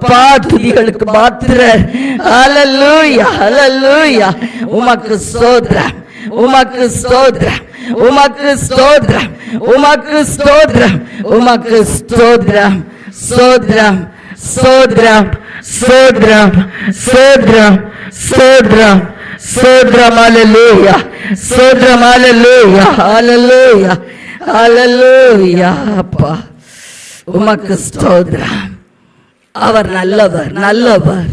அப்பா துதிகளுக்கு மாத்திர. ஹல்லேலூயா ஹல்லேலூயா. உமக்கு ஸ்தோத்திரம் உமக்கு ஸ்தோத்திரம் உமக்கு ஸ்தோத்திரம் உமக்கு ஸ்தோத்திரம் உமக்கு ஸ்தோத்திரம். ஸ்தோத்திரம் ஸ்தோத்திரம் ஸ்தோத்திரம் ஸ்தோத்திரம் ஸ்தோத்திரம் ஸ்தோத்திரம். ஹல்லேலூயா ஸ்தோத்திரம் ஹல்லேலூயா ஹல்லேலூயா ஹல்லேலூயா. அப்பா உமக்கு ஸ்தோத்திரம். அவர் நல்லவர் நல்லவர்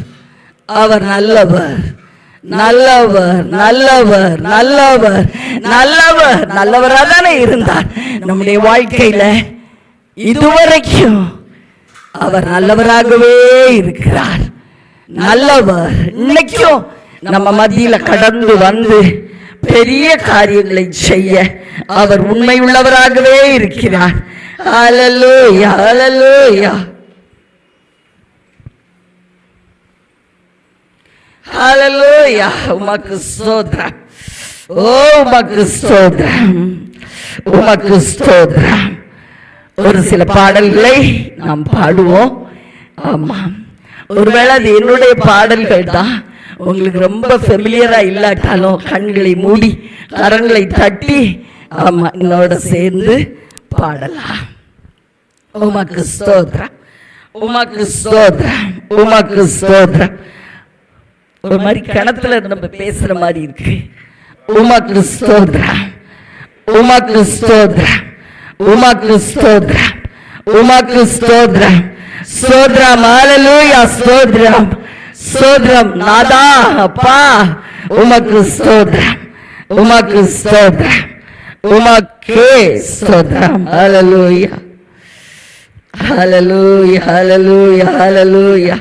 அவர் நல்லவர் நல்லவர் நல்லவர் நல்லவர் நல்லவர் நல்லவராக தானே இருந்தார் நம்முடைய வாழ்க்கையில இதுவரைக்கும். அவர் நல்லவராகவே இருக்கிறார். நல்லவர். இன்னைக்கும் நம்ம மத்தியில கடந்து வந்து பெரிய காரியங்களை செய்ய அவர் உண்மை உள்ளவராகவே இருக்கிறார். ஹல்லேலூயா ஹல்லேலூயா ஹல்லேலூயா. உமக்கு ஸ்தோத்திரம். ஓ உமக்கு ஸ்தோத்திரம் உமக்கு ஸ்தோத்திரம். ஒரு சில பாடல்களை நாம் பாடுவோம். ஆமாம், ஒருவேளை அது என்னுடைய பாடல்கள் தான் உங்களுக்கு ரொம்ப ஃபெமிலியரா இல்லாட்டாலும் கண்களை மூடி கரங்களை தட்டி ஆமா என்னோட சேர்ந்து பாடலாம். உமக்கு ஸ்தோத்திரம் உமக்கு ஸ்தோத்திரம் உமக்கு ஸ்தோத்திரம். ஒரு மாதிரி கிணத்துல நம்ம பேசுற மாதிரி இருக்கு. உமக்கு ஸ்தோத்திரம் உமக்கு ஸ்தோத்திரம் உமக்கு ஸ்தோத்திரம் உமக்கு ஸ்தோத்திரம் ஸ்தோத்திரம். ஹல்லேலூயா ஸ்தோத்திரம் ஸ்தோத்திரம். நாதா அப்பா உமக்கு ஸ்தோத்திரம் உமக்கு ஸ்தோத்திரம் உமக்கே ஸ்தோத்திரம். ஹல்லேலூயா ஹல்லேலூயா ஹல்லேலூயா ஹல்லேலூயா.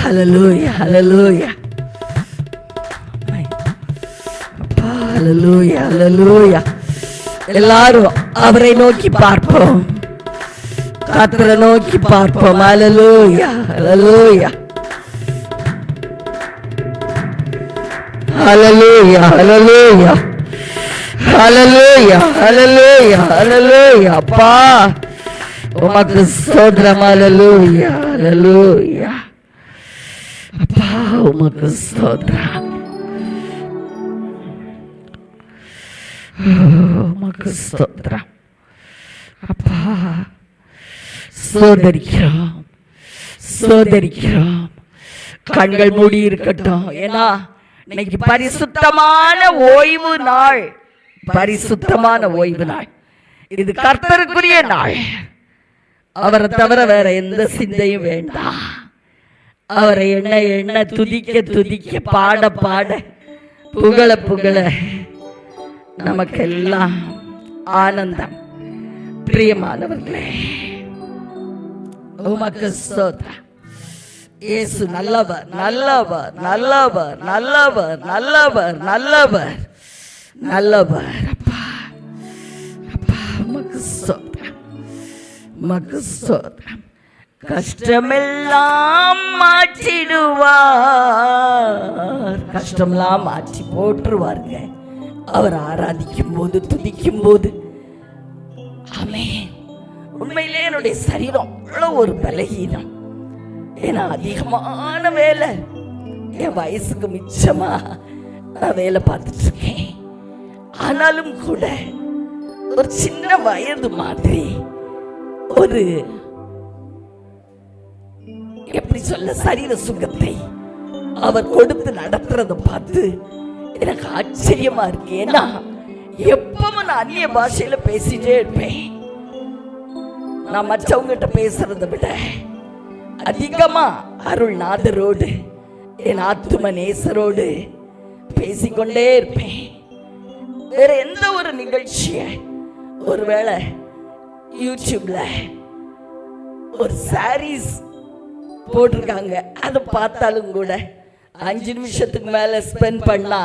ஹல்லேலூயா ஹல்லேலூயா ஹல்லேலூயா ஹல்லேலூயா. எல்லாரும் அவரை நோக்கி பார்ப்போம், கர்த்தரை நோக்கி பார்ப்போம். ஹல்லேலூயா ஹல்லேலூயா ஹல்லேலூயா ஹல்லேலூயா ஹல்லேலூயா ஹல்லேலூயா ஹல்லேலூயா. அப்பா உமக்கு ஸ்தோத்திரம். ஹல்லேலூயா ஹல்லேலூயா. அப்பா உமக்கு ஸ்தோத்திரம் உமக்கு ஸ்தோத்திரம். அப்பா ஸ்தோத்தரிக்கிறோம் ஸ்தோத்தரிக்கிறோம். கண்கள் மூடி இருக்கட்டும். ஏன்னா இன்னைக்கு பரிசுத்தமான ஓய்வு நாள். பரிசுத்தமான ஓய்வு நாள். இது கர்த்தருக்குரிய நாள். அவரை தவிர வேற எந்த சிந்தையும் வேண்டாம். அவரை எண்ண எண்ண துதிக்க துதிக்க பாட பாட புகழ புகழ நமக்கெல்லாம் ஆனந்தம். பிரியமானவர்களே உமக்கு ஸ்தோத்திரம். இயேசு நல்லவர் நல்லவர் நல்லவர் நல்லவர் நல்லவர் நல்லவர் நல்லவர். அப்பா அப்பா உமக்கு ஸ்தோத்திரம் உமக்கு ஸ்தோத்திரம். கஷ்டமெல்லாம் மாற்றிடுவார். கஷ்டமெல்லாம் மாற்றி போட்டுருவாருங்க அவர் ஆராதிக்கும் போது துதிக்கும் போது. ஆமென். உண்மையிலே என்னுடைய சரீரம் அவ்வளவு ஒரு பலகீனம். ஏன்னா அதிகமான வேலை, என் வயசுக்கு மிச்சமா நான் வேலை பார்த்துட்டு இருக்கேன். ஆனாலும் கூட ஒரு சின்ன வயது மாதிரி ஒரு எப்படி சொல்ல சரீர சுகத்தை அவர் கொடுத்து நடத்துறத பார்த்து எனக்கு ஆச்சரியமா இருக்கு. ஏன்னா எப்பவும் நான் அந்நிய பாஷையில பேசிட்டே இருப்பேன். நான் மற்றவங்கிட்ட பேசுறதை விட அதிகமா அருள்நாதரோடு என் ஆத்தும நேசரோடு பேசிக்கொண்டே இருப்பேன். வேற எந்த ஒரு நிகழ்ச்சிய ஒருவேளை யூடியூப்ல ஒரு சாரீஸ் போட்டிருக்காங்க, அதை பார்த்தாலும் கூட 5 நிமிஷத்துக்கு மேல ஸ்பெண்ட் பண்ணா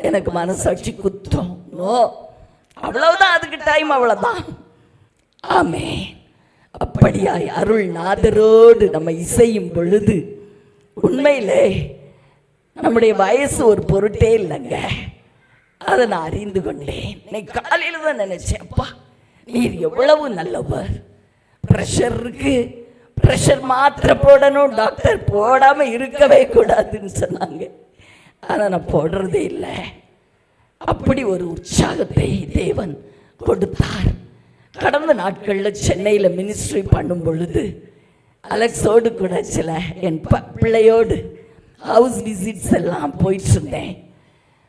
எனக்கு மனசாட்சி குத்தும். நோ, அவ்வளவுதான், அதுக்கு டைம் அவ்வளவுதான். ஆமே, அப்படியாய் அருள்நாதரோடு நம்ம இசையும் பொழுது உண்மையிலே நம்முடைய வயசு ஒரு பொருட்டே இல்லைங்க. அதை நான் அறிந்து கொண்டேன். இன்னைக்கு காலையில தான் நினைச்சேன், அப்பா நீர் எவ்வளவு நல்லவர். பிரஷர் இருக்கு, பிரஷர் மாத்திரை போடணும், டாக்டர் போடாம இருக்கவே கூடாதுன்னு சொன்னாங்க. ஆனா நான் போடுறதே இல்லை. அப்படி ஒரு உற்சாகத்தை தேவன் கொடுத்தார். கடந்த நாட்களில் சென்னையில் மினிஸ்ட்ரி பண்ணும் பொழுது அலெக்ஸோடு கூட சில என் பிள்ளையோடு ஹவுஸ் விசிட்ஸ் எல்லாம் போயிட்டு இருந்தேன்.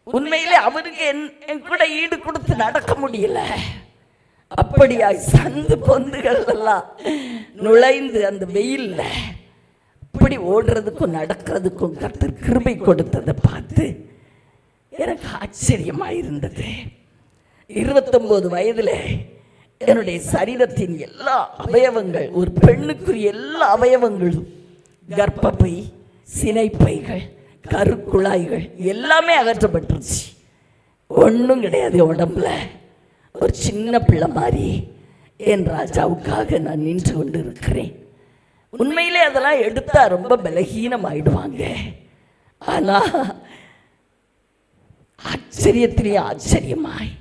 உண்மையிலே அவருக்கு என் கூட ஈடு கொடுத்து நடக்க முடியல. அப்படியாய் சந்து பொந்துகள் எல்லாம் நுழைந்து அந்த வெயில்ல இப்படி ஓடுறதுக்கும் நடக்கிறதுக்கும் கர்த்தர் கிருபை கொடுத்ததை பார்த்து எனக்கு ஆச்சரியமாயிருந்தது. 29 வயதில் என்னுடைய சரீரத்தின் எல்லா அவயவங்கள், ஒரு பெண்ணுக்குரிய எல்லா அவயவங்களும், கர்ப்பப்பை, சினைப்பைகள், கருக்குழாய்கள் எல்லாமே அகற்றப்பட்டுருச்சு. ஒன்றும் கிடையாது உடம்புல. ஒரு சின்ன பிள்ளை மாதிரி என் ராஜாவுக்காக நான் நின்று கொண்டு இருக்கிறேன். உண்மையிலே அதெல்லாம் எடுத்தா ரொம்ப பலகீனம் ஆயிடுவாங்க. ஆனா ஆச்சரியத்திலே ஆச்சரியமாய்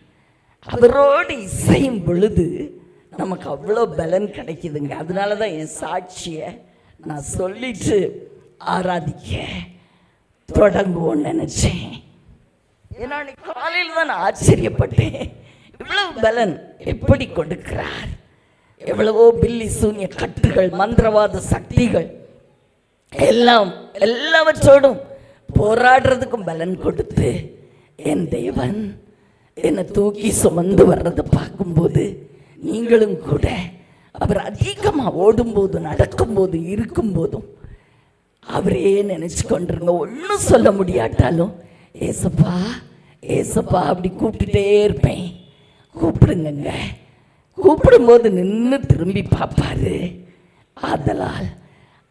அவரோடு இசையும் பொழுது நமக்கு அவ்வளோ பலன் கிடைக்குதுங்க. அதனால தான் என் சாட்சியை நான் சொல்லிட்டு ஆராதிக்க தொடங்குவோன்னு நினைச்சேன். ஏன்னா காலையில் தான் நான் ஆச்சரியப்பட்டேன். இவ்வளவு பலன் எப்படி கொடுக்கிறார். எவ்வளவோ பில்லி சூன்ய கட்டுகள், மந்திரவாத சக்திகள் எல்லாவற்றோடும் போராடுறதுக்கும் பலன் கொடுத்து என் தேவன் என்னை தூக்கி சுமந்து வர்றதை பார்க்கும்போது நீங்களும் கூட அவர் அதிகமாக ஓடும்போது, நடக்கும்போது, இருக்கும்போதும் அவரே நினைச்சு கொண்டிருங்க. ஒன்றும் சொல்ல முடியாட்டாலும் ஏசப்பா ஏசப்பா அப்படி கூப்பிட்டுட்டே இருப்பேன். கூப்பிடுங்க. கூப்பிடும்போது நின்று திரும்பி பார்ப்பாரு. ஆதலால்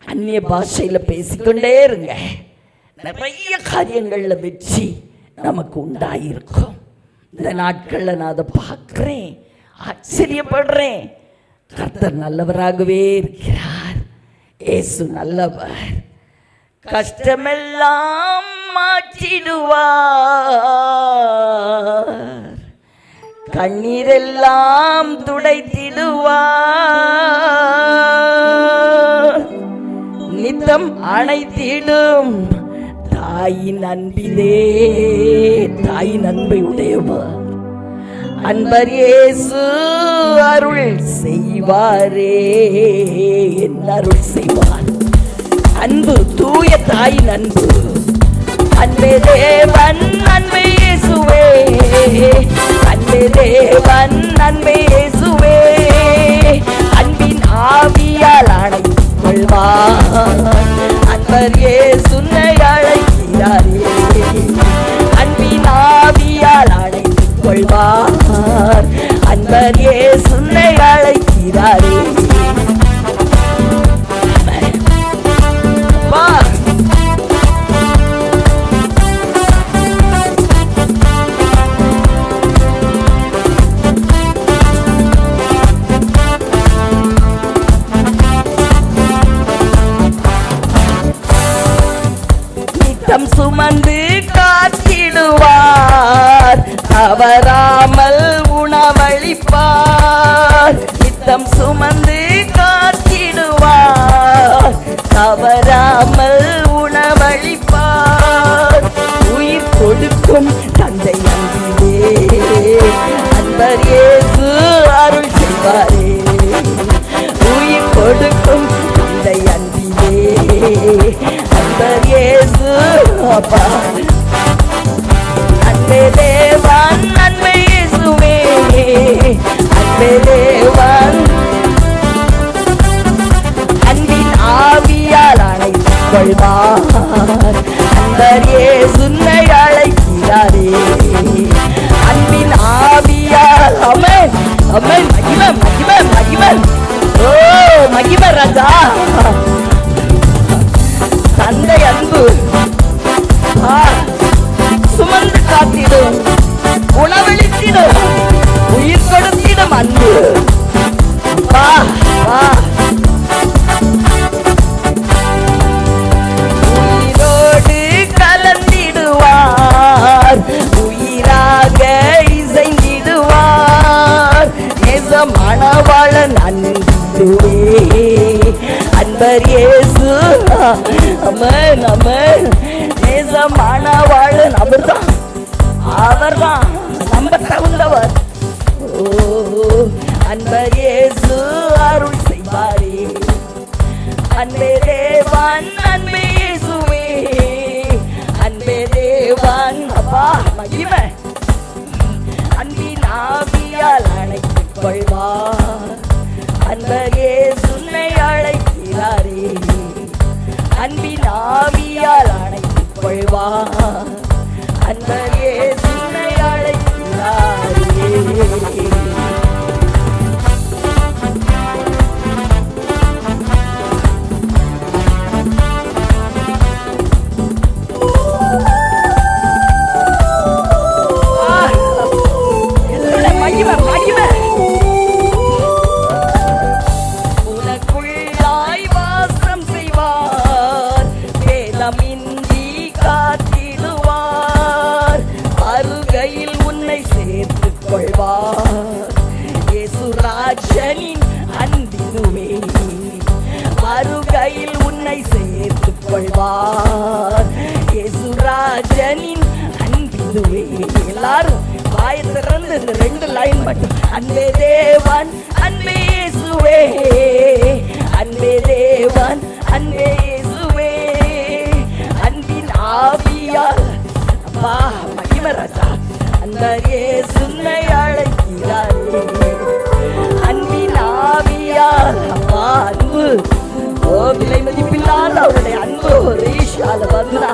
அந்நிய பாஷையில் பேசிக்கொண்டே இருங்க. நிறைய காரியங்களில் வெற்றி நமக்கு உண்டாயிருக்கும். இந்த நாட்களில் நான் அதை பார்க்குறேன், ஆச்சரியப்படுறேன். கர்த்தர் நல்லவராகவே இருக்கிறார். இயேசு நல்லவர். கஷ்டமெல்லாம் மாற்றிடுவார், கண்ணீரெல்லாம் துடைத்திடுவார், நித்தம் அணைத்திடும் தாயின் அன்பிலே. தாயின் அன்பை உடையவர் அன்பர் இயேசு அருள் செய்வாரே. என்ன அருள் செய்வார்? அன்பு, தூய தாயின் அன்பு. அன்பே தேவன், அன்பே இயேசுவே. அன்பே தேவன், அன்பே இயேசுவே. அன்பின் ஆவியால் அணைத்துக் கொள்வார். அன்பர் இயேசுனை அழைக்கிறாரே. அன்பின் ஆவியால் அணைத்துக் கொள்வார். அன்பர் இயேசுனை அழைக்கிறாரே. சுமந்து காத்திடுவார், தவறாமல் உணவளிப்பார். நித்தம் சுமந்து காத்திடுவார், தவறாமல் உணவளிப்பார். உயிர் கொடுக்கும் தந்தை அன்பிலே அன்பர் இயேசு அருள் செய்வாரே. உயிர் கொடுக்கும் தந்தை அன்பிலே அன்பர் இயேசு. அன்பே தேவன், அன்பே இயேசுவே. அன்பே தேவன், அன்பின் ஆவியால் அணைத்துக் கொள்வார். அன்பர் இயேசுனை அழைக்கிறாரே. அன்பின் ஆவியால். ஆமென், ஆமென். மகிமை, மகிமை, மகிமை. ஓ மகிமை ராஜா. தந்தை அன்பு சுமந்து காத்திடும், உணவளித்திடும், உயிர் கொடுத்திடும் அன்பு. வா வா. உயிரோடு கலந்திடுவார், உயிராக மணவாளன் அன்புவே அன்பர் இயேசு அமன் அமன் நேச மணவாளன் அவர்தான் நம்ப தகுந்தவர். ஓ அன்பர் இயேசு அருள் செய்வாரே அன்பே தேவன் அன்பே இயேசுவே அன்பே தேவன் அப்பா மகிமை அன்பின் ஆவியால் அழைத்துக் கொள்வார் அன்பர் இயேசுவை அழைக்கிறாரே அன்பின் ஆவியால் அழைத்துக் கொள்வார் அன்பர் இயேசுவை அழைக்கிறாரே. உனக்குள்ளாய் வாசம் செய்வார் வேதமின்றி காத்திடுவார் அருகையில் உன்னை சேர்த்துக் கொள்வார் இயேசுராஜனின் அன்பினுவே அருகையில் உன்னை சேர்த்துக் கொள்வார் இயேசுராஜனின் அன்பினுவே. எல்லாரும் வாயை திறந்து இந்த 2 லைன் மட்டும் அன்பே தேவன் அன்பே இயேசுவே அன்பே தேவன் அன்பே இயேசுவே அன்பின் ஆவியால் அப்பா மகிமை ராஜா அன்பர் இயேசுவை அழைக்கிறாரே அன்பின் ஆவியால் அப்பா அன்பு ஓ விலை மதிப்பில்லாத அவருடைய அன்பு ரீஷால வந்தா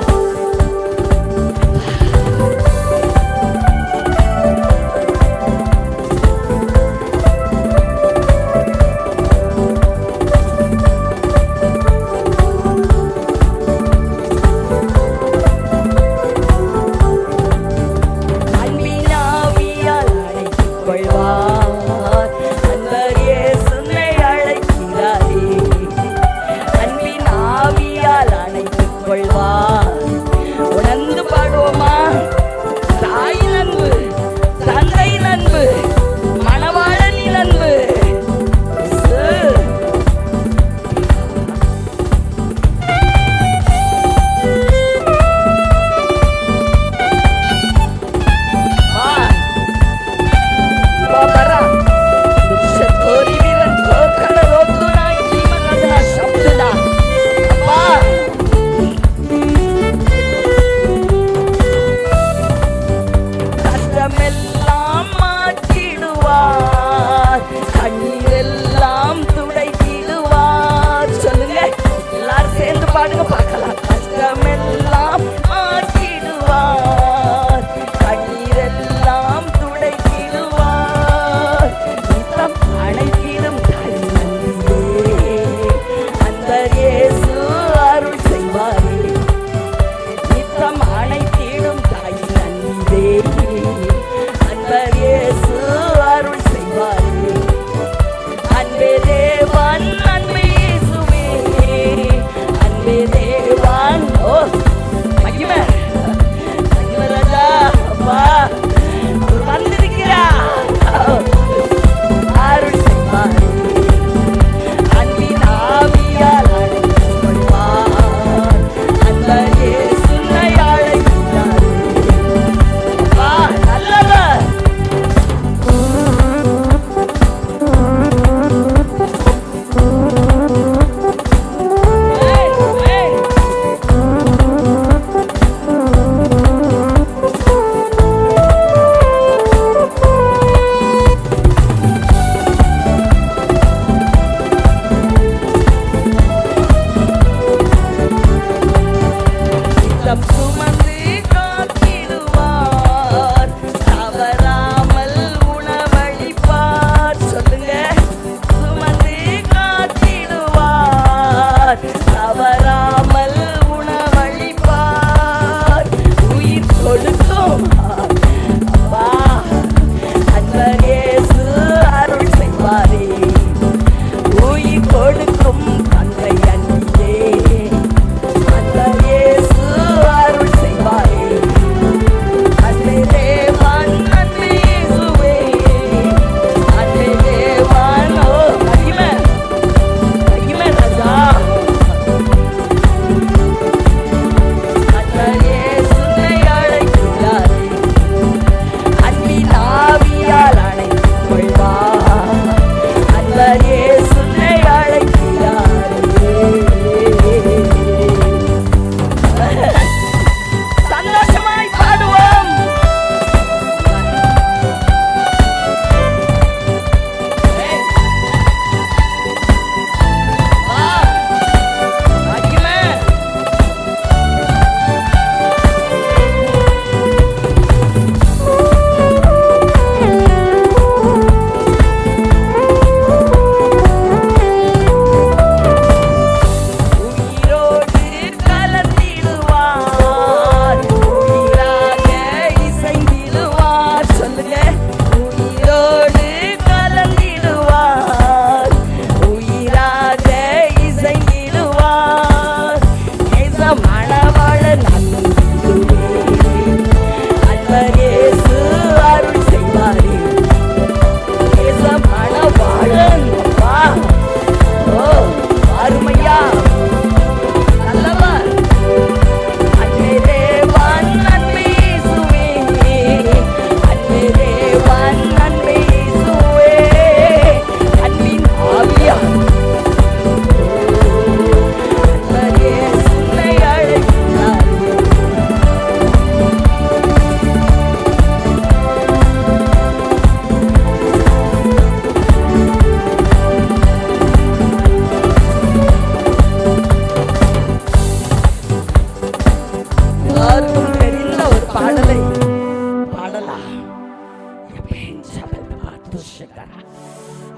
சந்தோஷக்காரா.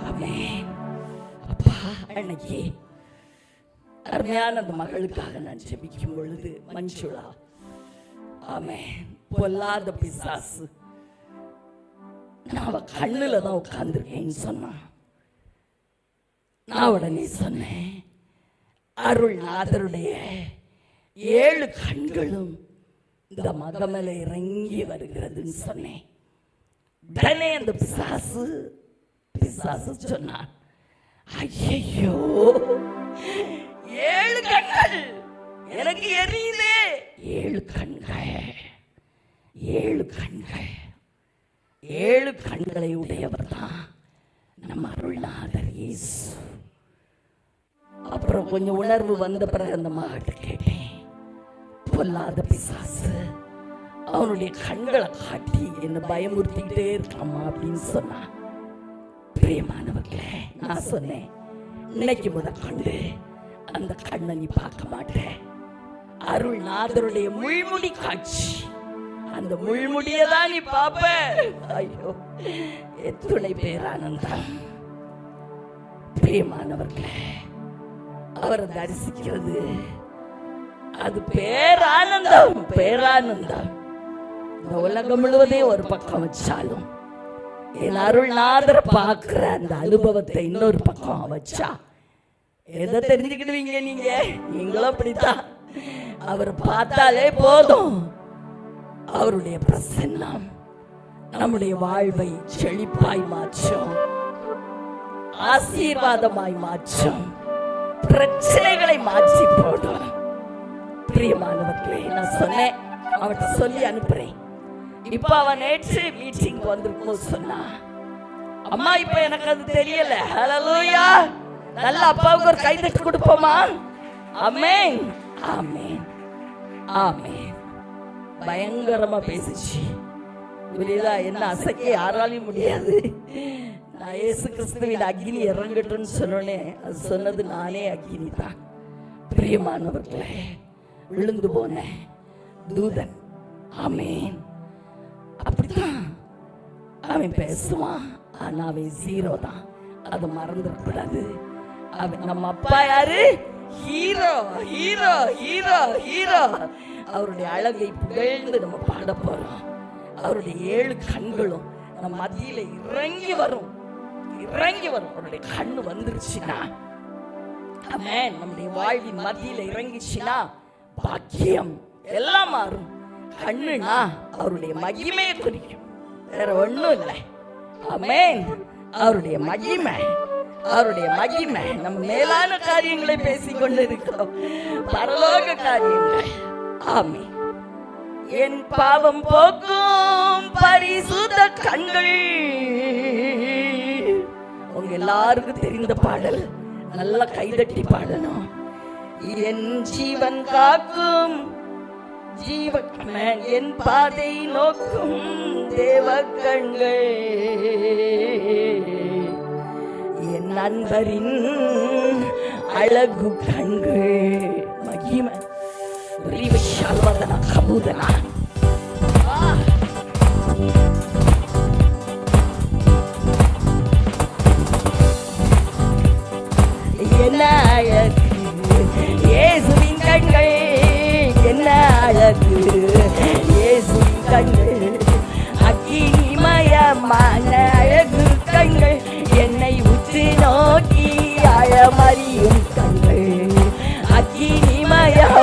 ஆமென். அப்பா, அன்னைக்கு அருமையான அந்த மகளுக்காக நான் ஜெபிக்கும் பொழுது மஞ்சுளா, ஆமென், பொல்லாத பிசாசு நான் அவ கண்ணுல தான் உட்கார்ந்துருக்கேன்னு சொன்னா. நான் உடனே சொன்னேன், அருள்நாதருடைய 7 கண்களும் இந்த மகமேல இறங்கி வருகிறதுன்னு சொன்னேன். உடனே அந்த பிசாசு சொன்னான், ஐயோ 7 கண்கள் எனக்கு எரியுதே. 7 கண்கள் 7 கண்கள் 7 கண்களை உடையவர் தான் நம்ம அருள்நாதர் இயேசு. அப்புறம் கொஞ்சம் உணர்வு வந்த பிறகு அந்த மகிட்ட கேட்டேன், பொல்லாத பிசாசு அவனுடைய கண்களை காட்டி என்ன பயமுறுத்திக்கிட்டே இருக்காமா அப்படின்னு சொன்னா. பிரியமானவர்களே, நான் சொன்னேன், இன்னைக்கு முதற்கொண்டு அந்த கண்ணை நீ பார்க்க மாட்டேன். அருள்நாதருடைய முள்முடி காட்சி, அந்த முள்முடியதான் நீ பாப்ப. ஐயோ, எத்துணை பேரானந்தம். பிரியமானவர்களே, அவரை தரிசிக்கிறது அது பேரானந்தம். பேரானந்தம் இந்த உலகம் முழுவதையும் ஒரு பக்கம் வச்சாலும் என் அருள்நாதரை பார்க்கிற அந்த அனுபவத்தை இன்னொரு பக்கம் வச்சா எதை தெரிஞ்சுக்கிடுவீங்க? நீங்களும் அப்படித்தான். அவர் பார்த்தாலே போதும், அவருடைய பிரசன்னம் நம்முடைய வாழ்வை செழிப்பாய் மாற்றும், ஆசீர்வாதமாய் மாற்றும், பிரச்சனைகளை மாற்றி போடும். பிரியமானவர்களே, நான் சொன்னேன், அவட்ட சொல்லி அனுப்புறேன். இப்ப அவன் நேற்று மீட்டிங் வந்திருக்கும் சொன்னா, அம்மா இப்ப எனக்கு அது தெரியல. ஹல்லேலூயா. நல்ல அப்பாவுக்கு ஒரு கைதட்டு கொடுப்போமா? ஆமென், ஆமென், ஆமென். பயங்கரமா பேசிச்சு. புரியுதா? என்ன அசைக்க யாராலையும் முடியாது. நான் இயேசு கிறிஸ்துவின் அக்கினி இறங்கட்டும்னு சொன்னோன்னே அது சொன்னது நானே அக்கினி தான். பிரியமானவர்களே, விழுந்து போன தூதன். ஆமென். அப்படித்தான் அவன் பேசுவான், ஆனா அவன் 0 தான். அதை மறந்துடக்கூடாது. அவன் நம்ம அப்பா யாரு? Hero, hero, hero, hero. அவருடைய அழகை புகழ்ந்து நம்ம பாட போறோம். அவருடைய 7 கண்களும் நம்ம மத்தியில இறங்கி வரும். அவருடைய கண்ணு வந்துருச்சுன்னா, ஆமென், நம்முடைய வாழ்வின் மத்தியில இறங்கிச்சுன்னா பாக்கியம் எல்லாம் மாறும். கண்ணுனா அவருடைய மகிமையை குறிக்கும், வேற ஒண்ணும் இல்லை. ஆமென். அவருடைய மகிமை, அவருடைய மகிமை. நம்ம மேலான காரியங்களை பேசிக் கொண்டு இருக்கிறோம், பரலோக காரியங்கள். ஆமென். என் பாவம் போக்கும் பரிசுத்த கண்கள். உங்க எல்லாருக்கும் தெரிந்த பாடல், நல்லா கைதட்டி பாடணும். என் ஜீவன் காக்கும் ஜீவன், என் பாதை நோக்கும் தேவ கண்கள், என் நண்பரின் அழகு கண்கள். மகிமை கபூதனா. என்ன அழகு இயேசுவின் கண்கள், என்ன அழகு இயேசுவின் கண்கள், அக்கினிமயமான அழகு கண்கள், என்னை உற்று நோக்கி ஆழமறியும் கண்கள், அக்கினிமயம்.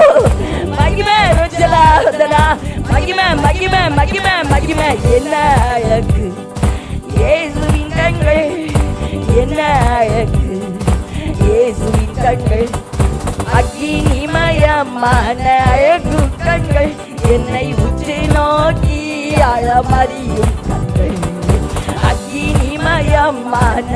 மகிமை ருஜலாதனா, மகிமை மகிமை மகிமை மகிமை. என்ன அழகு இயேசுவின் கண்கள், என்ன அழகு இயேசுவின் கண்கள், அக்கினிமயமான அழகு கண்கள், என்னை உற்று நோக்கி ஆழமறியும் கண்கள், அக்கினிமயமான.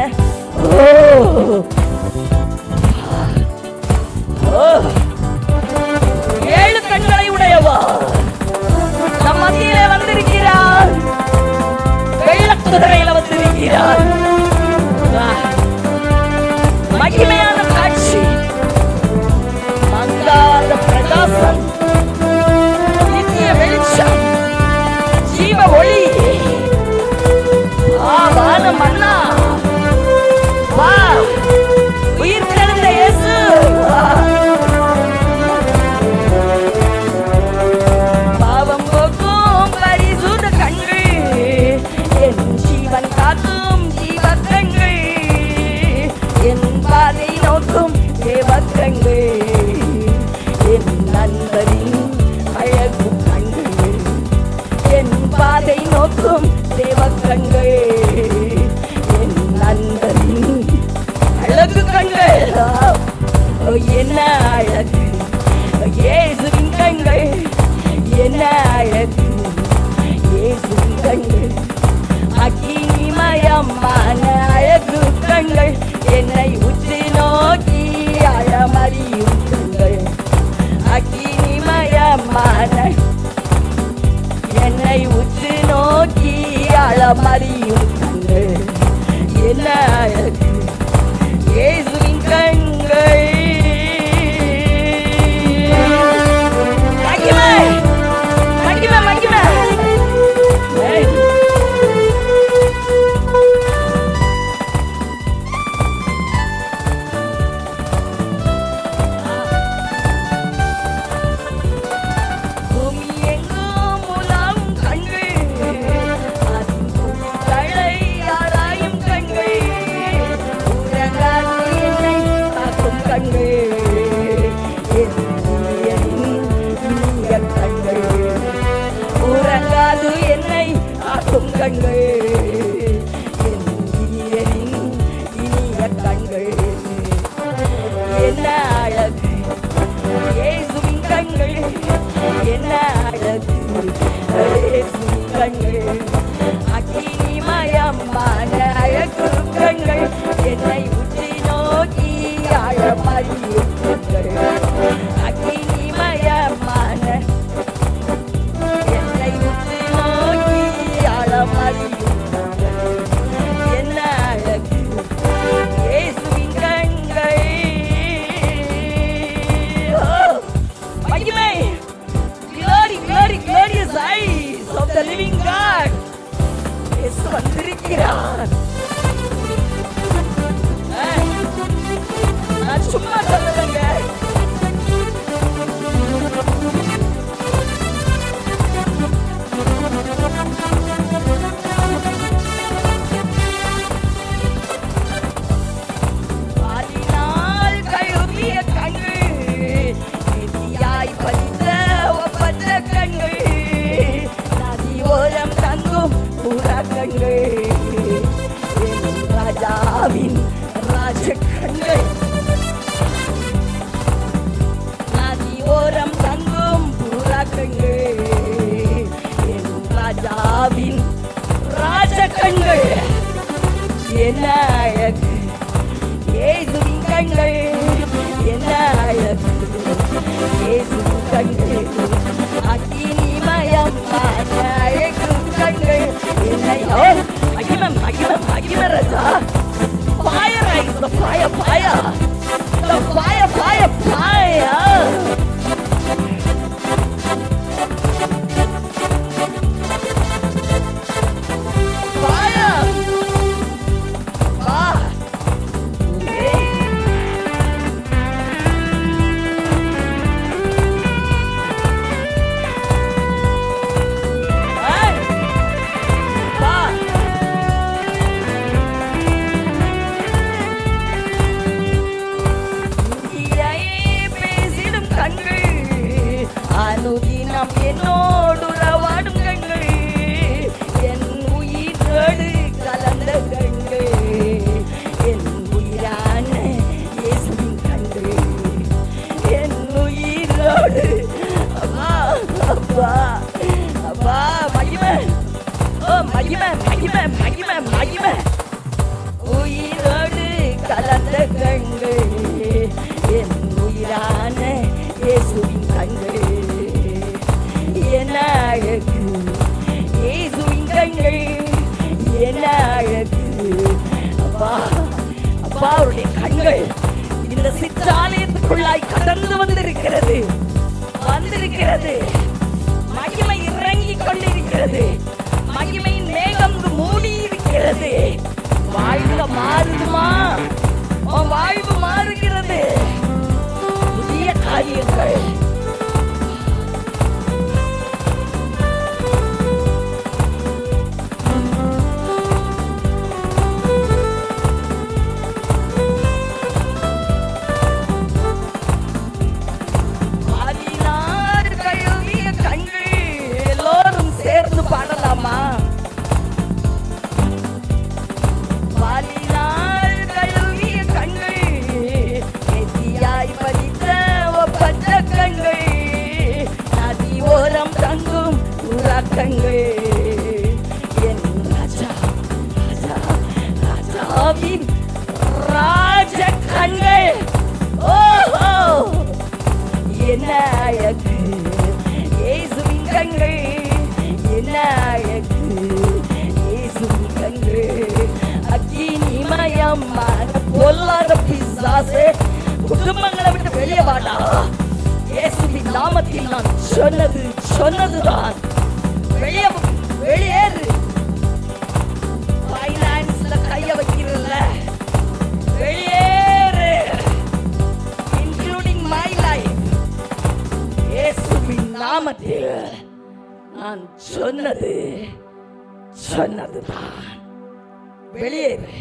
ஏழு கண்களை உடையவா நம் மத்தியிலே வந்திருக்கிறார், வெள்ளக்குதிரையில வந்திருக்கிறார். மகிமையான காட்சி, மங்காத பிரகாசம், நித்திய வெளிச்சம், ஜீவ ஒளி, வான மன்னா, நோக்கும் தேவ கண்கள், என் நண்பரின் அழகு கண்கள். என்ன அழகு இயேசுவின் கண்கள், என்ன அழகு இயேசுவின் கண்கள். அக்கினிமயமான அழகு கண்கள், என்னை உற்று நோக்கி அழமறியும் கண்கள். அக்கினிமயமான என்னை உற்று நோக்கி அழமறியும் கண்கள், என்ன அழகு இயேசுவின் கண்கள். மகிமை மகிமை மகிமை. கண்கள் என் இனியரின் இனிய கண்கள், என்ன அழகு இயேசுவின் கண்கள், என்ன அழகு இயேசுவின் கண்கள். அக்கினிமயமான அழகு கண்கள், என்னை உற்று நோக்கி அழமறியும் கண்கள். அக்கினிமயமான என்னை உற்று நோக்கி அழமறியும் கண்கள், என்ன அழகு இயேசுவின் கண்கள். மகிமை glory glory glorious eyes of the living God. இயேசு வந்திருக்கிறார். நான் சும்மா சொல்லலங்க, ராஜாவின் ராஜ கண்கள், நதி ஓரம் தங்கும் புறா கண்கள், என் ராஜாவின் ராஜ கண்கள், என்ன அழகு இயேசுவின் கண்கள், என்ன அழகு இயேசுவின் கண்கள். அக்கினிமயமான அழகு கண்கள், என்னை மகிமை மகிமை மகிமை ராஜா. Fire eyes, the fire fire, the fire fire fire. அனுதினம் என்னோடு உறவாடும் கண்கள், என் உயிரோடு கலந்த கண்கள், என் உயிரான இயேசுவின் கண்கள், என் உயிரோடு. அப்பா அப்பா அப்பா மகிமை, ஓ மகிமை மகிமை மகிமை மகிமை. உயிரோடு கலந்த கண்கள், என் உயிரான இயேசுவின் கண்கள், என்ன அழகு இயேசுவின் கண்கள், என்ன அழகு. அப்பா அப்பா அவருடைய கண்கள் இந்த சிற்றாலயத்துக்குள்ளாய் கடந்து வந்திருக்கிறது வந்திருக்கிறது. மகிமை இறங்கிக் கொண்டிருக்கிறது, மகிமையின் மேகம் மூடி இருக்கிறது. வாழ்வு மாறுதுமா, வாழ்வு மாறுகிறது. புதிய காரியங்கள் பாடலாமா? கண்கள் என் ராஜா ராஜா ராஜாவின் ராஜ கண்கள். ஓஹோ என்ன அழகு இயேசுவின் கண்கள், என்ன அழகு இயேசுவின் கண்கள். அக்கினிமயமான பொல்லாத பிசாசே குடும்பங்களை விட்டு வெளியே வாடா. இயேசுவின் நாமத்தில் நான் சொன்னதுதான். வெளியேறு. ஃபைனான்ஸ்ல கைய வைக்கிறல்ல, வெளியேறு. Including my life. இயேசுவின் நாமத்தில் நான் சொன்னதுதான். வெளியேறு.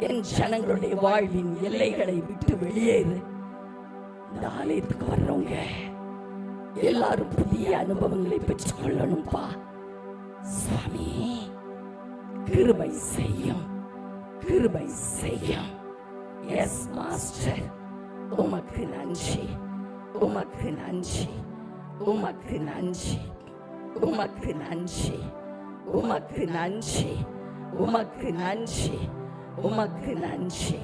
என் ஜனங்களுடைய வாழ்வின் எல்லைகளை விட்டு வெளியேறு. இந்த ஆலயத்துக்கு வர்றவங்க எல்லாரும் புதிய அனுபவங்களை பெற்றுக் கொள்ளணும்பா. சுவாமி கிருபை செய்யும், கிருபை செய்யும். எஸ் மாஸ்டர், உமக்கு நன்றி, உமக்கு நன்றி, உமக்கு நன்றி, உமக்கு நன்றி, உமக்கு நன்றி, உமக்கு நன்றி, உமக்கு நன்றி,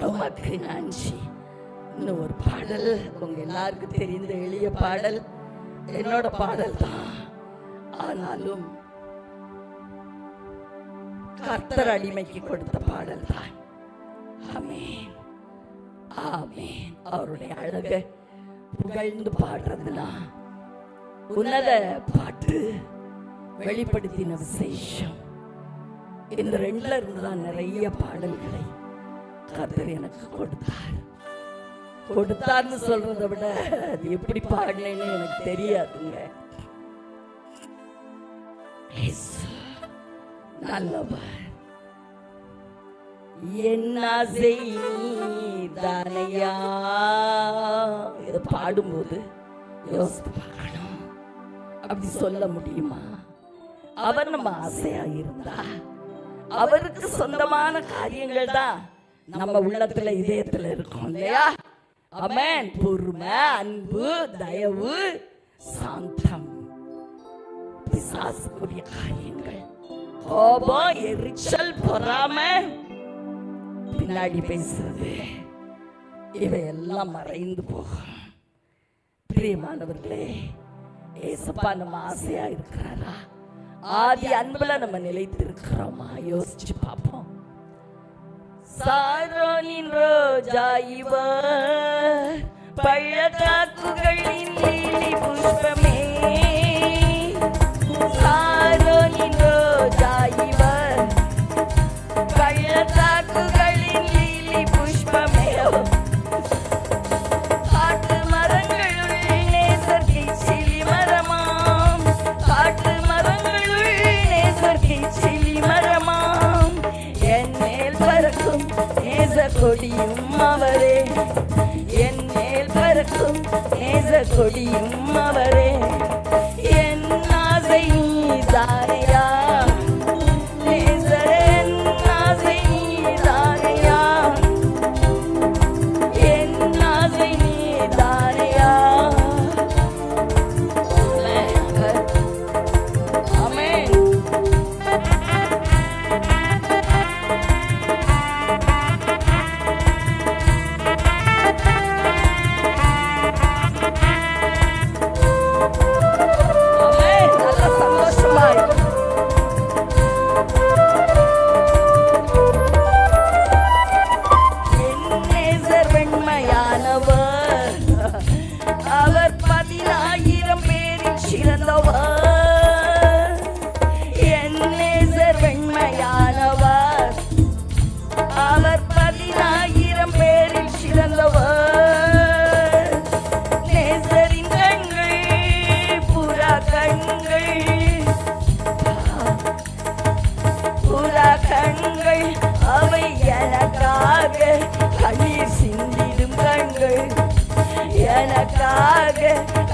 உமக்கு நன்றி. இன்னும் ஒரு பாடல், உங்க எல்லாருக்கும் தெரிந்த எளிய பாடல், என்னோட பாடல் தான். ஆனாலும் கர்த்தர் அடிமைக்கு கொடுத்த பாடல் தான். ஆமென், ஆமென். அவருடைய அழக புகழ்ந்து பாடுறதுனா உன்னத பாட்டு, வெளிப்படுத்தின விசேஷம், இந்த ரெண்டுல இருந்துதான் நிறைய பாடல்களை கர்த்தர் எனக்கு கொடுத்தார்னு சொல்றதை விட அது எப்படி பாடினேன்னு எனக்கு தெரியாதுங்க. நல்லவர் என்ன செய்தானையா. இதை பாடும்போது யோசித்து பார்க்கணும், அப்படி சொல்ல முடியுமா? அவர் நம்ம ஆசையா இருந்தா, அவருக்கு சொந்தமான காரியங்கள் தான் நம்ம உள்ளத்துல இதயத்துல இருக்கும் இல்லையா? ஆமென். பொறுமை, அன்பு, தயவு, சாந்தம், பிசாசுக்குரிய காரியங்கள், கோபம், எரிச்சல், பொறாமை, பின்னாடி பேசுறது, இவையெல்லாம் மறைந்து போகும். பிரியமானவர்களே, ஏசப்பா நம்ம ஆசையா இருக்கிறாரா? ஆதி அன்புல நம்ம நிலைத்து இருக்கிறோமா? யோசிச்சு பார்ப்போம். சாரோனின் ரோஜா இவர், பள்ளத்தாக்குகளின் லீலி புஷ்பமே. சாரோனின் ரோஜா இவர், பள்ளத்தாக்குகளின் லீலி புஷ்பமே. காட்டு மரங்களுள் நேசர் கிச்சிலி மரமாம், காட்டு மரங்களுள் நேசர் கிச்சிலி மரமாம். என் மேல் பறக்கும் நேசர் கொடியும் அவரே, என் மேல் பறக்கும் நேசர் கொடியும் அவரே. என் ஆசை நீதானையா நேசர், என் ஆசை நீதானையா, என் ஆசை நீதானையா. ஆமென். அவர் 10,000 பேரில் சிறந்தவர். என் நேசர் வெண்மையானவர், அவர் 10,000 பேரில் சிறந்தவர். நேசரின் கண்கள் புறா கண்கள், புறா கண்கள், அவை எனக்காக கண்ணீர் சிந்திடும் கண்கள், எனக்காக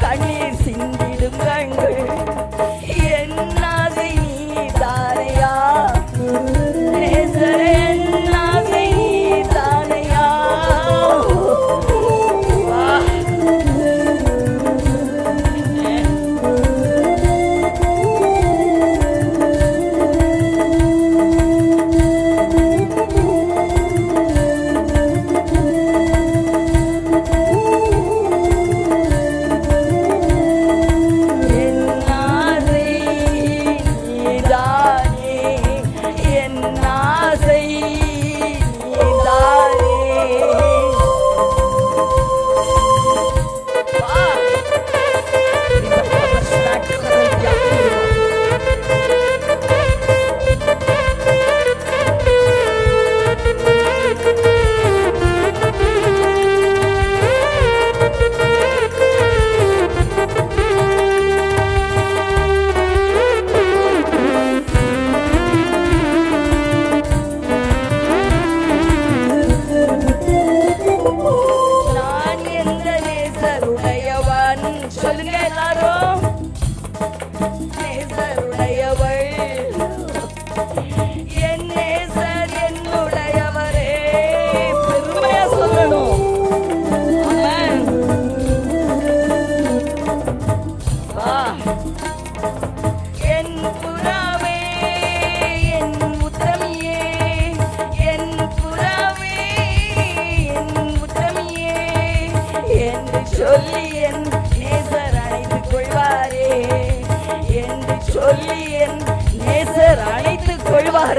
கண்ணீர் சிந்திடும் கண்கள். என் ஆசை நீதானையா நேசர், என் ஆசை நீதானையா.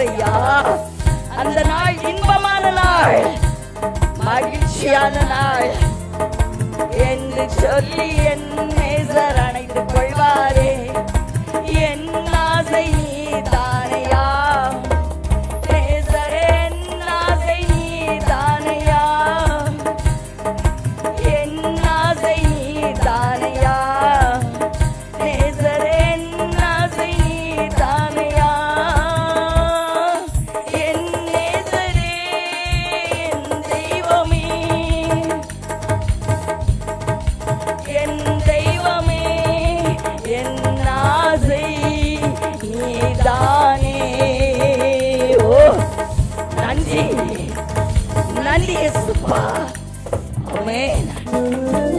ஐயா. அந்த நாள் இன்பமான நாள், மகிழ்ச்சியான நாள் என்று சொல்லி என் நேசர் அணைத்துக் கொள்வாரே. என் ஆசை நீதானையா நேசரே, என் ஆசை நீதானையா, என் ஆசை நீதானையா நேசரே, என் ஆசை நீதானையா. என் நேசரே, என் தெய்வமே, என் தெய்வமே, என் ஆசை நீதானே. ஓ நன்றி, நன்றி இயேசுப்பா. ஆமென்.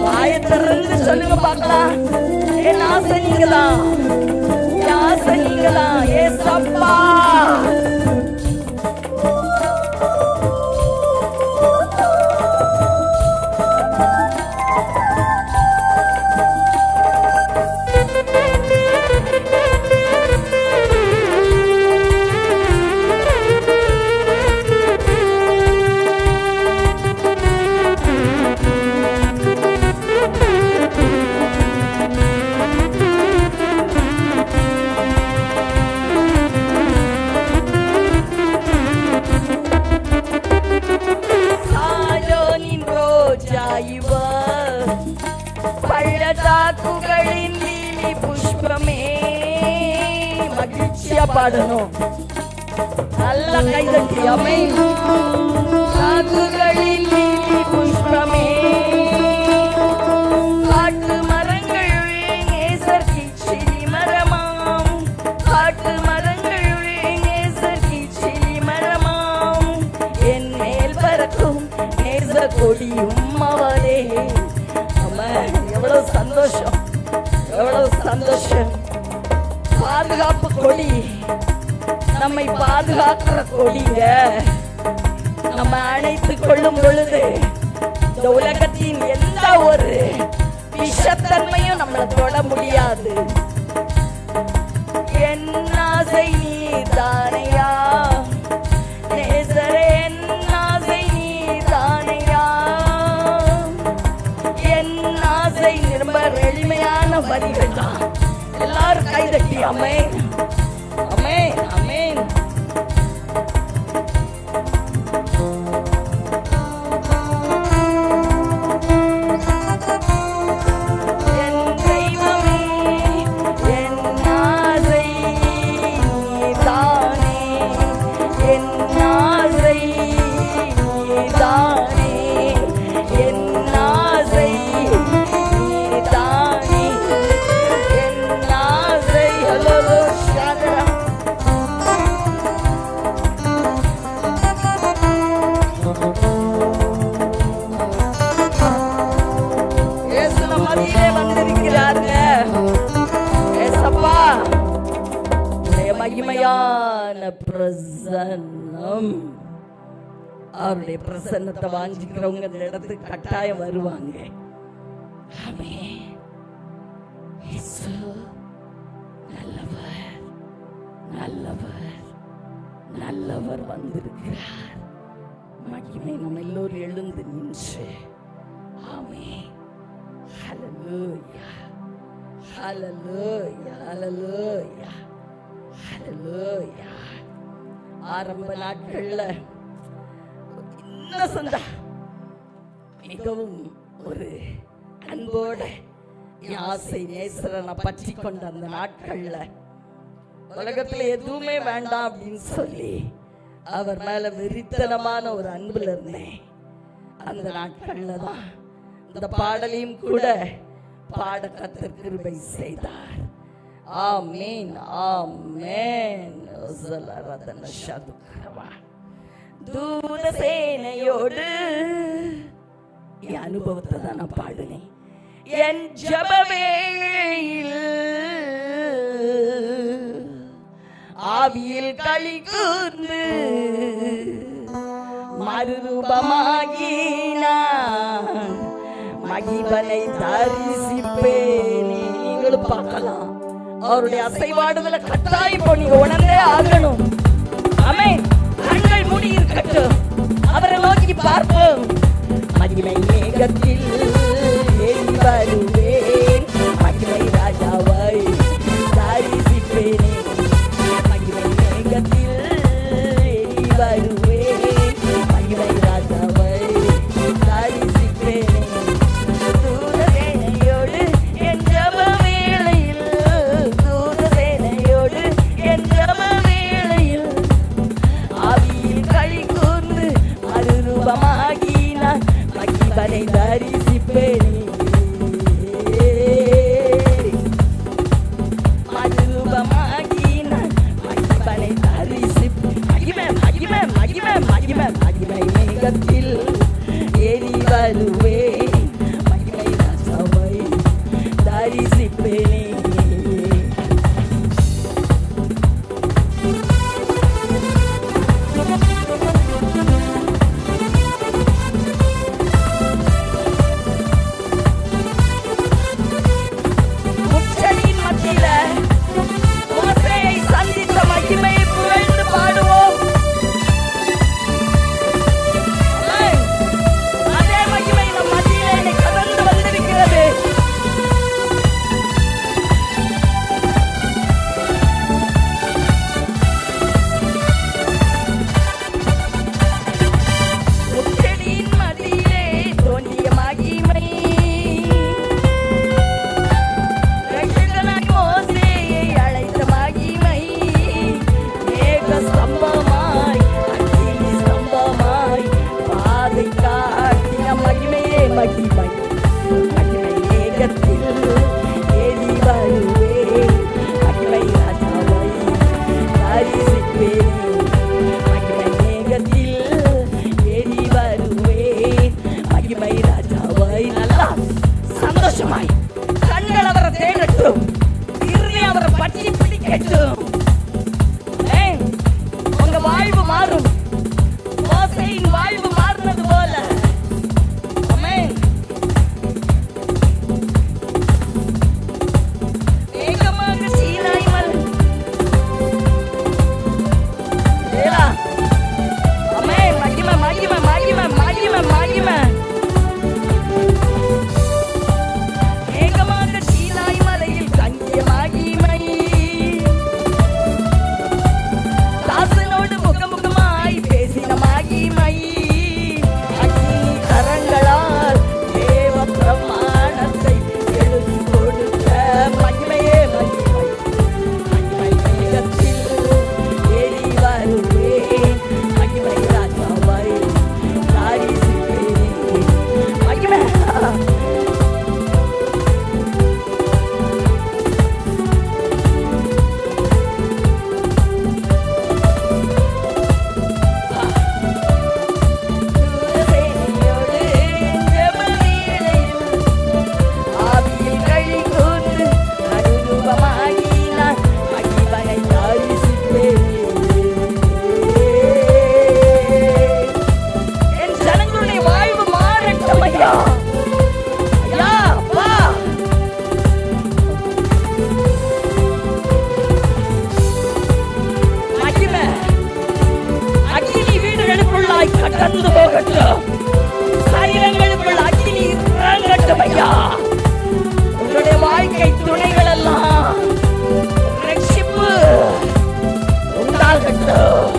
வாயை திறந்து சொல்லுங்க பார்க்கலாம். என் ஆசை நீங்கதான், என் ஆசை நீங்கதான் இயேசப்பா. பள்ளத்தாக்குகளின் லீலி புஷ்பமே. மகிழ்ச்சியா பாடணும், நல்ல கைதட்டி. ஆமென். தாக்குகளின் லீலி புஷ்பமே, காட்டு மரங்கள் நேசர் கிச்சிலி மரமாம், காட்டு மரங்கள் நேசர் கிச்சிலி மரமாம். என் மேல் பறக்கும் நேச கொடியும் அவரே. எவ்வளவு சந்தோஷம், எவ்வளவு சந்தோஷம். பாதுகாப்பு கொடி, நம்மை பாதுகாக்கிற கொடிங்க. நம்ம அணைத்துக் கொள்ளும் பொழுது இந்த உலகத்தின் எந்த ஒரு விஷத்தன்மையும் நம்மளை தொட முடியாது. என் ஆசை நீதானையா நேசரே, என் ஆசை நீதானையா, என் ஆசை. ரொம்ப எளிமையான வரிகள் தான். எல்லாரும் கைதட்டி ஆமென், ஆமென், ஆமென். என் தெய்வமே, என் ஆசை நீதானே, என் ஆசை நீதானே, என் ஆசை நீதானே, என் ஆசை. ஹலோ ஷாதரா. இயேசு நம்ம மத்தியிலே வந்திருக்கிறாருங்க. ஏசப்பா, உம்முடைய மகிமையான பிரசன்னம், அவருடைய பிரசன்னத்தை வாஞ்சிக்கிறவங்க இந்த இடத்துக்கு கட்டாயம் வருவாங்க. ஆமென். இயேசு நல்லவர், நல்லவர், நல்லவர் வந்திருக்கிறார். மகிமை. நம்ம எல்லோரும் எழுந்து நின்று ஆமென். ஹல்லேலூயா, ஹல்லேலூயா, ஹல்லேலூயா, ஹல்லேலூயா. ஆரம்ப நாட்கள்ல இன்னசென்ட்டா, மிகவும் ஒரு அன்போட ஆசை நேசரனை பற்றி கொண்ட அந்த நாட்கள்ல உலகத்துல எதுவுமே வேண்டாம் அப்படின்னு சொல்லி அவர் மேல வெறித்தனமான ஒரு அன்புல இருந்தேன். அந்த நாட்கள்ல தான் இந்த பாடலையும் கூட பாட கர்த்தர் கிருபை செய்தார். ஆமென், ஆமென். தூத சேனையோடு என் அனுபவத்தை தான் நான் பாடுனேன். என் ஜபவேளையில் ஆவியில் களி கூர்ந்து மறுரூபமாகி நான் மகிபனை தரிசிப்பேனே. நீங்களும் பார்க்கலாம், அவருடைய அசைவாடுதலை கட்டாயம் இப்போ நீங்க உணர்ந்தே ஆகணும். ஆமென். மகிமை மேகத்தில் ஏறி வருவேன், மகிமை ராஜாவை தரிசிப்பேனே. மகிமை மேகத்தில் ஏறி வருவேன், மகிமை ராஜாவை தரிசிப்பேனே. தூதசேனையோடு என் ஜெப வேளையில், தூதசேனையோடு என் ஜெப வேளையில் ஆவியில் களி கூர்ந்து மறுரூபமாகி நான் மகிமனை தரிசிப்பேனே. மறுரூபமாகி நான் மகிமனை தரிசிப்பேன். மகிமை மகிமை மகிமை மகிமை மகிமை மேகத்தில் ஏறி வருவேன், மகிமை ராஜாவை தரிசிப்பேனே. முச்சடியின் மத்தியில மோசேயை சந்தித்த மகிமையை புகழ்ந்து பாடுவோம். ஆமென். அதே மகிமை நம் மத்தியிலே இன்னைக்கு கடந்து வந்திருக்கிறது. முச்சடியின் மத்தியிலே தோன்றிய மகிமை, ரட்சகனாய் மோசேயை அழைத்த மகிமை, மேக ஸ்தம்பமாய் அக்கினி ஸ்தம்பமாய் பாதை காட்டின மகிமையே மகிமை. மகிமை மேகத்தில் ஏறி வருவேன், மகிமை ராஜாவை தரிசிப்பேனே. மகிமை மேகத்தில் ஏறி வருவேன், மகிமை ராஜாவை. நல்லா சந்தோஷமாய் கண்கள் அவரை தேடட்டும், இருதயம் அவரை பற்றி பிடிக்கட்டும். ஆமென். உங்க வாழ்வு மாறும், மோசேயின் வாழ்வு மாறினது போல. ஆமென். வேகமாக சீனாய் மலை. ஏலா. ஆமென். மகிமை மகிமை மகிமை மகிமை மகிமை. வேகமாக சீனாய் மலையில் தங்கிய மகிமை, தாசனோடு முகமுகமாய் பேசின மகிமை, அக்கினி கரங்களால் தேவ பிரமாணத்தை எழுதி கொடுத்த மகிமையே மகிமை. மகிமை மேகத்தில் ஏறி வருவேன், மகிமை ராஜாவை தரிசிப்பேனே. மகிமை தூதசேனையோடு என் ஜெப வேளையில் ஆவியில் களி கூர்ந்து மறுரூபமாகி நான் மகிமனை தரிசிப்பேனே. என் ஜனங்களுடைய வாழ்வு மாறட்டும் ஐயா. ஐயா, அப்பா. மகிமை அக்கினி வீடுகளுக்குள்ளாய் கடந்து போகட்டும், சரீரங்களுக்குள் அக்கினி இறங்கட்டும் ஐயா. உங்களுடைய வாழ்க்கை துணைகள் எல்லாம் ரட்சிப்பு உண்டாகட்டும்.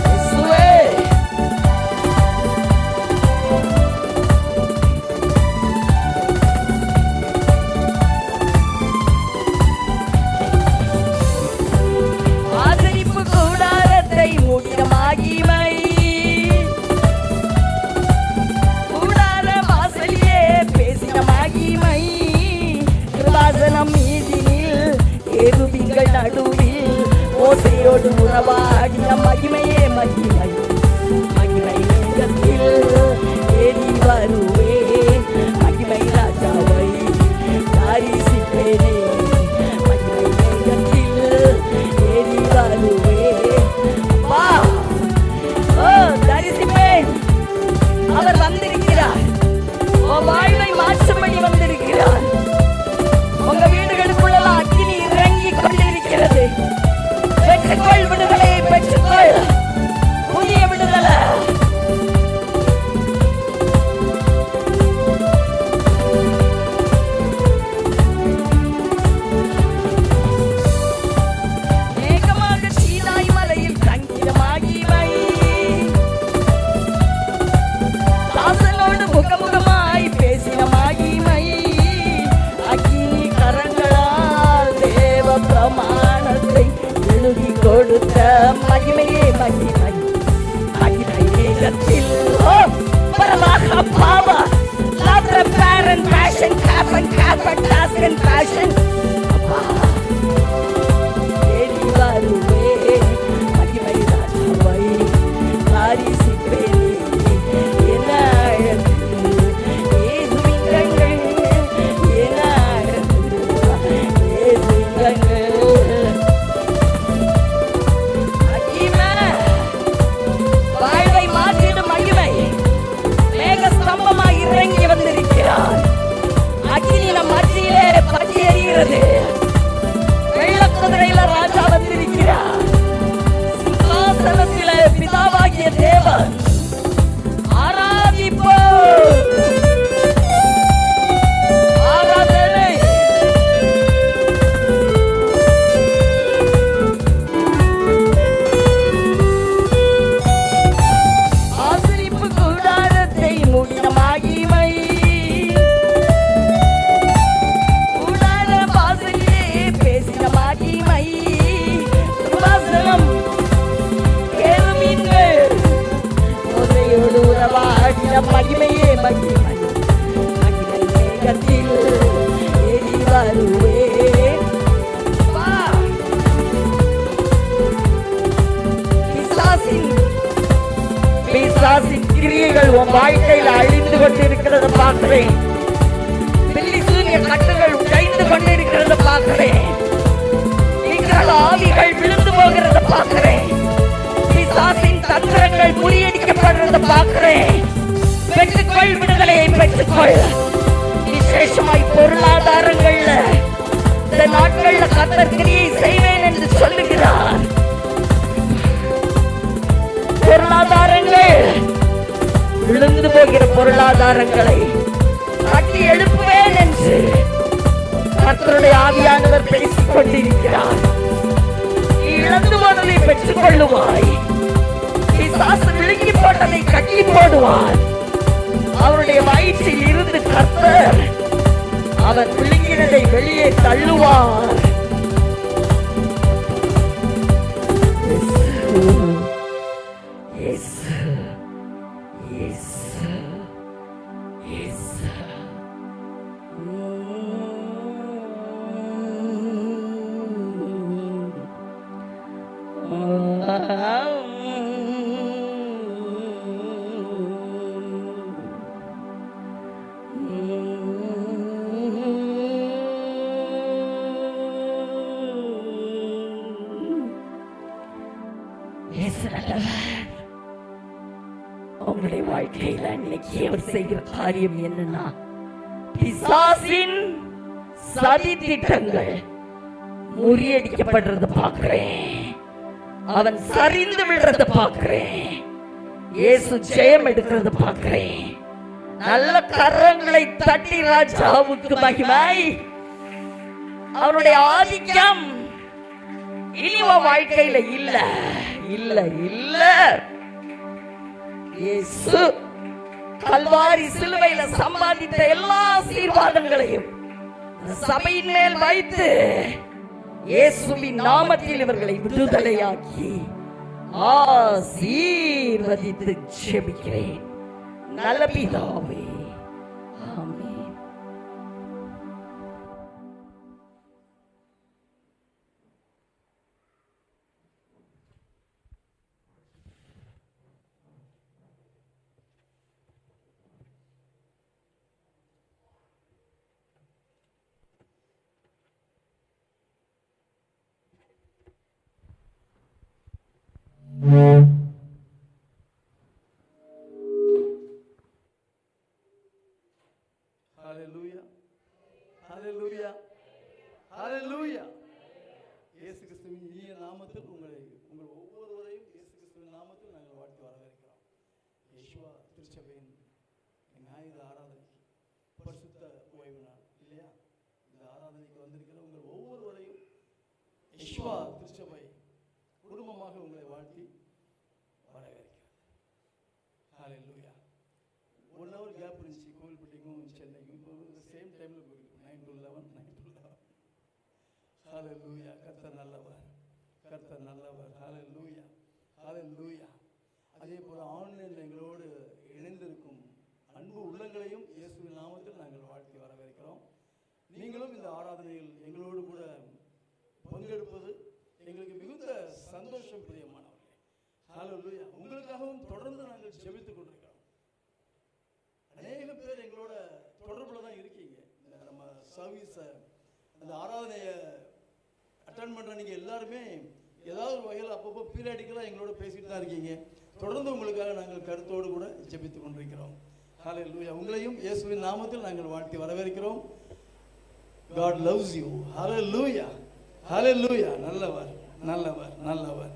இயேசுவே. ஆசரிப்பு கூடாரத்தை மூடின மகிமை, கூடார வாசலிலே பேசின மகிமை, கிருபாசனம் மீதினில் கேருபீன்கள் நடுவில் மோசேயோடு உறவாடின மகிமையே மகிமை. மகிமை மேகத்தில் ஏறி வருவேன், மகிமை ராஜாவை தரிசிப்பேனே. மகிமை மேகத்தில் ஏறி வருவேன். அப்பா, ஓ தரிசிப்பேன். அவர் வந்திருக்கிறார், உன் வாழ்வை மாற்றம் பண்ணி வந்திருக்கிறார். உங்க வீடுகளுக்குள்ளெல்லாம் அக்கினி இறங்கி கொண்டிருக்கிறது. பெற்றுக்கொள், விடுதலையை பெற்றுக்கொள். புதிய வந்த மகிமையே மகிமை மகிமை மேகத்தில் பரமாக பாவா லாத்ர பேரன் பேஷன் காப்பன் காப்பன் டாஸ்கன் பேஷன் ஏறி வருவே மகிமை ராஜாவை காரிசிப்பேனே என்ன அழகு ஏசுவின் கண்கள் என்ன அழகு ஏசுவின் கண்கள் மகிமை வாழ்வை மாற்றிடும் மகிமை மேக ஸ்தம்பமாய் இறங்கி வந்திருக்கிறார். அக்கினி நம் மத்தியிலே பற்றி எறிகிறது. வெள்ளக்குதிரையில ராஜா வந்திருக்கிறார். சிங்காசனத்திலே பிதாவாகிய தேவன் ஆராதிப்போ ஆராதனை ஆசரிப்பு கூடாரத்தை மூடின மகிமை கூடார வாசலிலே பேசின மகிமை சுவாசனம் கேருமீன்கள் முதலையோடு உறவாடின மகிமையே மகிமை மகிமை மேகத்தில் ஏறி வருவே வா பிசாசின் கிரியைகள் உன் வாழ்க்கையில் அழிந்து கொண்டிருக்கிறத பார்க்கிறேன். பில்லி சூரிய கட்டுகள் உடைந்து கொண்டிருக்கிறத பார்க்கிறேன். விக்கிரக ஆவிகள் விழுந்து போகிறத பார்க்கிறேன். பிசாசின் தந்திரங்கள் முறியடிக்கப்படுறத பார்க்கிறேன். பெற்றுக்கொள், விடுதலையை பெற்றுக்கொள். விசேஷமாய் பொருளாதாரங்கள்ல இந்த நாட்கள்ல கர்த்தர் கிரியை செய்வேன் என்று சொல்லுகிறார். பொருளாதாரங்கள் விழுந்து போகிற பொருளாதாரங்களை கட்டி எழுப்புவேன் என்று கர்த்தருடைய ஆவியானவர் பேசிக் கொண்டிருக்கிறார். இழந்து போனதை பெற்றுக் கொள்ளுவாய். பிசாசு விழுங்கி போட்டதை கட்டி போடுவார். அவருடைய வயிற்றில் இருந்து கர்த்தர் அவர் விழுங்கினதை வெளியே தள்ளுவார். உங்களுடைய வாழ்க்கையில இன்னைக்கு அவர் செய்கிற காரியம் என்னன்னா, பிசாசின் சதி திட்டங்கள் முறியடிக்கப்படுறத பார்க்கிறேன். அவன் சரிந்து விடுறத பார்க்கிறேன். இயேசு ஜெயம் எடுக்கிறத பார்க்கிறேன். நல்ல கரங்களை தட்டி ராஜாவுக்கு மகிமை. அவனுடைய ஆதிக்கம் இனி வாழ்க்கையில இல்ல இல்ல இல்ல. இயேசு கல்வாரி சிலுவையில சம்பாதித்த எல்லா ஆசீர்வாதங்களையும் சபையின் மேல் வைத்து இயேசுவின் நாமத்தில் இவர்களை விடுதலையாக்கி ஆசீர்வதித்து ஜெபிக்கிறேன் நல்ல பிதாவே. ஆமென். ஹalleluya ஹalleluya ஹalleluya. இயேசு கிறிஸ்துவின் இனிய நாமத்தில் உங்கள் ஒவ்வொருவரையும் இயேசு கிறிஸ்துவின் நாமத்தில் நாங்கள் வாழ்த்தி வரவேற்கிறோம். யேசுவா திருச்சபையின் ஞாயிறு ஆராதனைக்கு பரிசுத்த ஓய்வு நாள் இல்லையா? இந்த ஆராதனைக்கு வந்திருக்கிற உங்கள் ஒவ்வொருவரையும் யேசுவா திருச்சபை குடும்பமாக உங்களை வாழ்த்தி வரவேற்கிறேன். ஹalleluya. 1 hour கேப் இருந்துச்சு கோவில்பட்டிக்கும் சென்னைக்கும். இப்போ சேம் டைமில் போயிருக்கு. 9 to 11 9 to 11. ஹalleluya. கர்த்தர் நல்லவர். கர்த்தர் நல்லவர். ஹalleluya, ஹalleluya. அதே போல ஆன்லைனில் எங்களோடு இணைந்திருக்கும் அன்பு உள்ளங்களையும் இயேசுவின் நாமத்தில் நாங்கள் வாழ்த்தி வரவேற்கிறோம். நீங்களும் இந்த ஆராதனையில் எங்களோடு கூட பங்கெடுப்பது எங்களுக்கு மிகுந்த சந்தோஷம் பிரியமானவர்களே. ஹalleluya. உங்களுக்காகவும் தொடர்ந்து நாங்கள் ஜெபித்துக் கொண்டிருக்கிறோம். அநேக பேர் எங்களோட தொடர்புல தான் இருக்கீங்க. நம்ம சர்வீஸை, அந்த ஆராதனையை அட்டன் பண்ணுற நீங்கள் எல்லாருமே ஏதாவது ஒரு வகையில் அப்பப்போ பீரியாடிக்கலாக எங்களோட பேசிட்டு தான் இருக்கீங்க. தொடர்ந்து உங்களுக்காக நாங்கள் கருத்தோடு கூட ஜெபித்துக் கொண்டிருக்கிறோம். ஹalleluya. உங்களையும் இயேசுவின் நாமத்தில் நாங்கள் வாழ்த்தி வரவேற்கிறோம். God loves you. Hallelujah. Hallelujah. நல்லவர், நல்லவர், நல்லவர்.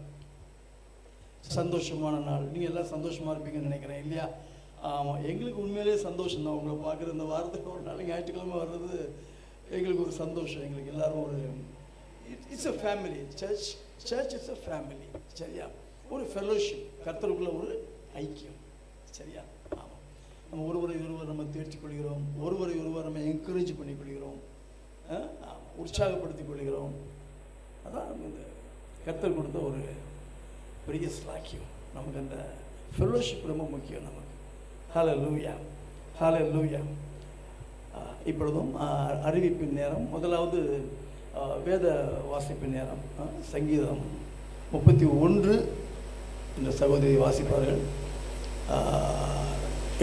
சந்தோஷமான நாள். நீங்கள் எல்லாம் சந்தோஷமாக இருப்பீங்கன்னு நினைக்கிறேன், இல்லையா? ஆமாம், எங்களுக்கு உண்மையிலே சந்தோஷம் தான் உங்களை பார்க்குற. இந்த வாரத்துக்கு ஒரு நாளைக்கு ஞாயிற்றுக்கிழமை வர்றது எங்களுக்கு ஒரு சந்தோஷம். எங்களுக்கு எல்லாரும் ஒரு it's a family. Church it's a family. சரியா? ஒரு ஃபெலோஷிப், கர்த்தருக்குள்ள ஒரு ஐக்கியம். சரியா? ஆமாம், நம்ம ஒருவரை நம்ம தேர்ச்சிக் கொள்கிறோம், ஒருவரை நம்ம என்கரேஜ் பண்ணி கொள்கிறோம், உற்சாகப்படுத்திக் கொள்கிறோம். அதான் இந்த கர்த்தர் கொடுத்த ஒரு பெரிய ஸ்லாக்கியம். நமக்கு அந்த ஃபெலோஷிப் ரொம்ப முக்கியம் நமக்கு. ஹalleluya, ஹalleluya. இப்பொழுதும் அறிவிப்பின் நேரம். முதலாவது வேத வாசிப்பின் நேரம். சங்கீதம் 31 இந்த சகோதரி வாசிப்பார்கள்.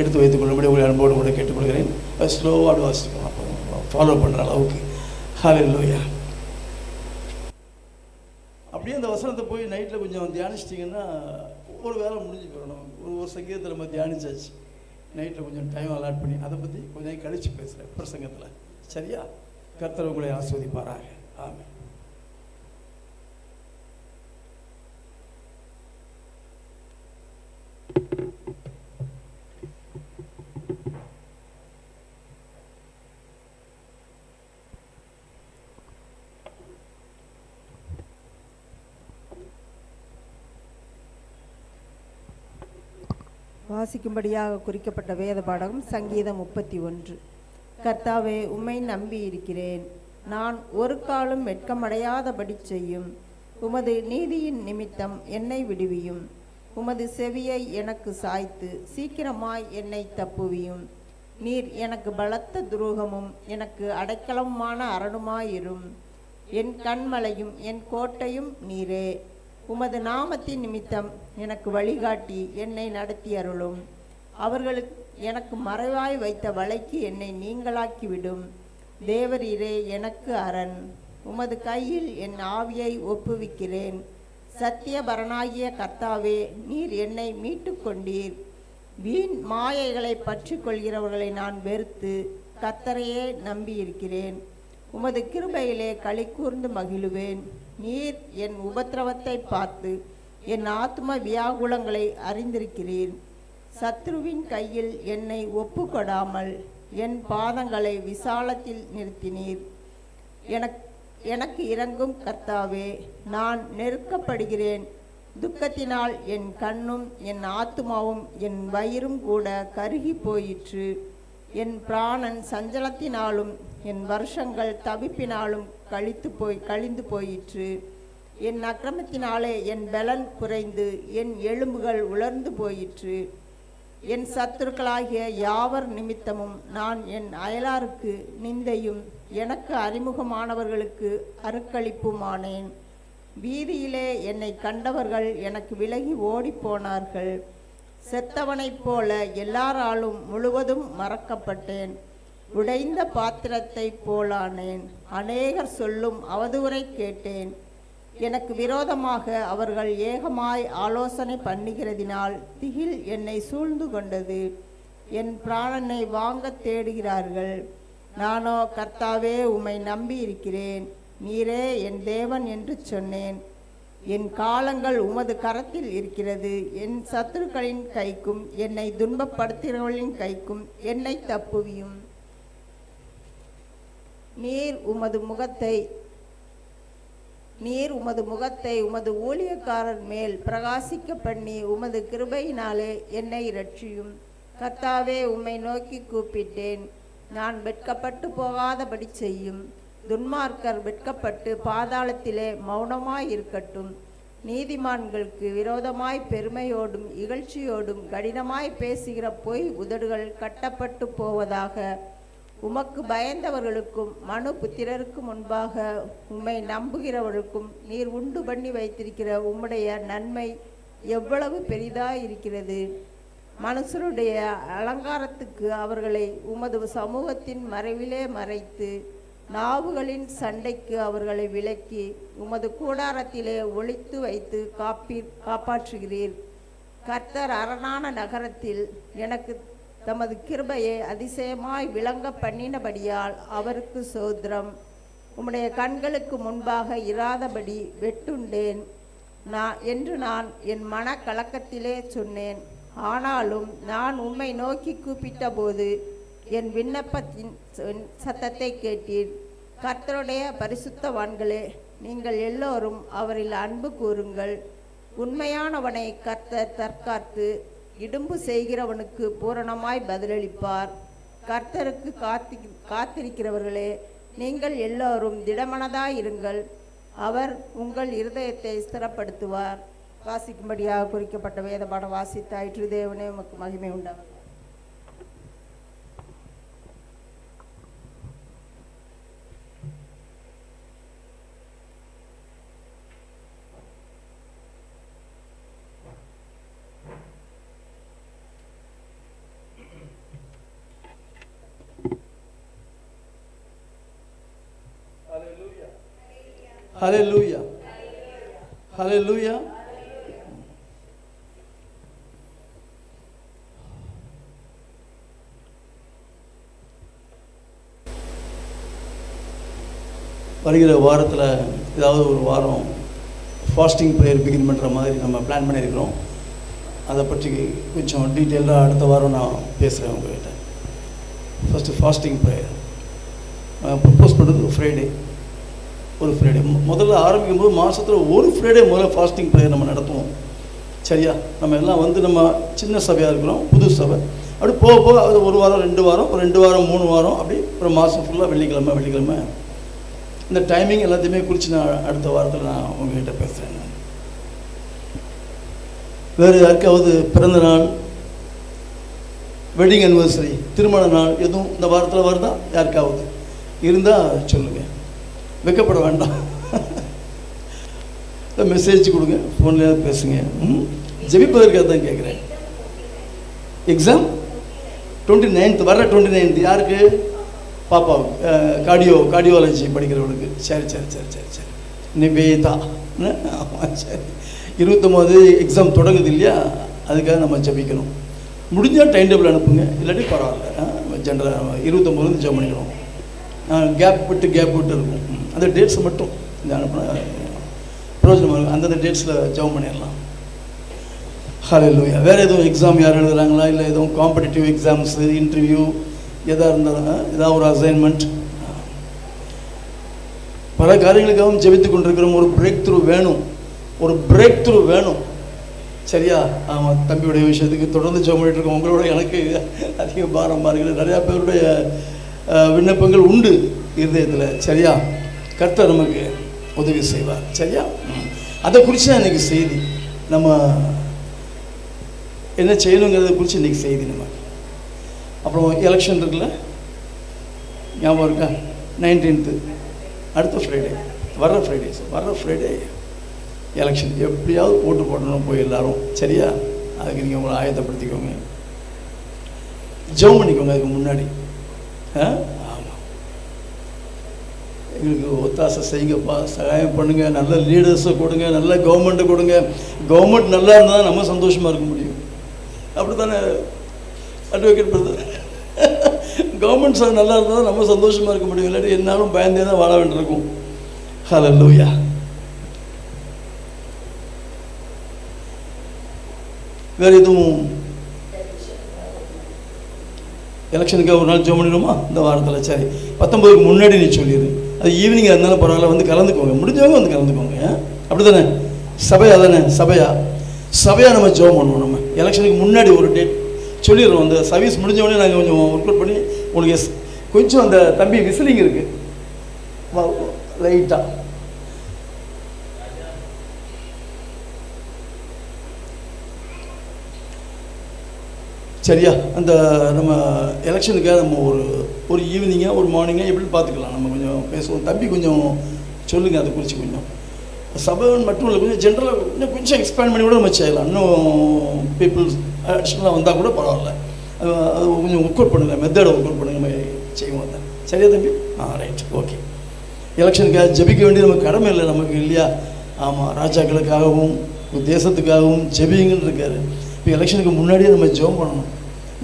எடுத்து வைத்துக் கொள்ளும்படி உங்களை அன்போடு கூட கேட்டுக்கொள்கிறேன். ஸ்லோவாக வாசிக்கணும், அப்போ ஃபாலோ பண்ணுற அளவுக்கு. ஹalleluya. அப்படியே அந்த வசனத்தை போய் நைட்டில் கொஞ்சம் தியானிச்சிட்டிங்கன்னா ஒரு வேலை முடிஞ்சு போயிடணும். ஒரு சங்கீதத்தில் நம்ம தியானிச்சாச்சு. நைட்டில் கொஞ்சம் டைம் அலாட் பண்ணி அதை பற்றி கொஞ்சம் கழித்து பேசுகிறேன் பிரசங்கத்தில். சரியா? கர்த்தர் உங்களை ஆஸ்வதிப்பாராக. ஆமென். வாசிக்கும்படியாக குறிக்கப்பட்ட வேத பாடகம் சங்கீதம் 31. கர்த்தாவே, உம்மை நம்பி இருக்கிறேன். நான் ஒரு காலும் வெட்கமடையாதபடி செய்யும். உமது நீதியின் நிமித்தம் என்னை விடுவியும். உமது செவியை எனக்கு சாய்த்து சீக்கிரமாய் என்னை தப்புவியும். நீர் எனக்கு பலத்த துரோகமும் எனக்கு அடைக்கலமான அரணுமாயிரும். என் கண்மலையும் என் கோட்டையும் நீரே. உமது நாமத்தின் நிமித்தம் எனக்கு வழிகாட்டி என்னை நடத்தி அருளும். அவர்களுக்கு எனக்கு மறைவாய் வைத்த வலைக்கு என்னை நீங்களாக்கிவிடும். தேவரீரே எனக்கு அரண். உமது கையில் என் ஆவியை ஒப்புவிக்கிறேன். சத்தியபரனாகிய கர்த்தாவே, நீர் என்னை மீட்டு கொண்டீர். வீண் மாயைகளை பற்றி கொள்கிறவர்களை நான் வெறுத்து கர்த்தரையே நம்பியிருக்கிறேன். உமது கிருபையிலே களி கூர்ந்து மகிழுவேன். நீர் என் உபத்திரவத்தை பார்த்து என் ஆத்ம வியாகுலங்களை அறிந்திருக்கிறீர். சத்ருவின் கையில் என்னை ஒப்புக்கொடாமல் என் பாதங்களை விசாலத்தில் நிறுத்தினீர். எனக்கு இரங்கும் கர்த்தாவே, நான் நெருக்கப்படுகிறேன். துக்கத்தினால் என் கண்ணும் என் ஆத்துமாவும் என் வயிறும் கூட கருகி போயிற்று. என் பிராணன் சஞ்சலத்தினாலும் என் வருஷங்கள் தவிப்பினாலும் கழிந்து போயிற்று. என் அக்கிரமத்தினாலே என் பலன் குறைந்து என் எலும்புகள் உலர்ந்து போயிற்று. என் சத்துருக்களாகிய யாவர் நிமித்தமும் நான் என் அயலாருக்கு நிந்தையும் எனக்கு அறிமுகமானவர்களுக்கு அருக்களிப்புமானேன். வீதியிலே என்னை கண்டவர்கள் எனக்கு விலகி ஓடிப்போனார்கள். செத்தவனைப் போல எல்லாராலும் முழுவதும் மறக்கப்பட்டேன். உடைந்த பாத்திரத்தை போலானேன். அநேகர் சொல்லும் அவதூறை கேட்டேன். எனக்கு விரோதமாக அவர்கள் ஏகமாய் ஆலோசனை பண்ணுகிறதினால் திகில் என்னை சூழ்ந்து கொண்டது. என் பிராணனை வாங்க தேடுகிறார்கள். நானோ கர்த்தாவே, உம்மை நம்பி இருக்கிறேன். நீரே என் தேவன் என்று சொன்னேன். என் காலங்கள் உமது கரத்தில் இருக்கிறது. என் சத்துருக்களின் கைக்கும் என்னை துன்பப்படுத்துகிறவர்களின் கைக்கும் என்னை தப்புவியும். நீர் உமது முகத்தை உமது ஊழியக்காரர் மேல் பிரகாசிக்க பண்ணி உமது கிருபையினாலே என்னை இரட்சியும். கர்த்தாவே, உம்மை நோக்கி கூப்பிட்டேன். நான் வெட்கப்பட்டு போகாதபடி செய்யும். துன்மார்க்கர் வெட்கப்பட்டு பாதாளத்திலே மௌனமாய் இருக்கட்டும். நீதிமான்களுக்கு விரோதமாய் பெருமையோடும் இகழ்ச்சியோடும் கடினமாய் பேசுகிற பொய் உதடுகள் கட்டப்பட்டு போவதாக. உமக்கு பயந்தவர்களுக்கும் மனு புத்திரருக்கு முன்பாக உம்மை நம்புகிறவர்களுக்கும் நீர் உண்டு பண்ணி வைத்திருக்கிற உம்முடைய நன்மை எவ்வளவு பெரிதாய் இருக்கிறது. மனுஷருடைய அலங்காரத்துக்கு அவர்களை உமது சமூகத்தின் மறைவிலே மறைத்து நாவுகளின் சண்டைக்கு அவர்களை விலக்கி உமது கூடாரத்திலே ஒளித்து வைத்து காப்பாற்றுகிறீர். கர்த்தர் அரணான நகரத்தில் எனக்கு தமது கிருபையை அதிசயமாய் விளங்க பண்ணினபடியால் அவருக்கு சோத்திரம். உம்முடைய கண்களுக்கு முன்பாக இராதபடி வெட்டுண்டேன் என்று நான் என் மன கலக்கத்திலே சொன்னேன். ஆனாலும் நான் உம்மை நோக்கி கூப்பிட்ட போது என் விண்ணப்பத்தின் சத்தத்தை கேட்டீர். கர்த்தருடைய பரிசுத்தவான்களே, நீங்கள் எல்லோரும் அவரில் அன்பு கூறுங்கள். உண்மையானவனை கர்த்தர் தற்காத்து இடும்பு செய்கிறவனுக்கு பூரணமாய் பதிலளிப்பார். கர்த்தருக்கு காத்திருக்கிறவர்களே, நீங்கள் எல்லோரும் திடமனதாயிருங்கள். அவர் உங்கள் இருதயத்தை ஸ்திரப்படுத்துவார். வாசிக்கும்படியாக குறிக்கப்பட்ட வேத பாடம் வாசித்தாயிற்று. தேவனே உமக்கு மகிமை உண்டாகும். ஹல்லேலூயா, ஹல்லேலூயா. வருகிற வாரத்தில் ஏதாவது ஒரு வாரம் ஃபாஸ்டிங் ப்ரேயர் பிகின் பண்ணுற மாதிரி நம்ம பிளான் பண்ணியிருக்கிறோம். அதை பற்றி கொஞ்சம் டீட்டெயிலாக அடுத்த வாரம் நான் பேசுகிறேன் உங்கள்கிட்ட. ஃபஸ்ட்டு ஃபாஸ்டிங் ப்ரேயர் ப்ரப்போஸ் பண்ணுறது ஃப்ரைடே, ஒரு ஃப்ரைடே முதல்ல ஆரம்பிக்கும் போது மாதத்தில் ஒரு ஃப்ரைடே முதல்ல ஃபாஸ்டிங் ப்ரேயர் நம்ம நடத்துவோம். சரியா? நம்ம எல்லாம் வந்து நம்ம சின்ன சபையாக இருக்கிறோம், புது சபை. அப்படி போக போக அது ஒரு வாரம், 2 வாரம், ஒரு 2 வாரம், 3 வாரம், அப்படி ஒரு மாதம் ஃபுல்லாக வெள்ளிக்கிழமை இந்த டைமிங் எல்லாத்தையுமே குறித்து நான் அடுத்த வாரத்தில் நான் உங்கள்கிட்ட பேசுகிறேன். நான் வேறு யாருக்காவது பிறந்த நாள், வெட்டிங் அனிவர்சரி, திருமண நாள் எதுவும் இந்த வாரத்தில் வருதா? யாருக்காவது இருந்தால் சொல்லுங்கள், வெக்கப்பட வேண்டாம். மெசேஜ் கொடுங்க, ஃபோன்லேயே பேசுங்க. ஜெபிப்பதற்காக தான் கேட்குறேன். எக்ஸாம் 29th, வர்ற 29th யாருக்கு? பாப்பாவுக்கு, கார்டியோலஜி படிக்கிறவளுக்கு. சரி. நிவேதா. சரி, 29 எக்ஸாம் தொடங்குது இல்லையா? அதுக்காக நம்ம ஜபிக்கணும். முடிஞ்சால் டைம் டேபிள் அனுப்புங்க, இல்லாட்டி பரவாயில்ல. ஜென்ரலாக 29 ஜெபம் பண்ணிக்கணும். கேப் விட்டு இருக்கும். அந்த டேட்ஸை மட்டும் அனுப்பினா பிரயோஜனமாக இருக்கும். அந்தந்த டேட்ஸில் ஜெபம் பண்ணிடலாம். ஹல்லேலூயா. வேறு எதுவும் எக்ஸாம் யார் எழுதுகிறாங்களா? இல்லை எதுவும் காம்படிட்டிவ் எக்ஸாம்ஸு, இன்டர்வியூ எதாக இருந்தாலும், ஏதாவது ஒரு அசைன்மெண்ட், பல காரியங்களுக்காகவும் ஜெபித்து கொண்டிருக்கிறோம். ஒரு பிரேக் த்ரூ வேணும். சரியா? ஆமாம், தம்பியுடைய விஷயத்துக்கு தொடர்ந்து ஜெபம் பண்ணிட்டு இருக்கோம். உங்களோட எனக்கு அதிக பாரமாக இருக்குது. நிறையா பேருடைய விண்ணப்பங்கள் உண்டு இருதயத்தில். சரியா? கர்த்தர் நமக்கு உதவி செய்வார். சரியா? அதை குறித்து தான் இன்றைக்கி செய்தி. நம்ம என்ன செய்யணுங்கிறத குறித்து இன்றைக்கி செய்தி. நம்ம அப்புறம் எலெக்ஷன் இருக்குல்ல, ஞாபகம் இருக்கா? 19th அடுத்த ஃப்ரைடே, வர்ற ஃப்ரைடே எலெக்ஷன். எப்படியாவது போட்டு போடணும் போய் எல்லாரும். சரியா? அதுக்கு நீங்கள் உங்களை ஆயத்தப்படுத்திக்கோங்க, ஜெபம் பண்ணிக்கோங்க அதுக்கு முன்னாடி. ஆமாம், எங்களுக்கு ஒத்தாசை செய்யுங்கப்பா, சகாயம் பண்ணுங்கள், நல்ல லீடர்ஸை கொடுங்க, நல்ல கவர்மெண்ட்டை கொடுங்க. கவர்மெண்ட் நல்லா இருந்தால் தான் நம்ம சந்தோஷமாக இருக்க முடியும். அப்படி தானே அட்வொகேட் பிரதர்? கவர்மெண்ட் சார் நல்லா இருந்தால் தான் நம்ம சந்தோஷமாக இருக்க முடியும். இல்லாட்டி என்னாலும் பயந்தே தான் வாழ வேண்டியிருக்கும். ஹல்லேலூயா. வேறு எதுவும் எலெக்ஷனுக்கு ஒரு நாள் ஜெபம் பண்ணிடுமா இந்த வாரத்தில்? சரி, 19க்கு முன்னாடி நீ சொல்லிடு. அது ஈவினிங் இருந்தாலும் பரவாயில்ல, வந்து கலந்துக்கோங்க. முடிஞ்சவங்க வந்து கலந்துக்கோங்க. அப்படி தானே? சபையா தானே? சபையாக நம்ம ஜெபம் பண்ணுவோம். நம்ம எலெக்ஷனுக்கு முன்னாடி ஒரு டேட் சொல்லிடுறோம். அந்த சர்வீஸ் முடிஞ்சவொடனே நாங்கள் கொஞ்சம் ஒர்க் அவுட் பண்ணி உங்களுக்கு கொஞ்சம் அந்த தம்பி விசிலிங் இருக்குது, ரைட்டா சரியா? அந்த நம்ம எலெக்ஷனுக்காக நம்ம ஒரு ஈவினிங்காக ஒரு மார்னிங்காக எப்படி பார்த்துக்கலாம், நம்ம கொஞ்சம் பேசுவோம். தம்பி கொஞ்சம் சொல்லுங்கள் அதை குறித்து. கொஞ்சம் சபை மட்டும் இல்லை, கொஞ்சம் ஜென்ரலாக கொஞ்சம் எக்ஸ்பேண்ட் பண்ணி கூட நம்ம செய்யலாம். இன்னும் பீப்புள்ஸ் அடிஷ்னலாக வந்தால் கூட பரவாயில்ல. அது கொஞ்சம் ஒர்க் அவுட் பண்ணுங்கள், மெத்தடை ஒர்க் அவுட் பண்ணுங்கள், நம்ம செய்வோம். தான் சரியா தம்பி? Right, okay. எலெக்ஷனுக்காக ஜெபிக்க வேண்டியது நமக்கு கடமை இல்லை நமக்கு, இல்லையா? ஆமாம், ராஜாக்களுக்காகவும் தேசத்துக்காகவும் ஜெபிங்கன்னு இருக்காரு. இப்போ எலெக்ஷனுக்கு முன்னாடியே நம்ம ஜெபம் பண்ணணும்.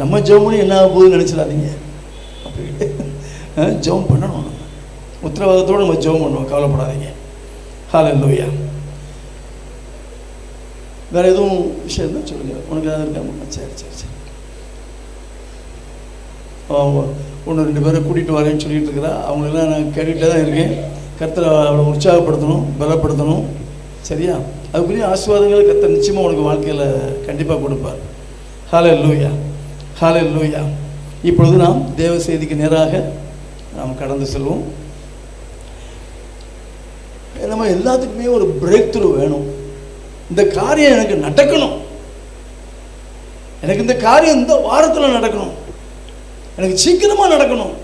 நம்ம ஜெபம் பண்ணி என்ன ஆக போகுதுன்னு நினச்சிடாதீங்க. அப்படி ஜெபம் பண்ணணும். நம்ம உத்தரவாதத்தோடு நம்ம ஜெபம் பண்ணுவோம், கவலைப்படாதீங்க. ஹல்லேலூயா. வேறு எதுவும் விஷயம் தான் சொல்லுங்கள். உனக்கு ஏதாவது இருக்காமா? சரி சரி சரி. ஒன்று 2 பேரை கூட்டிகிட்டு வரேன்னு சொல்லிட்டு இருக்கிறா. அவங்களெல்லாம் நான் கேட்டுகிட்டே தான் இருக்கேன். கர்த்தரை அவளை உற்சாகப்படுத்தணும், பலப்படுத்தணும். சரியா? அதுக்குரிய ஆசீர்வாதங்களை கர்த்தர் நிச்சயமாக உனக்கு வாழ்க்கையில் கண்டிப்பாக கொடுப்பார். ஹல்லேலூயா, ஹல்லேலூயா. இப்பொழுது நாம் தேவ செய்திக்கு நேராக நாம் கடந்து செல்வோம். நம்ம எல்லாத்துக்குமே ஒரு பிரேக் த்ரூ வேணும். இந்த காரியம் எனக்கு நடக்கணும், எனக்கு இந்த காரியம் இந்த வாரத்தில் நடக்கணும், எனக்கு சீக்கிரமாக நடக்கணும்.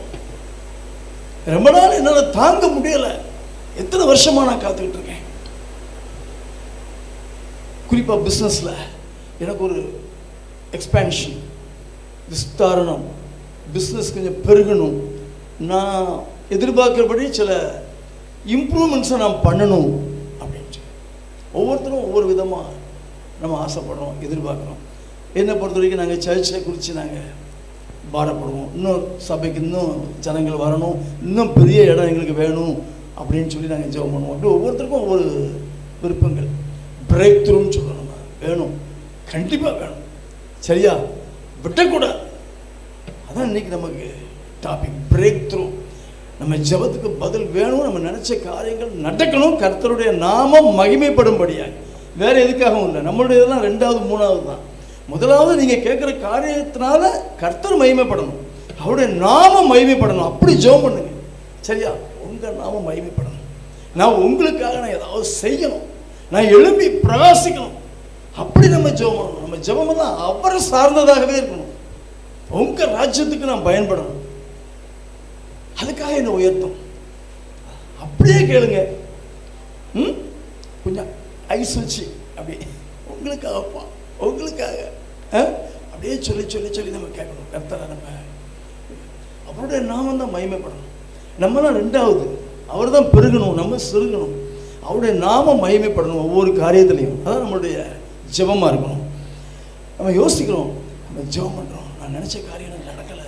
ரொம்ப நாள் என்னால் தாங்க முடியலை. எத்தனை வருஷமாக நான் காத்துக்கிட்டு இருக்கேன். குறிப்பாக பிஸ்னஸில் எனக்கு ஒரு எக்ஸ்பேன்ஷன், விஸ்தாரணம், பிஸ்னஸ் கொஞ்சம் பெருகணும், நான் எதிர்பார்க்கிறபடி சில இம்ப்ரூவ்மெண்ட்ஸை நாம் பண்ணணும் அப்படின்ட்டு ஒவ்வொருத்தரும் ஒவ்வொரு விதமாக நம்ம ஆசைப்படுறோம், எதிர்பார்க்குறோம். என்னை பொறுத்த வரைக்கும் நாங்கள் சர்ச்சை குறித்து நாங்கள் பாரப்படுவோம். இன்னும் சபைக்கு இன்னும் ஜனங்கள் வரணும், இன்னும் பெரிய இடம் எங்களுக்கு வேணும் அப்படின்னு சொல்லி நாங்கள் ஜெபம் பண்ணுவோம். அப்படி ஒவ்வொருத்தருக்கும் ஒவ்வொரு விருப்பங்கள். பிரேக் த்ரூன்னு சொல்லணும், வேணும், கண்டிப்பாக வேணும். சரியா? விட்டக்கூடாது. அதான் இன்னைக்கு நமக்கு டாபிக், பிரேக் த்ரூ. நம்ம ஜெபத்துக்கு பதில் வேணும், நம்ம நினச்ச காரியங்கள் நடக்கணும், கர்த்தருடைய நாமம் மகிமைப்படும்படியாக. வேறு எதுக்காகவும் இல்லை. நம்மளுடைய இதெல்லாம் 2வது 3வது தான். முதலாவது நீங்கள் கேட்குற காரியத்தினால கர்த்தர் மகிமைப்படணும், அவருடைய நாமம் மகிமைப்படணும். அப்படி ஜெபம் பண்ணுங்க. சரியா? உங்கள் நாமம் மகிமைப்படணும். நான் உங்களுக்காக நான் ஏதாவது செய்யணும், நான் எழுப்பி பிரகாசிக்கணும். அப்படி நம்ம ஜெபம் பண்ணணும். நம்ம ஜெபமெல்லாம் அவரை சார்ந்ததாகவே இருக்கணும். உங்கள் ராஜ்யத்துக்கு நான் பயன்படணும், அதுக்காக என்ன உயர்த்தும். அப்படியே கேளுங்க. கொஞ்சம் ஐஸ் வச்சு அப்படியே உங்களுக்காகப்பா, உங்களுக்காக அப்படியே சொல்லி சொல்லி சொல்லி நம்ம கேட்கணும். கர்த்தரை நம்ம அவருடைய நாமம் தான் மகிமைப்படணும். நம்ம தான் 2வது, அவர் தான் பெருகணும், நம்ம சிறுகணும். அவருடைய நாமம் மகிமைப்படணும் ஒவ்வொரு காரியத்திலையும். அதான் நம்மளுடைய ஜெபமாக இருக்கணும். நம்ம யோசிக்கிறோம், நம்ம ஜெபம் பண்ணுறோம், நான் நினச்ச காரியம் எனக்கு நடக்கலை,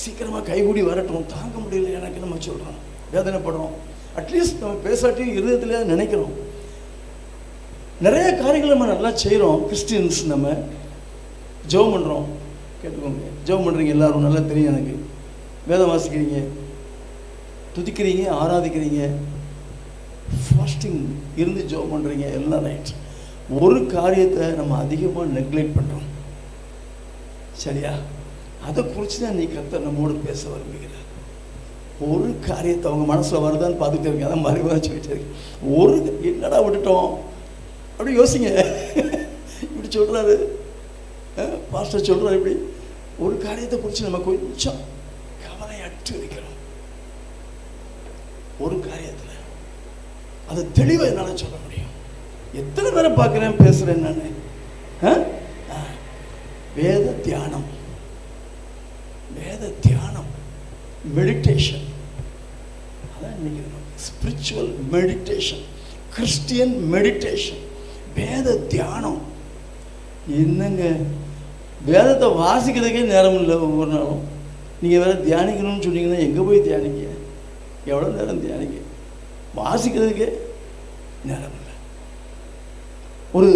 சீக்கிரமாக கைகூடி வரட்டும், தாங்க முடியல எனக்கு, நம்ம சொல்கிறோம், வேதனைப்படுறோம். அட்லீஸ்ட் நம்ம பேசாட்டியும் இருதயத்திலே நினைக்கிறோம். நிறைய காரியங்கள் நம்ம நல்லா செய்கிறோம். கிறிஸ்டியன்ஸ் நம்ம ஜெபம் பண்ணுறோம். கேட்டுக்கோங்க, ஜெபம் பண்ணுறீங்க எல்லோரும், நல்லா தெரியும் எனக்கு. வேதம் வாசிக்கிறீங்க, துதிக்கிறீங்க, ஆராதிக்கிறீங்க, ஃபாஸ்டிங் இருந்து ஜெபம் பண்ணுறீங்க, எல்லாம் ரைட். ஒரு காரியத்தை நம்ம அதிகமாக நெக்லெக்ட் பண்ணுறோம். சரியா? அதை குறித்து தான் நீ கர்த்தர் நம்மோடு பேச விரும்புகிறார். ஒரு காரியத்தை அவங்க மனசில் வருதான்னு பார்த்துட்டே இருக்கேன். அதான் மறுபடியும் சொல்லிட்டே இருக்கேன். ஒரு என்னடா விட்டுட்டோம் அப்படி யோசிங்க. இப்படி சொல்கிறாரு பாஸ்டர், சொல்கிறார் இப்படி. ஒரு காரியத்தை குறித்து நம்ம கொஞ்சம் கவலையற்று இருக்கிறோம். ஒரு காரியத்தில் அது தெளிவாக என்னால் சொல்ல முடியும். எத்தனை பேரை பார்க்குறேன், பேசுகிறேன் நான். வேத தியானம், வேத தியானம், மெடிடேஷன். அதான் இன்னைக்கு ஸ்பிரிச்சுவல் மெடிடேஷன், கிறிஸ்டியன் மெடிடேஷன், வேத தியானம். என்னங்க, வேதத்தை வாசிக்கிறதுக்கே நேரம் இல்லை ஒவ்வொரு நாளும். நீங்கள் வேறு தியானிக்கணும்னு சொன்னீங்கன்னா எங்கே போய் தியானிக்க, எவ்வளோ நேரம் தியானிக்க, வாசிக்கிறதுக்கே நேரம் இல்லை. ஒரு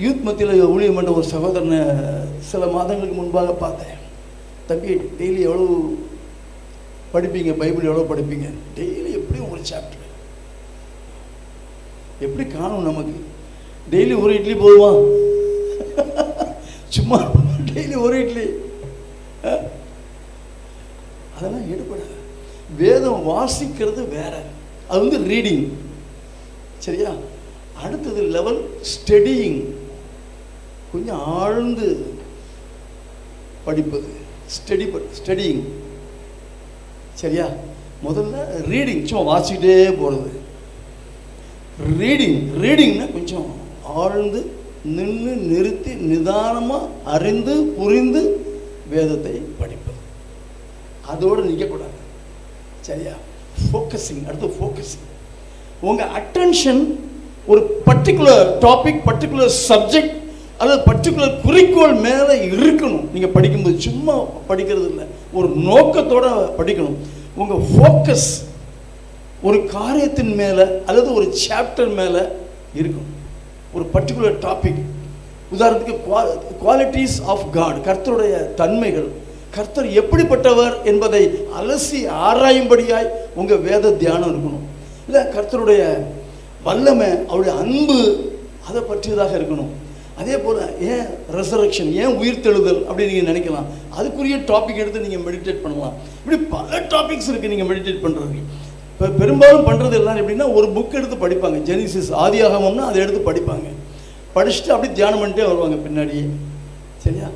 யூத் மத்தியில் ஊழியம் பண்ண ஒரு சகோதரனை சில மாதங்களுக்கு முன்பாக பார்த்தேன். தம்பி, டெய்லி எவ்வளோ படிப்பீங்க, பைபிள் எவ்வளோ படிப்பீங்க? டெய்லி எப்படியும் ஒரு சாப்டர். எப்படி காணும் நமக்கு? டெய்லி ஒரு இட்லி போதுமா? சும்மா டெய்லி ஒரு இட்லி அதெல்லாம் ஈடுபடாது. வேதம் வாசிக்கிறது வேற, அது வந்து ரீடிங். சரியா? அடுத்தது லெவல் ஸ்டடியிங், கொஞ்சம் ஆழ்ந்து படிப்பது, ஸ்டடியிங். சரியா? முதல்ல ரீடிங், சும்மா வாசிக்கிட்டே போகிறது. ரீடிங்னா கொஞ்சம் ஆழ்ந்து நின்று நிறுத்தி நிதானமாக அறிந்து புரிந்து வேதத்தை படிப்பது. அதோடு நிற்கக்கூடாது. சரியா? ஃபோக்கஸிங். அடுத்து ஃபோக்கஸிங். உங்கள் அட்டென்ஷன் ஒரு பர்டிகுலர் டாபிக், பர்டிகுலர் சப்ஜெக்ட் அல்லது பர்டிகுலர் குறிக்கோள் மேலே இருக்கணும். நீங்கள் படிக்கும்போது சும்மா படிக்கிறது இல்லை, ஒரு நோக்கத்தோடு படிக்கணும். உங்கள் ஃபோக்கஸ் ஒரு காரியத்தின் மேலே அல்லது ஒரு சாப்டர் மேலே இருக்கணும். ஒரு பர்டிகுலர் டாபிக். உதாரணத்துக்கு குவாலிட்டிஸ் ஆஃப் காட், கர்த்தருடைய தன்மைகள், கர்த்தர் எப்படிப்பட்டவர் என்பதை அலசி ஆராயும்படியாய் உங்கள் வேத தியானம் இருக்கணும். இல்லை கர்த்தருடைய வல்லமை, அவருடைய அன்பு, அதை பற்றியதாக இருக்கணும். அதே போல் ஏன் ரெசரக்ஷன், ஏன் உயிர்த்தெழுதல் அப்படின்னு நீங்கள் நினைக்கலாம். அதுக்குரிய டாபிக் எடுத்து நீங்கள் மெடிடேட் பண்ணலாம். இப்படி பல டாபிக்ஸ் இருக்குது நீங்கள் மெடிடேட் பண்ணுறது. இப்போ பெரும்பாலும் பண்ணுறது எல்லாம் எப்படின்னா, ஒரு புக் எடுத்து படிப்பாங்க. ஜெனிசிஸ், ஆதியாகமம்னா அதை எடுத்து படிப்பாங்க. படிச்சுட்டு அப்படி தியானம் பண்ணிட்டே வருவாங்க பின்னாடியே. சரியா?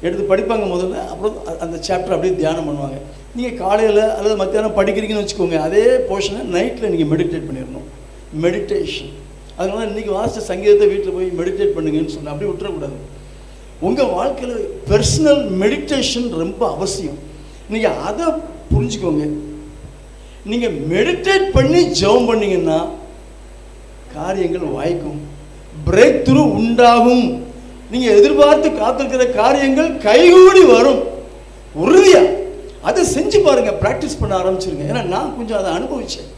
எடுத்து படிப்பாங்க முதல்ல, அப்புறம் அந்த சாப்டர் அப்படியே தியானம் பண்ணுவாங்க. நீங்கள் காலையில் அல்லது மத்தியானம் படிக்கிறீங்கன்னு வச்சுக்கோங்க, அதே போர்ஷனை நைட்டில் நீங்கள் மெடிடேட் பண்ணிடணும். மெடிடேஷன். அதனால இன்றைக்கி வாசித்த சங்கீதத்தை வீட்டில் போய் மெடிடேட் பண்ணுங்கன்னு சொன்னால் அப்படி விட்டுறக்கூடாது. உங்கள் வாழ்க்கையில் பர்சனல் மெடிடேஷன் ரொம்ப அவசியம். நீங்கள் அதை புரிஞ்சுக்கோங்க. நீங்கள் மெடிடேட் பண்ணி ஜெபம் பண்ணிங்கன்னா காரியங்கள் வாய்க்கும், பிரேக் த்ரூ உண்டாகும். நீங்கள் எதிர்பார்த்து காத்திருக்கிற காரியங்கள் கைகூடி வரும் உறுதியாக. அதை செஞ்சு பாருங்கள், ப்ராக்டிஸ் பண்ண ஆரம்பிச்சிருங்க. ஏன்னா நான் கொஞ்சம் அதை அனுபவித்தேன்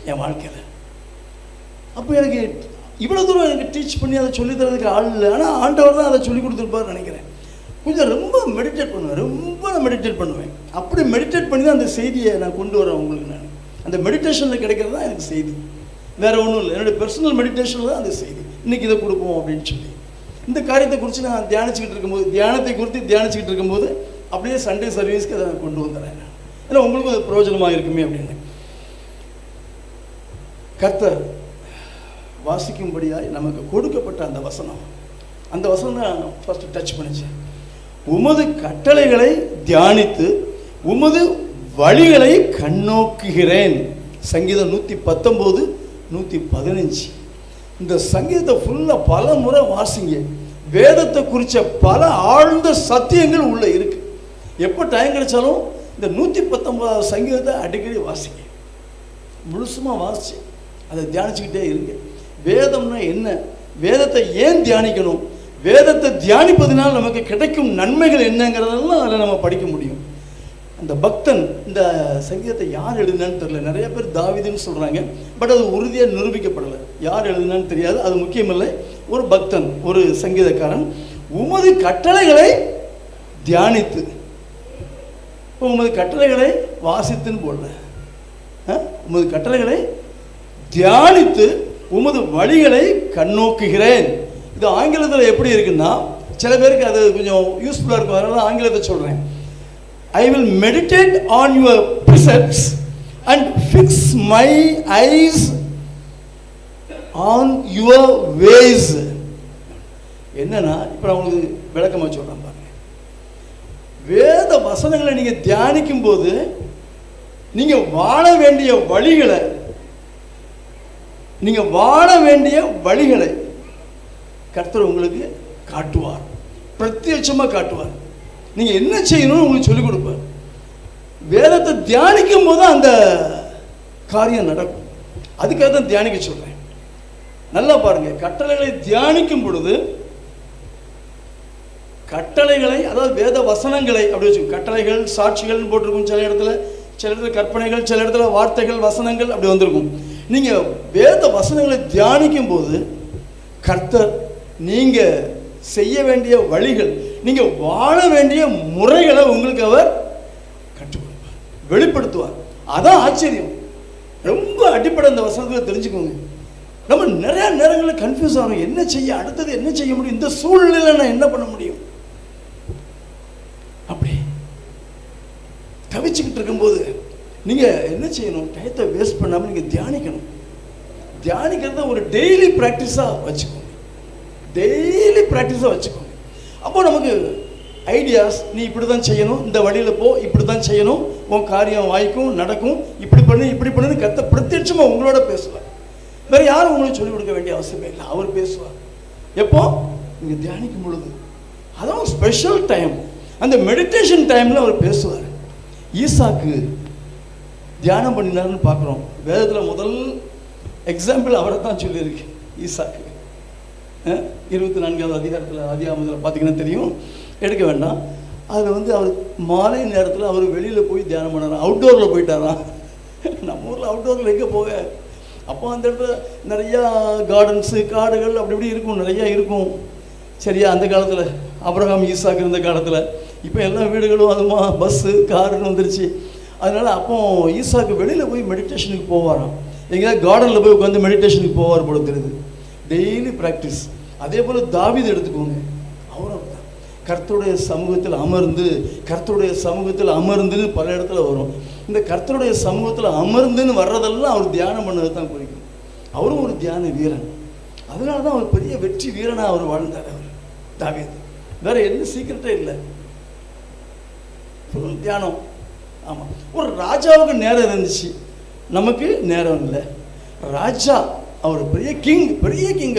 என் வாழ்க்கையில். அப்போ எனக்கு இவ்வளோ தூரம் எனக்கு டீச் பண்ணி அதை சொல்லி தரதுக்கு ஆள் இல்லை. ஆனால் ஆண்டவர் தான் அதை சொல்லி கொடுத்துருப்பாருன்னு நினைக்கிறேன். கொஞ்சம் ரொம்ப மெடிடேட் பண்ணுவேன். அப்படி மெடிடேட் பண்ணி தான் அந்த செய்தியை நான் கொண்டு வரேன் உங்களுக்கு. நான் அந்த மெடிடேஷனில் கிடைக்கிறது தான் எனக்கு செய்தி, வேறு ஒன்றும் இல்லை. என்னுடைய பர்சனல் மெடிடேஷனில் தான் அந்த செய்தி. இன்றைக்கி இதை கொடுப்போம் அப்படின்னு சொல்லி இந்த காரியத்தை குறித்து நான் தியானத்தை குறித்து தியானிச்சுக்கிட்டு இருக்கும்போது அப்படியே சண்டே சர்வீஸ்க்கு அதை நான் கொண்டு வந்துடுறேன். ஏன்னா உங்களுக்கும் அது பிரயோஜனமாக இருக்குமே அப்படின்னு. கர்த்தர் வாசிக்கும்படியாய் நமக்கு கொடுக்கப்பட்ட அந்த வசனம் தான் ஃபஸ்ட்டு டச் பண்ணிச்சேன். உமது கட்டளைகளை தியானித்து உமது வழிகளை கண்ணோக்குகிறேன். சங்கீதம் 119, 115. இந்த சங்கீதத்தை ஃபுல்லாக பல முறை வாசிங்க. வேதத்தை குறித்த பல ஆழ்ந்த சத்தியங்கள் உள்ளே இருக்கு. எப்போ டைம் கிடைச்சாலும் இந்த 119 சங்கீதத்தை அடிக்கடி வாசிங்க. முழுசுமாக வாசிச்சு அதை தியானிச்சுக்கிட்டே இருங்க. வேதம்னா என்ன, வேதத்தை ஏன் தியானிக்கணும், வேதத்தை தியானிப்பதனால் நமக்கு கிடைக்கும் நன்மைகள் என்னங்கிறதெல்லாம் அதில் நம்ம படிக்க முடியும். அந்த பக்தன் இந்த சங்கீதத்தை யார் எழுதினான்னு தெரியல. நிறைய பேர் தாவீதுன்னு சொல்கிறாங்க, பட் அது உறுதியாக நிரூபிக்கப்படலை. யார் எழுதினான்னு தெரியாது, அது முக்கியமில்லை. ஒரு பக்தன், ஒரு சங்கீதக்காரன், உமது கட்டளைகளை தியானித்து, உமது கட்டளைகளை வாசித்துன்னு போடல, உமது கட்டளைகளை தியானித்து உமது வழிகளை கண்ணோக்குகிறேன். இது ஆங்கிலத்தில் எப்படி இருக்குன்னா, சில பேருக்கு அது கொஞ்சம் யூஸ்ஃபுல்லாக இருக்கும், அதனால ஆங்கிலத்தை சொல்கிறேன். I will meditate on your precepts and fix my eyes on your ways. என்னன்னா, இப்போ நான் உங்களுக்கு விளக்கமாக சொல்கிறேன் பாருங்க. வேத வசனங்களை நீங்கள் தியானிக்கும் போது நீங்கள் வாழ வேண்டிய வழிகளை கர்த்தர் உங்களுக்கு காட்டுவார், பிரத்யட்சமாக காட்டுவார். நீங்கள் என்ன செய்யணும்னு உங்களுக்கு சொல்லிக் கொடுப்பார். வேதத்தை தியானிக்கும் போது அந்த காரியம் நடக்கும். அதுக்காக தான் தியானிக்க சொல்கிறேன். நல்லா பாருங்க, கட்டளைகளை தியானிக்கும் பொழுது கட்டளைகளை, அதாவது வேத வசனங்களை அப்படி வச்சு, கட்டளைகள் சாட்சிகள் போட்டிருக்கும் சில இடத்துல கற்பனைகள், சில இடத்துல வார்த்தைகள், வசனங்கள் அப்படி வந்திருக்கும். நீங்கள் வேத வசனங்களை தியானிக்கும் போது கர்த்தர் நீங்கள் செய்ய வேண்டிய வழிகள், நீங்கள் வாழ வேண்டிய முறைகளை உங்களுக்கு அவர் கற்றுக் கொடுப்பார், வெளிப்படுத்துவார். அதான் ஆச்சரியம். ரொம்ப அடிப்படை அந்த வசனத்தில் தெரிஞ்சுக்கோங்க. நம்ம நிறைய நேரங்களில் கன்ஃபியூஸ் ஆகும், என்ன செய்ய, அடுத்தது என்ன செய்ய முடியும், இந்த சூழ்நிலையில் நான் என்ன பண்ண முடியும், அப்படி தவிச்சுக்கிட்டு இருக்க இருக்கும்போது நீங்கள் என்ன செய்யணும்? டயத்தை வேஸ்ட் பண்ணாமல் நீங்கள் தியானிக்கணும். தியானிக்கிறத ஒரு டெய்லி ப்ராக்டிஸாக வச்சுக்கோங்க. டெய்லி ப்ராக்டிஸாக வச்சுக்கோங்க. அப்போ நமக்கு ஐடியாஸ், நீ இப்படி தான் செய்யணும், இந்த வழியில் போ, இப்படி தான் செய்யணும், உன் காரியம் வாய்க்கும் நடக்கும், இப்படி பண்ணுன்னு கத்த பிரத்யட்சமாக உங்களோட பேசுவார். வேறு யாரும் உங்களுக்கு சொல்லிக் கொடுக்க வேண்டிய அவசியமே இல்லை. அவர் பேசுவார். எப்போ? நீங்கள் தியானிக்கும் பொழுது. அதான் ஸ்பெஷல் டைம். அந்த மெடிடேஷன் டைமில் அவர் பேசுவார். ஈசாக்கு தியானம் பண்ணினார்னு பார்க்குறோம். வேதத்தில் முதல் எக்ஸாம்பிள் அவரை தான் சொல்லியிருக்கு. ஈசாக்கு 24வது அதிகாரத்தில் ஆதியாகமத்தில் பார்த்தீங்கன்னா தெரியும், எடுக்க வேண்டாம். அதில் அவர் மாலை நேரத்தில் அவர் வெளியில் போய் தியானம் பண்ணாராம். அவுட்டோரில் போயிட்டாராம். நம்ம ஊரில் அவுட்டோரில் எங்கே போக? அப்போ அந்த இடத்துல நிறையா கார்டன்ஸு, காடுகள் அப்படி இப்படி இருக்கும், நிறையா இருக்கும். சரியா? அந்த காலத்தில் ஆபிரகாம் ஈசாக்கு இருந்த காலத்தில். இப்போ எல்லா வீடுகளும் அதுமா பஸ்ஸு காருன்னு வந்துருச்சு. அதனால் அப்போ ஈசாக்கு வெளியில் போய் மெடிடேஷனுக்கு போவாராம். எங்கேயாவது கார்டனில் போய் உட்காந்து மெடிடேஷனுக்கு போவார் போல தெரியுது. Daily practice. அதே போல் தாவீது எடுத்துக்கோங்க. அவரும் கர்த்தருடைய சமூகத்தில் அமர்ந்துன்னு பல இடத்துல வரும். இந்த கர்த்தருடைய சமூகத்தில் அமர்ந்துன்னு வர்றதெல்லாம் அவர் தியானம் பண்ணது தான் குறிக்கும். அவரும் ஒரு தியான வீரன். அதனால தான் அவர் பெரிய வெற்றி வீரனாக அவர் வாழ்ந்தார். அவர் தாவீது வேற எந்த சீக்கிரட்டே இல்லை, ஃபுல் தியானம். ஆமாம், ஒரு ராஜாவுக்கு நேரம் இருந்துச்சு, நமக்கு நேரம் இல்லை. ராஜா அவர் பெரிய கிங்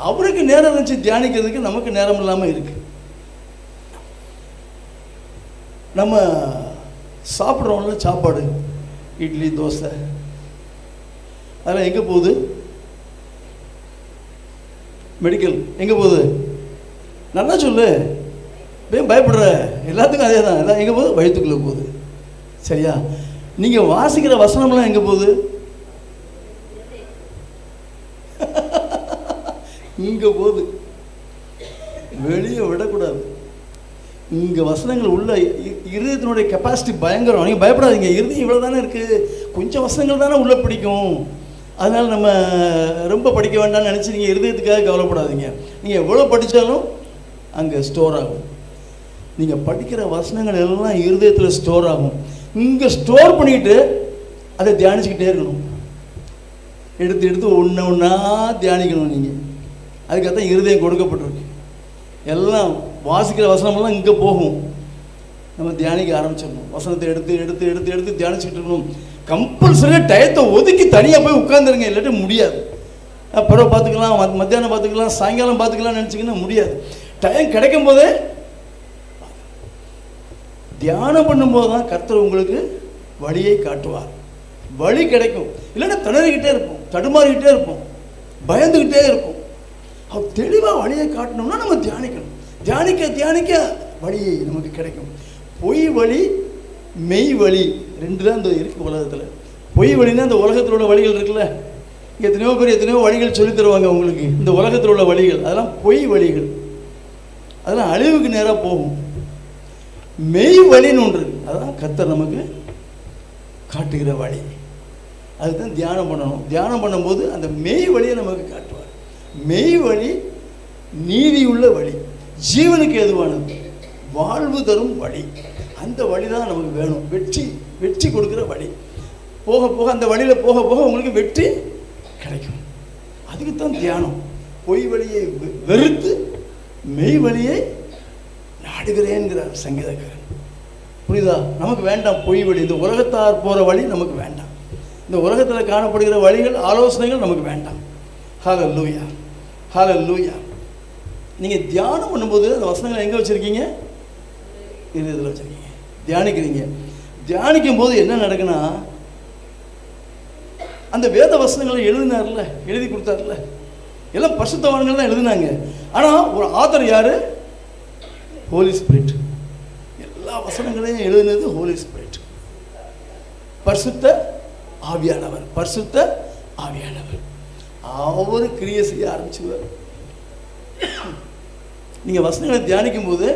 அவருக்கு நேரம் இருந்துச்சு தியானிக்கிறதுக்கு, நமக்கு நேரம் இல்லாமல் இருக்கு. நம்ம சாப்பிட்றோம்ல சாப்பாடு, இட்லி தோசை, அதெல்லாம் எங்கே போகுது? மெடிக்கல் எங்கே போகுது? நல்லா சொல்லு, பயப்படுற. எல்லாத்துக்கும் அதே தான். எல்லாம் எங்கே போகுது? வயிற்றுக்குள்ளே போகுது. சரியா? நீங்கள் வாசிக்கிற வசனம்லாம் எங்கே போகுது? இங்கே போகுது. வெளியே விடக்கூடாது. இங்கே வசனங்கள் உள்ள இருதயத்தினுடைய கெப்பாசிட்டி பயங்கரம். நீங்கள் பயப்படாதீங்க, இருதயம் இவ்வளோ தானே இருக்குது, கொஞ்சம் வசனங்கள் தானே உள்ளே பிடிக்கும். அதனால் நம்ம ரொம்ப படிக்க வேண்டாம்னு நினச்சி நீங்கள் இருதயத்துக்காக கவலைப்படாதீங்க. நீங்கள் எவ்வளோ படித்தாலும் அங்கே ஸ்டோர் ஆகும். நீங்கள் படிக்கிற வசனங்கள் எல்லாம் இருதயத்தில் ஸ்டோர் ஆகும். இங்கே ஸ்டோர் பண்ணிக்கிட்டு அதை தியானிச்சுக்கிட்டே இருக்கணும். எடுத்து ஒன்றா தியானிக்கணும். நீங்கள் அதுக்காகத்தான் இருதயம் கொடுக்கப்பட்டிருக்கு. எல்லாம் வாசிக்கிற வசனமெல்லாம் இங்கே போகும். நம்ம தியானிக்க ஆரம்பிச்சிடணும். வசனத்தை எடுத்து தியானிச்சுக்கிட்டு இருக்கணும். கம்பல்சரியாக டயத்தை ஒதுக்கி தனியாக போய் உட்காந்துருங்க, இல்லாட்டி முடியாது. பிறகு பார்த்துக்கலாம், மத்தியானம் பார்த்துக்கலாம், சாயங்காலம் பார்த்துக்கலாம்னு நினச்சிங்கன்னா முடியாது. டைம் கிடைக்கும் போதே தியானம் பண்ணும்போது தான் கர்த்தர் உங்களுக்கு வழியை காட்டுவார். வழி கிடைக்கும். இல்லைன்னா திணறிக்கிட்டே இருப்போம், தடுமாறிக்கிட்டே இருப்போம், பயந்துக்கிட்டே இருப்போம். அவர் தெளிவாக வழியை காட்டணும்னா நம்ம தியானிக்கணும். தியானிக்க வழியை நமக்கு கிடைக்கும். பொய் வழி, மெய் வழி, ரெண்டு தான் இந்த இருக்குது உலகத்தில். பொய் வழின்னா இந்த உலகத்தில் உள்ள வழிகள் இருக்குல்ல, இங்கே எத்தனையோ வழிகள் சொல்லி தருவாங்க உங்களுக்கு. இந்த உலகத்தில் உள்ள வழிகள் அதெல்லாம் பொய் வழிகள், அதெல்லாம் அழிவுக்கு நேராக போகும். மெய் வழின்னு ஒன்று இருக்குது, அதுதான் கர்த்தர் நமக்கு காட்டுகிற வழி. அதுதான் தியானம் பண்ணணும். தியானம் பண்ணும்போது அந்த மெய் வழியை நமக்கு காட்டுவார். மெய் வழி நீதியுள்ள வழி, ஜீவனுக்கு எதுவானது, வாழ்வு தரும் வழி. அந்த வழி தான் நமக்கு வேணும். வெற்றி கொடுக்குற வழி. போக அந்த வழியில் போக உங்களுக்கு வெற்றி கிடைக்கும். அதுக்குத்தான் தியானம். பொய் வழியை வெறுத்து மெய் வழியை நாடுகிறேன்கிறார் சங்கீதக்காரன். புரியுதா? நமக்கு வேண்டாம் பொய் வழி. இந்த உலகத்தார் போகிற வழி நமக்கு வேண்டாம். இந்த உலகத்தில் காணப்படுகிற வழிகள், ஆலோசனைகள் நமக்கு வேண்டாம். ஹல்லேலூயா, ஹல்லேலூயா. நீங்கள் தியானம் பண்ணும்போது அந்த வசனங்களை எங்கே வச்சுருக்கீங்க? இதில் வச்சுருக்கீங்க. தியானிக்கிறீங்க. தியானிக்கும் போது என்ன நடக்குன்னா, அந்த வேத வசனங்களை எழுதினார்ல, எழுதி கொடுத்தார்ல, எல்லாம் பரிசுத்தவான்கள் தான் எழுதினாங்க. ஆனால் ஒரு ஆதர் யார்? ஹோலி ஸ்பிரிட். எல்லா வசனங்களையும் எழுதினது ஹோலி ஸ்பிரிட், பரிசுத்த ஆவியானவர். அவர் கிரியை செய்ய ஆரம்பிச்சுவார். நீங்கள் வசனங்களை தியானிக்கும் போது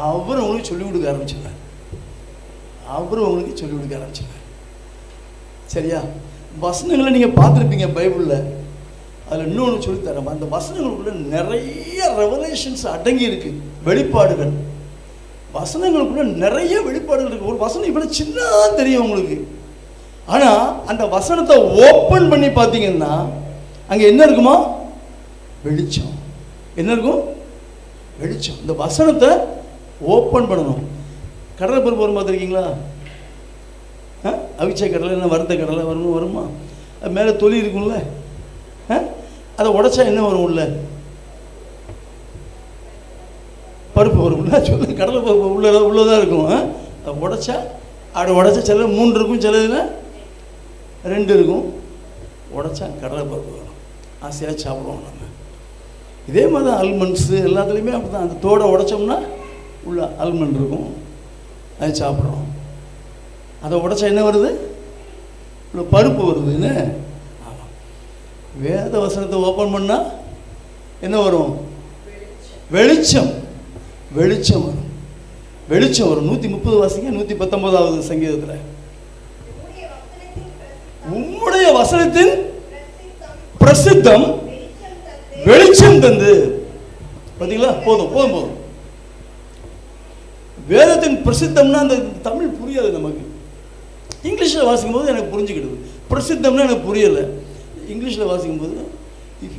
அவர் உங்களுக்கு சொல்லிக் கொடுக்க ஆரம்பிச்சுவார். சரியா? வசனங்களை நீங்கள் பார்த்துருப்பீங்க பைபிளில். அதில் இன்னொன்று சொல்லித்தரேன். அந்த வசனங்களுக்குள்ள நிறைய ரெவலேஷன்ஸ் அடங்கி இருக்கு, வெளிப்பாடுகள். வசனங்களுக்குள்ள நிறைய வெளிப்பாடுகள் இருக்கு. ஒரு வசனம் இவ்வளவு சின்னதாக தெரியும் உங்களுக்கு, ஆனா அந்த வசனத்தை ஓப்பன் பண்ணி பார்த்தீங்கன்னா அங்க என்ன இருக்குமா? வெளிச்சம். என்ன இருக்கும்? வெளிச்சம். இந்த வசனத்தை ஓப்பன் பண்ணணும். கடலை பருப்பு வரும் பார்த்துருக்கீங்களா? அவிச்ச கடலை, என்ன வறுத்த கடலை வருமா? அது மேலே தொலி இருக்கும்ல, அதை உடைச்சா என்ன வரும்? உள்ள பருப்பு வரும்ல. சொல்லு, கடலை பருப்பு உள்ளதான் இருக்கும். அதை உடைச்சா சில 3 இருக்கும், சில இதில் 2 இருக்கும். உடைச்சா கடலை பருப்பு வரும். ஆசையாக சாப்பிடுவோம் நம்ம. இதே மாதிரி தான் ஆல்மண்ட்ஸு எல்லாத்துலேயுமே அப்படி தான். அந்த தோடை உடைச்சோம்னா உள்ள ஆல்மண்ட் இருக்கும், அது சாப்பிட்றோம். அதை உடைச்சா என்ன வருது? உள்ள பருப்பு வருதுன்னு. ஆமாம், வேத வசனத்தை ஓப்பன் பண்ணால் என்ன வரும்? வெளிச்சம். வெளிச்சம் வரும். வெளிச்சம் வரும். 130 வாசிங்க, 119வது சங்கீதத்தில். உம்முடைய வசனத்தின் பிரசித்தம் வெளிச்சம் தந்து. பார்த்தீங்களா? போதும் போதும் போதும். வேதத்தின் பிரசித்தம்னா அந்த தமிழ் புரியாது நமக்கு. இங்கிலீஷில் வாசிக்கும் போது எனக்கு புரிஞ்சுக்கிடுது. பிரசித்தம்னா எனக்கு புரியலை. இங்கிலீஷில் வாசிக்கும் போது if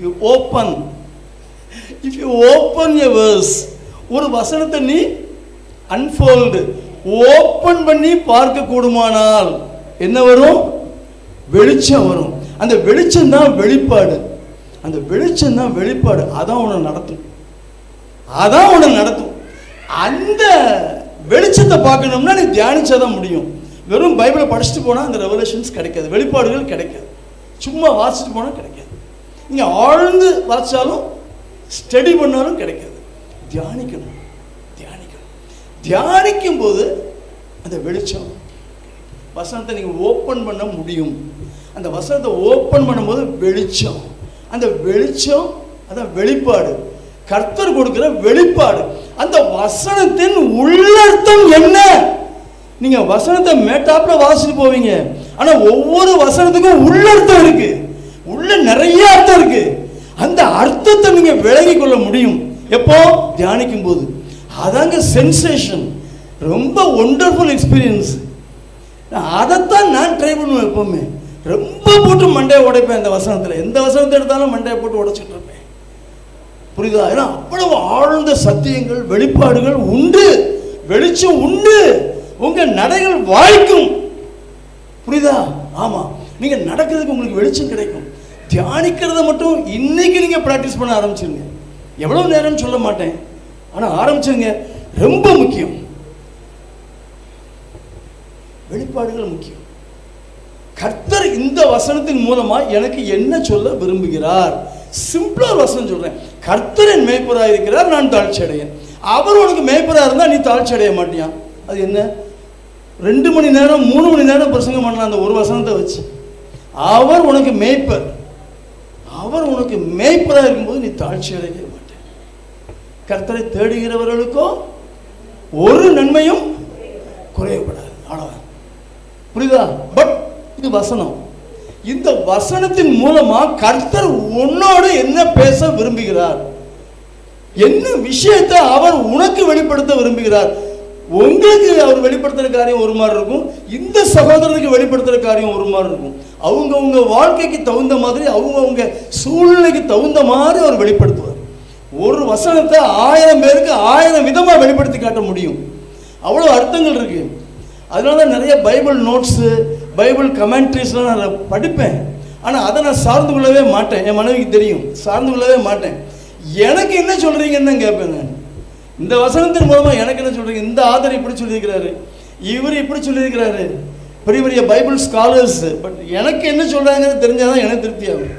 you open a verse, ஒரு வசனத்தை நீ அன்ஃபோல்டு ஓப்பன் பண்ணி பார்க்க கூடுமானால் என்ன வரும்? வெளிச்சம் வரும். அந்த வெளிச்சம் தான் வெளிப்பாடு. அந்த வெளிச்சம் தான் வெளிப்பாடு. அதான் உன்னை நடத்தும். அந்த வெளிச்சத்தை பார்க்கணும்னா நீ தியானிச்சாதான் முடியும். வெறும் பைபிளை படிச்சுட்டு போனால் அந்த ரெவலேஷன்ஸ் கிடைக்காது, வெளிப்பாடுகள் கிடைக்காது. சும்மா வாசிச்சுட்டு போனால் கிடைக்காது. நீங்கள் ஆழ்ந்து வாசித்தாலும் ஸ்டடி பண்ணாலும் கிடைக்காது. தியானிக்கணும். தியானிக்கும் போது அந்த வெளிச்சம், வசனத்தை நீங்கள் ஓப்பன் பண்ண முடியும். அந்த வசனத்தை ஓப்பன் பண்ணும்போது வெளிச்சம், அந்த வெளிச்சம் அதான் வெளிப்பாடு. கர்த்தர் கொடுக்கிற வெளிப்பாடு. அந்த வசனத்தின் உள்ளர்த்தம் என்ன? நீங்க வசனத்தை மேட்டாப்புல வாசிட்டு போவீங்க, ஆனா ஒவ்வொரு வசனத்துக்கும் உள்ளர்த்தம் இருக்கு. உள்ள நிறைய அர்த்தம் இருக்கு. அந்த அர்த்தத்தை நீங்க விளங்கி கொள்ள முடியும் எப்போ? தியானிக்கும் போது. அதாங்க சென்சேஷன். ரொம்ப ஒண்டர்ஃபுல் எக்ஸ்பீரியன்ஸ். அதைத்தான் நான் ட்ரை பண்ணுவேன் எப்பவுமே. ரொம்ப போட்டு மண்டையை உடைப்பேன். அந்த வசனத்தில் எந்த வசனத்தை எடுத்தாலும் மண்டையை போட்டு உடைச்சிட்டு இருப்பேன். புரியுதா? ஏன்னா அவ்வளவு ஆழ்ந்த சத்தியங்கள், வெளிப்பாடுகள் உண்டு, வெளிச்சம் உண்டு. உங்க நடைகள் வாய்க்கும். புரியுதா? ஆமா, நீங்க நடக்கிறதுக்கு உங்களுக்கு வெளிச்சம் கிடைக்கும். தியானிக்கிறத மட்டும் இன்னைக்கு நீங்க பிராக்டிஸ் பண்ண ஆரம்பிச்சிருங்க. எவ்வளவு நேரம் சொல்ல மாட்டேன், ஆனா ஆரம்பிச்சுங்க. ரொம்ப முக்கியம். வெளிப்பாடுகள் முக்கியம். கர்த்தர் இந்த வசனத்தின் மூலமா எனக்கு என்ன சொல்ல விரும்புகிறார்? சிம்பிளா வசனம் சொல்றேன். கர்த்தர் என் மேய்ப்பராக இருக்கிறார், நான் தாழ்ச்சி அடையேன். அவர் உனக்கு மேய்ப்பராக இருந்தா நீ தாழ்ச்சி அடைய மாட்டியா? அது என்ன? 2 மணி நேரம் 3 மணி நேரம் பிரசங்கம் பண்ணலாம் அந்த ஒரு வசனத்தை வச்சு. அவர் உனக்கு மேய்ப்பர். அவர் உனக்கு மேய்ப்பராக இருக்கும்போது நீ தாழ்ச்சி அடையவே மாட்டேன். கர்த்தரை தேடுகிறவர்களுக்கோ ஒரு நன்மையும் குறையப்படாது. அவ்வளவுதான். புரியுதா? பட் இது வசனம். இந்த வசனத்தின் மூலமா கர்த்தர் உன்னோடு என்ன பேச விரும்புகிறார், என்ன விஷயத்தை அவர் உனக்கு வெளிப்படுத்த விரும்புகிறார். உங்களுக்கு அவர் வெளிப்படுத்துற காரியம் ஒரு மாதிரி இருக்கும், இந்த சகோதரனுக்கு வெளிப்படுத்துற காரியம் ஒரு மாதிரி இருக்கும். அவங்கவுங்க வாழ்க்கைக்கு தகுந்த மாதிரி, அவங்கவுங்க சூழ்நிலைக்கு தகுந்த மாதிரி அவர் வெளிப்படுத்துவார். ஒரு வசனத்தை 1000 பேருக்கு 1000 விதமா வெளிப்படுத்தி காட்ட முடியும். அவ்வளவு அர்த்தங்கள் இருக்கு. அதனால தான் நிறைய பைபிள் நோட்ஸு, பைபிள் கமெண்ட்ரிஸ்லாம் நான் படிப்பேன். ஆனால் அதை நான் சார்ந்து கொள்ளவே மாட்டேன். என் மனைவிக்கு தெரியும், சார்ந்து கொள்ளவே மாட்டேன். எனக்கு என்ன சொல்கிறீங்கன்னு தான் கேட்பேன் நான். இந்த வசனத்தின் மூலமாக எனக்கு என்ன சொல்கிறீங்க? இந்த ஆதர் இப்படி சொல்லியிருக்கிறாரு, இவர் இப்படி சொல்லியிருக்கிறாரு, பெரிய பெரிய பைபிள் ஸ்காலர்ஸ். பட் எனக்கு என்ன சொல்கிறாங்கன்னு தெரிஞ்சாதான் எனக்கு திருப்தி ஆகும்.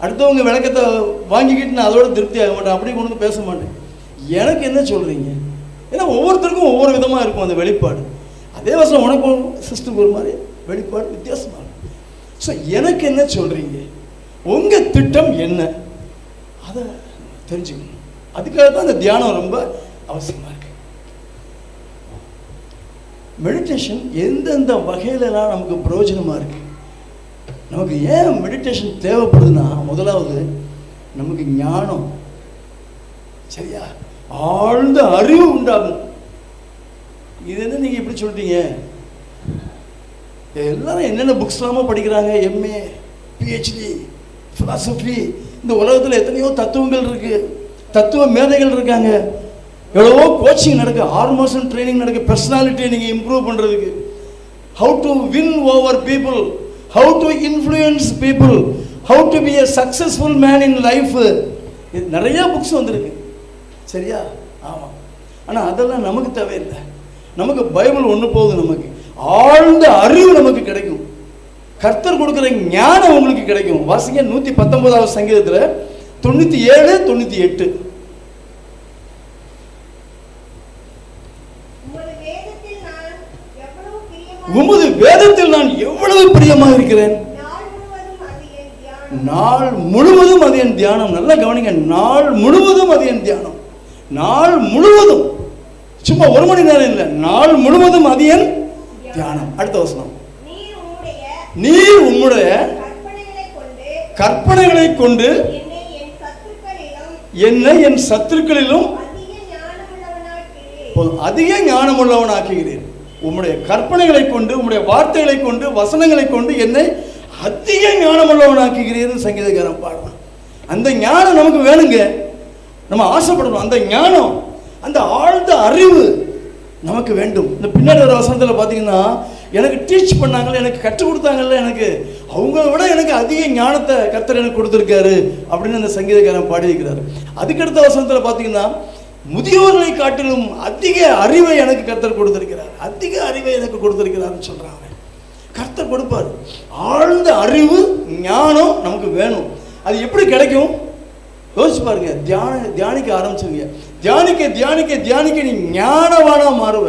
அடுத்தவங்க விளக்கத்தை வாங்கிக்கிட்டு நான் அதோட திருப்தி ஆக மாட்டேன். அப்படி கொண்டு பேச மாட்டேன். எனக்கு என்ன சொல்கிறீங்க? ஏன்னா ஒவ்வொருத்தருக்கும் ஒவ்வொரு விதமாக இருக்கும் அந்த வெளிப்பாடு. அதே வசனம் உனக்கும் சிஸ்டருக்கு ஒரு மாதிரி வெளிப்பாடு வித்தியாசமாக இருக்கும். ஸோ எனக்கு என்ன சொல்கிறீங்க, உங்கள் திட்டம் என்ன, அதை தெரிஞ்சுக்கணும். அதுக்காக தான் இந்த தியானம் ரொம்ப அவசியமாக இருக்கு. மெடிடேஷன் எந்தெந்த வகையிலலாம் நமக்கு பிரயோஜனமாக இருக்கு. நமக்கு ஏன் மெடிடேஷன் தேவைப்படுதுன்னா, முதலாவது நமக்கு ஞானம், சரியா, ஆழ்ந்த அறிவு உண்டாகும். இது என்ன நீங்கள் இப்படி சொல்லிட்டீங்க? எல்லாரும் என்னென்ன புக்ஸ்லாமோ படிக்கிறாங்க, எம்ஏ, பிஹெச்டி, ஃபிலாசபி. இந்த உலகத்தில் எத்தனையோ தத்துவங்கள் இருக்குது, தத்துவ மேதைகள் இருக்காங்க. எவ்வளவோ கோச்சிங் நடக்கு, 6 மாதம் ட்ரைனிங் நடக்கு, பர்சனாலிட்டியை நீங்கள் இம்ப்ரூவ் பண்ணுறதுக்கு. How to win over people, how to influence people, how to be a successful man in life. இது நிறையா புக்ஸ் வந்திருக்கு, சரியா? ஆமாம். ஆனால் அதெல்லாம் நமக்கு தேவையில்லை. நமக்கு பைபிள் ஒன்று போகுது. நமக்கு ஆழ்ந்த அறிவு நமக்கு கிடைக்கும். கர்த்தர் கொடுக்குற ஞானம் உங்களுக்கு கிடைக்கும். வாசிங்க 119வது சங்கீதத்தில் 97, 98. உமது வேதத்தில் நான் எவ்வளவு பிரியமாக இருக்கிறேன். நாள் முழுவதும் அது என் தியானம். நல்லா கவனிங்க, நாள் முழுவதும் அது என் தியானம். நாள் முழுவதும், சும்மா 1 மணி நேரம் இல்லை, நாள் முழுவதும் அது என் தியானம். அடுத்த வசனம், நீர் உம்முடைய கற்பனைகளை கொண்டு என்னை என் சத்துருக்களிலும் அதிக ஞானம் உள்ளவனாக்குகிறேன். உம்முடைய கற்பனைகளை கொண்டு, உம்முடைய வார்த்தைகளை கொண்டு, வசனங்களை கொண்டு என்னை அதிக ஞானம் உள்ளவனாக்குகிறேன் சங்கீதக்காரன் பாடுறான். அந்த ஞானம் நமக்கு வேணுங்க, நம்ம ஆசைப்படணும். அந்த ஞானம், அந்த ஆழ்ந்த அறிவு நமக்கு வேண்டும். இந்த பின்னாடி ஒரு வசனத்தில் பார்த்தீங்கன்னா, எனக்கு டீச் பண்ணாங்கல்ல, எனக்கு கற்றுக் கொடுத்தாங்கல்ல, எனக்கு அவங்கள விட எனக்கு அதிக ஞானத்தை கர்த்தர் எனக்கு கொடுத்துருக்காரு அப்படின்னு அந்த சங்கீதக்காரன் பாடியிருக்கிறாரு. அதுக்கடுத்த வசனத்தில் பார்த்தீங்கன்னா, முதியோர்களை காட்டிலும் அதிக அறிவை எனக்கு கர்த்தர் கொடுத்திருக்கிறார், அதிக அறிவை எனக்கு கொடுத்திருக்கிறார்னு சொல்றாங்க. கர்த்தர் கொடுப்பார். ஆழ்ந்த அறிவு, ஞானம் நமக்கு வேணும். அது எப்படி கிடைக்கும் யோசிச்சு பாருங்க. தியானிக்க ஆரம்பிச்சுங்க. தியானிக்க தியானிக்க தியானிக்க நீ ஞானவானா மாறுவ.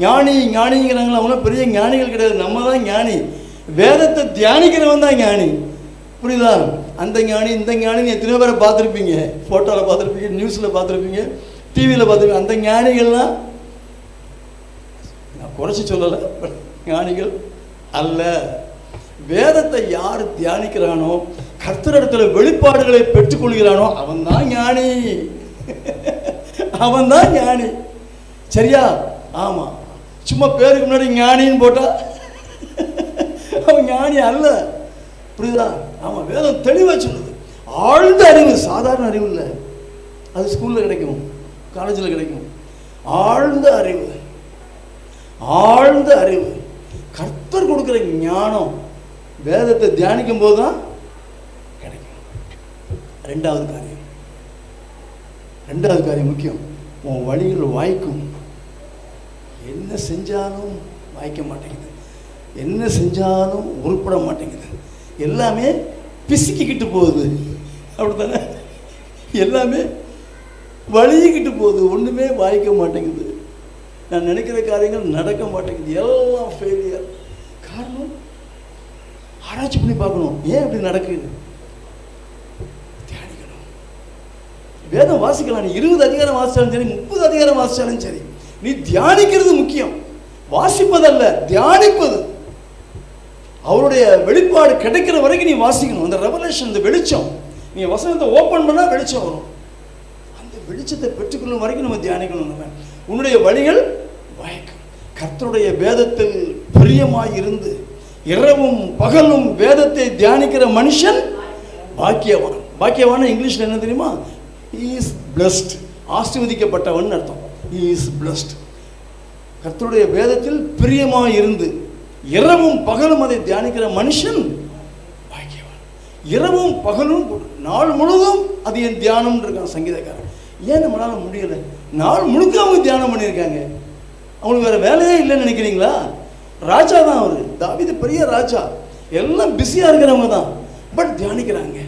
ஞானிங்கிறாங்களா, அவங்க பெரிய ஞானிகள் கிடையாது, நம்ம தான் ஞானி. வேதத்தை தியானிக்கிறவன் தான் ஞானி, புரியுதா? அந்த ஞானி இந்த ஞானி எத்தனையோ பேரை பார்த்துருப்பீங்க, ஃபோட்டோவில் பார்த்துருப்பீங்க, நியூஸில் பார்த்துருப்பீங்க, டிவியில் பார்த்துருப்பீங்க. அந்த ஞானிகள்லாம் நான் குறைச்சி சொல்லலை, ஞானிகள் அல்ல. வேதத்தை யார் தியானிக்கிறானோ, கர்த்தரிடத்தில் வெளிப்பாடுகளை பெற்றுக்கொள்கிறானோ அவன் தான் ஞானி. அவன் தான் ஞானி, சரியா? ஆமாம். சும்மா பேருக்கு முன்னாடி ஞானின்னு போட்டா அவன் ஞானி அல்ல, புரியுதா? ஆமாம், வேதம் தெளிவாக சொல்லுது. ஆழ்ந்த அறிவு, சாதாரண அறிவு இல்லை. அது ஸ்கூலில் கிடைக்கும், காலேஜில் கிடைக்கும். ஆழ்ந்த அறிவு, ஆழ்ந்த அறிவு கர்த்தர் கொடுக்குற ஞானம் வேதத்தை தியானிக்கும் போது தான் கிடைக்கும். ரெண்டாவது காரியம் முக்கியம். உன் வழிகள் வாய்க்கும். என்ன செஞ்சாலும் வாய்க்க மாட்டேங்குது, என்ன செஞ்சாலும் உருப்பட மாட்டேங்குது, எல்லாமே பிசுக்கிக்கிட்டு போகுது, அப்படித்தானே? எல்லாமே வழிக்கிட்டு போகுது, ஒன்றுமே வாய்க்க மாட்டேங்குது. நான் நினைக்கிற காரியங்கள் நடக்க மாட்டேங்குது, எல்லாம் ஃபெயிலியர். காரணம் ஆராய்ச்சி பண்ணி பார்க்கணும், ஏன் இப்படி நடக்குது? தியானிக்கணும். வேதம் வாசிக்கலாம். நீ 20 அதிகாரம் வாசிச்சாலும் சரி, 30 அதிகாரம் வாசிச்சாலும் சரி, நீ தியானிக்கிறது முக்கியம். வாசிப்பதல்ல, தியானிப்பது. அவருடைய வெளிப்பாடு கிடைக்கிற வரைக்கும் நீ வாசிக்கணும். அந்த ரெவலேஷன், அந்த வெளிச்சம், நீ வசனத்தை ஓப்பன் பண்ணா வெளிச்சம் வரும். அந்த வெளிச்சத்தை பெற்றுக்கொள்ளும் வரைக்கும் நம்ம தியானிக்கணும். நம்ம உன்னுடைய வழிகள் வாய்க்கும். கர்த்தருடைய வேதத்தில் பிரியமாய் இருந்து இரவும் பகலும் வேதத்தை தியானிக்கிற மனுஷன் பாக்கியவான். பாக்கியவான் இங்கிலீஷ்ல என்ன தெரியுமா? he is blessed, ஆசீர்வதிக்கப்பட்டவன் அர்த்தம். he is blessed. கர்த்தருடைய வேதத்தில் பிரியமாய் இருந்து இரவும் பகலும் அதை தியானிக்கிற மனுஷன் பாக்கியவான். இரவும் பகலும் நாள் முழுவதும் அது என் தியானம் இருக்கான் சங்கீதக்காரன். ஏன் நம்மளால முடியல? நாள் முழுக்க அவங்க தியானம் பண்ணியிருக்காங்க. அவங்களுக்கு வேற வேலையே இல்லைன்னு நினைக்கிறீங்களா? ராஜா தான் அவரு, தாவீது பெரிய ராஜா, எல்லாம் பிஸியா இருக்கிறவங்க தான், பட் தியானிக்கிறாங்க.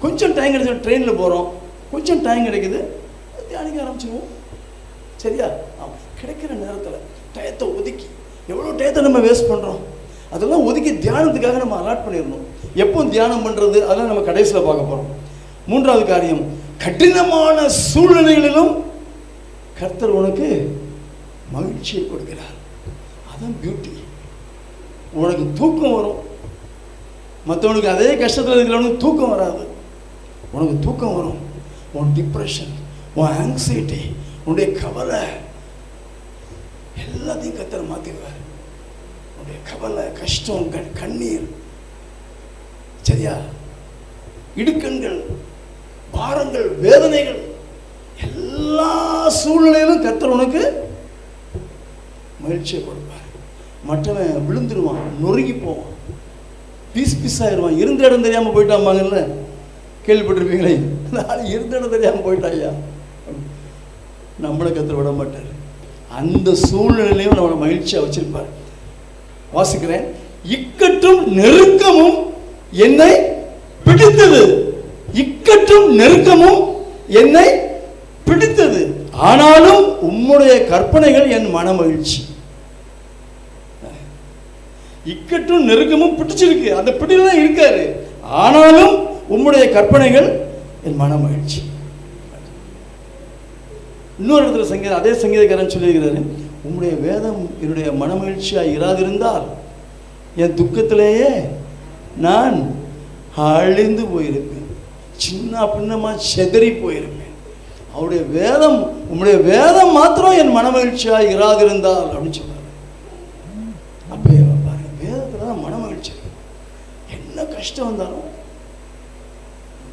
கொஞ்சம் டைம் கிடைச்சா ட்ரெயினில் போகிறோம், கொஞ்சம் டைம் கிடைக்குது, தியானிக்க ஆரம்பிச்சிடுவோம், சரியா? கிடைக்கிற நேரத்தில் டயத்தை ஒதுக்கி, எவ்வளோ டயத்தை நம்ம வேஸ்ட் பண்ணுறோம், அதெல்லாம் ஒதுக்கி தியானத்துக்காக நம்ம அலாட் பண்ணிடணும். எப்போ தியானம் பண்ணுறது, அதெல்லாம் நம்ம கடைசியில் பார்க்க போகிறோம். மூன்றாவது காரியம், கடினமான சூழ்நிலைகளிலும் கர்த்தர் உனக்கு மகிழ்ச்சியை கொடுக்கிறார். அதான் பியூட்டி. உனக்கு தூக்கம் வரும், மற்றவனுக்கு அதே கஷ்டத்தில் இருக்கிறவனுக்கு தூக்கம் வராது. உனக்கு தூக்கம் வரும். உன் டிப்ரெஷன், உன் ஆங்ஸைட்டி, உன்னுடைய கவலை, எல்லாத்தையும் கர்த்தர் மாற்றிடுவார். உன்னுடைய கவலை, கஷ்டம், கண்ணீர், சரியா, இடுக்கண்கள், பாரங்கள், வேதனைகள், எல்லா சூழ்நிலையிலும் கர்த்தர் உனக்கு மகிழ்ச்சியை கொடுப்பார். மற்றவன் விழுந்துருவான், நொறுங்கி போவான், பீஸ் பீஸ் ஆயிடுவான். இருந்த இடம் தெரியாமல் போயிட்டாமாங்கல்ல, கேள்விப்பட்டிருப்பீங்களே, இருந்த இடம் தெரியாமல் போயிட்டாயா. நம்மளை கர்த்தர் விட மாட்டார். அந்த சூழ்நிலையிலையும் நம்மளை மகிழ்ச்சியாக வச்சிருப்பார். வாசிக்கிறேன். இக்கட்டும் நெருக்கமும் என்னை பிடித்தது, இக்கட்டும் நெருக்கமும் என்னை பிடித்தது, ஆனாலும் உம்முடைய கற்பனைகள் என் மன மகிழ்ச்சி. இக்கட்டும் நெருக்கமும் பிடிச்சிருக்கு, அந்த பிடியில தான் இருக்காரு, ஆனாலும் உம்முடைய கற்பனைகள் என் மன மகிழ்ச்சி. இன்னொரு இடத்துல அதே சங்கீதக்காரன் சொல்லியிருக்கிறாரு, உம்முடைய வேதம் என்னுடைய மன மகிழ்ச்சியாக இராதிருந்தால் என் துக்கத்திலேயே நான் அழிந்து போயிருப்பேன், சின்ன பின்னமா செதறி போயிருப்பேன். அவருடைய வேதம், உம்முடைய வேதம் மாத்திரம் என் மன மகிழ்ச்சியாக இராதிருந்தால் அப்படின்னு சொன்னார். அப்போ பாருங்க, வேதத்தில் தான் மன மகிழ்ச்சி. என்ன கஷ்டம் வந்தாலும்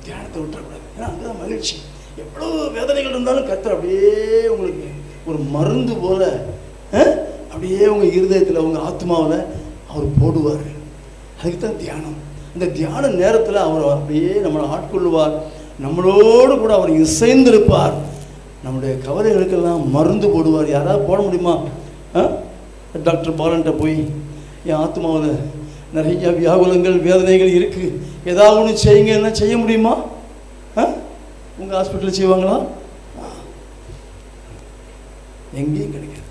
தியானத்தை விட்டுறக்கூடாது, ஏன்னா அங்கதான் மகிழ்ச்சி. எவ்வளவு வேதனைகள் இருந்தாலும் கர்த்தர் அப்படியே உங்களுக்கு ஒரு மருந்து போல அப்படியே உங்க இருதயத்தில், உங்க ஆத்மாவில் அவர் போடுவார். அதுக்கு தான் தியானம். இந்த தியான நேரத்தில் அவர் அப்படியே நம்மளை ஆட்கொள்ளுவார், நம்மளோடு கூட அவர் இசைந்திருப்பார், நம்முடைய கவலைகளுக்கெல்லாம் மருந்து போடுவார். யாராவது போட முடியுமா? டாக்டர் பாலன்ட்ட போய் என் ஆத்மாவில் நிறைய வியாகுலங்கள், வேதனைகள் இருக்குது, ஏதாவது ஒன்று செய்யுங்க, என்ன செய்ய முடியுமா? உங்கள் ஹாஸ்பிட்டலில் செய்வாங்களா? எங்கேயும் கிடைக்காது.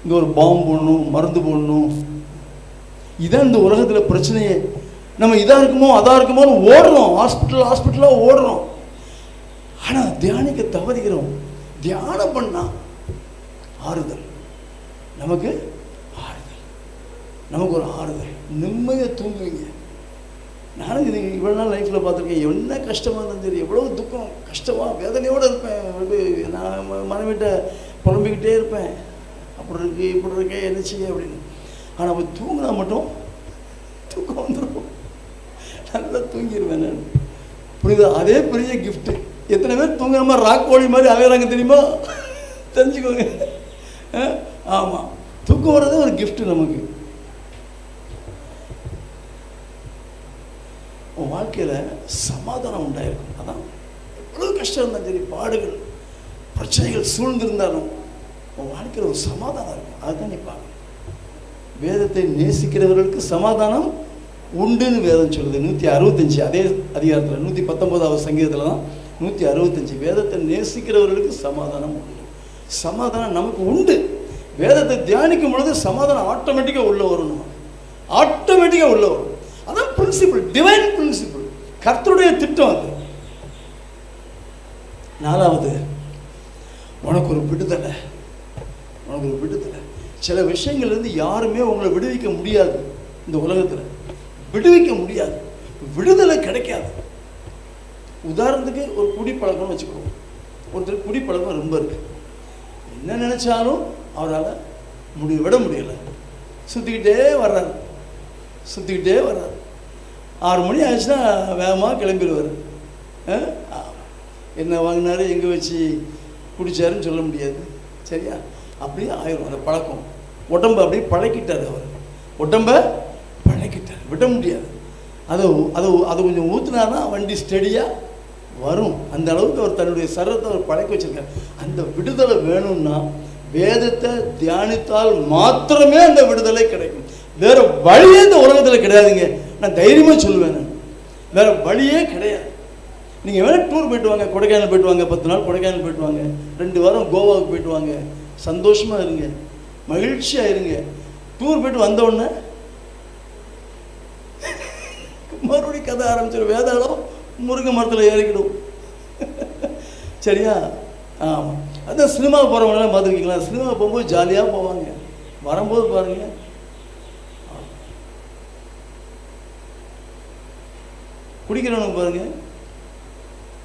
இங்கே ஒரு பாம்பு போடணும், மருந்து போடணும். இதான் இந்த உலகத்தில் பிரச்சனையே. நம்ம இதாக இருக்குமோ அதாக இருக்குமோன்னு ஓடுறோம், ஹாஸ்பிட்டலாக ஓடுறோம். ஆனால் தியானிக்க தவறுகிறோம். தியானம் பண்ணால் ஆறுதல், நமக்கு ஆறுதல், நமக்கு ஒரு ஆறுதல், நிம்மதியாக தூங்குவீங்க. நானும் இது இவ்வளோ நாள் லைஃப்பில் பார்த்துருக்கேன். என்ன கஷ்டமாக இருந்தாலும் சரி, எவ்வளோ துக்கம், கஷ்டமாக, வேதனையோடு இருப்பேன். நான் மனைவிட்ட புலம்பிக்கிட்டே இருப்பேன், அப்படி இருக்கு இப்படி இருக்கே, என்ன செய்ய அப்படின்னு. ஆனால் அப்போ தூங்கினா மட்டும் தூக்கம் வந்துடும், நல்லா தூங்கிடுவேன் நான். புரியுதா? அதே பெரிய கிஃப்ட்டு. எத்தனை பேர் தூங்குற மாதிரி ராக் கோழி மாதிரி அலையிறாங்க தெரியுமா? தெரிஞ்சுக்கோங்க. ஆமாம், தூக்கம் வர்றது ஒரு கிஃப்ட்டு நமக்கு. உன் வாழ்க்கையில் சமாதானம் உண்டாயிருக்கும். அதான் எவ்வளோ கஷ்டம் இருந்தாலும் சரி, பாடுகள், பிரச்சனைகள் சூழ்ந்திருந்தாலும் உன் வாழ்க்கையில் ஒரு சமாதானம் இருக்கும். அதுதான் நீ பார்க்கணும். வேதத்தை நேசிக்கிறவர்களுக்கு சமாதானம் உண்டுன்னு வேதம் சொல்லுது. 165 அதே அதிகாரத்தில் 119வது சங்கீதத்தில் தான் 165. வேதத்தை நேசிக்கிறவர்களுக்கு சமாதானம் உண்டு. சமாதானம் நமக்கு உண்டு. வேதத்தை தியானிக்கும் பொழுது சமாதானம் ஆட்டோமேட்டிக்காக உள்ள வரும், நமக்கு ஆட்டோமேட்டிக்காக உள்ள வரும். அதான் பிரின்சிபிள், டிவைன் பிரின்சிபிள், கர்த்தருடைய திட்டம் அது. 4வது, உனக்கு ஒரு விடுதலை, உனக்கு ஒரு விடுதலை. சில விஷயங்கள்லேருந்து யாருமே உங்களை விடுவிக்க முடியாது. இந்த உலகத்தில் விடுவிக்க முடியாது, விடுதலை கிடைக்காது. உதாரணத்துக்கு ஒரு குடிப்பழக்கம்னு வச்சுக்கோங்க. ஒருத்தர் குடிப்பழக்கம் ரொம்ப இருக்கு, என்ன நினைச்சாலும் அவரால் விட முடியலை, சுற்றிக்கிட்டே வர்றாரு. 6 மணி ஆச்சுன்னா வேகமாக கிளம்பிடுவார். என்ன வாங்கினாரு, எங்கே வச்சு குடித்தாருன்னு சொல்ல முடியாது, சரியா? அப்படியே ஆயிரும் அந்த பழக்கம். உடம்பை அப்படியே பழக்கிட்டார் அவர், உடம்பை பழக்கிட்டார், விட முடியாது. அதை கொஞ்சம் ஊற்றுனார்னா வண்டி ஸ்டெடியாக வரும். அந்த அளவுக்கு அவர் தன்னுடைய சரீரத்தை அவர் பழக்க வச்சிருக்கார். அந்த விடுதலை வேணும்னா வேதத்தை தியானித்தால் மாத்திரமே அந்த விடுதலை கிடைக்கும். வேற வழியே இந்த உலகத்தில் கிடையாதுங்க. நான் தைரியமாக சொல்லுவேன், வேற வழியே கிடையாது. நீங்கள் வேணால் டூர் போயிட்டு வாங்க, கொடைக்கானல் போயிட்டு வாங்க, 10 நாள் கொடைக்கானல் போயிட்டு வாங்க, 2 வாரம் கோவாவுக்கு போயிட்டு வாங்க, சந்தோஷமாக இருங்க, மகிழ்ச்சியாக இருங்க. டூர் போயிட்டு வந்த உடனே மறுபடியும் கதை ஆரம்பிச்சிடும். வேதாளம் முருங்கை மரத்தில் ஏறிக்கிடும், சரியா? ஆமாம், அதான் சினிமா போகிறவங்களாம் பார்த்துருக்கீங்களா? சினிமா போகும்போது ஜாலியாக போவாங்க, வரும்போது பாருங்க குடிக்கிறவனுக்கு பாருங்க,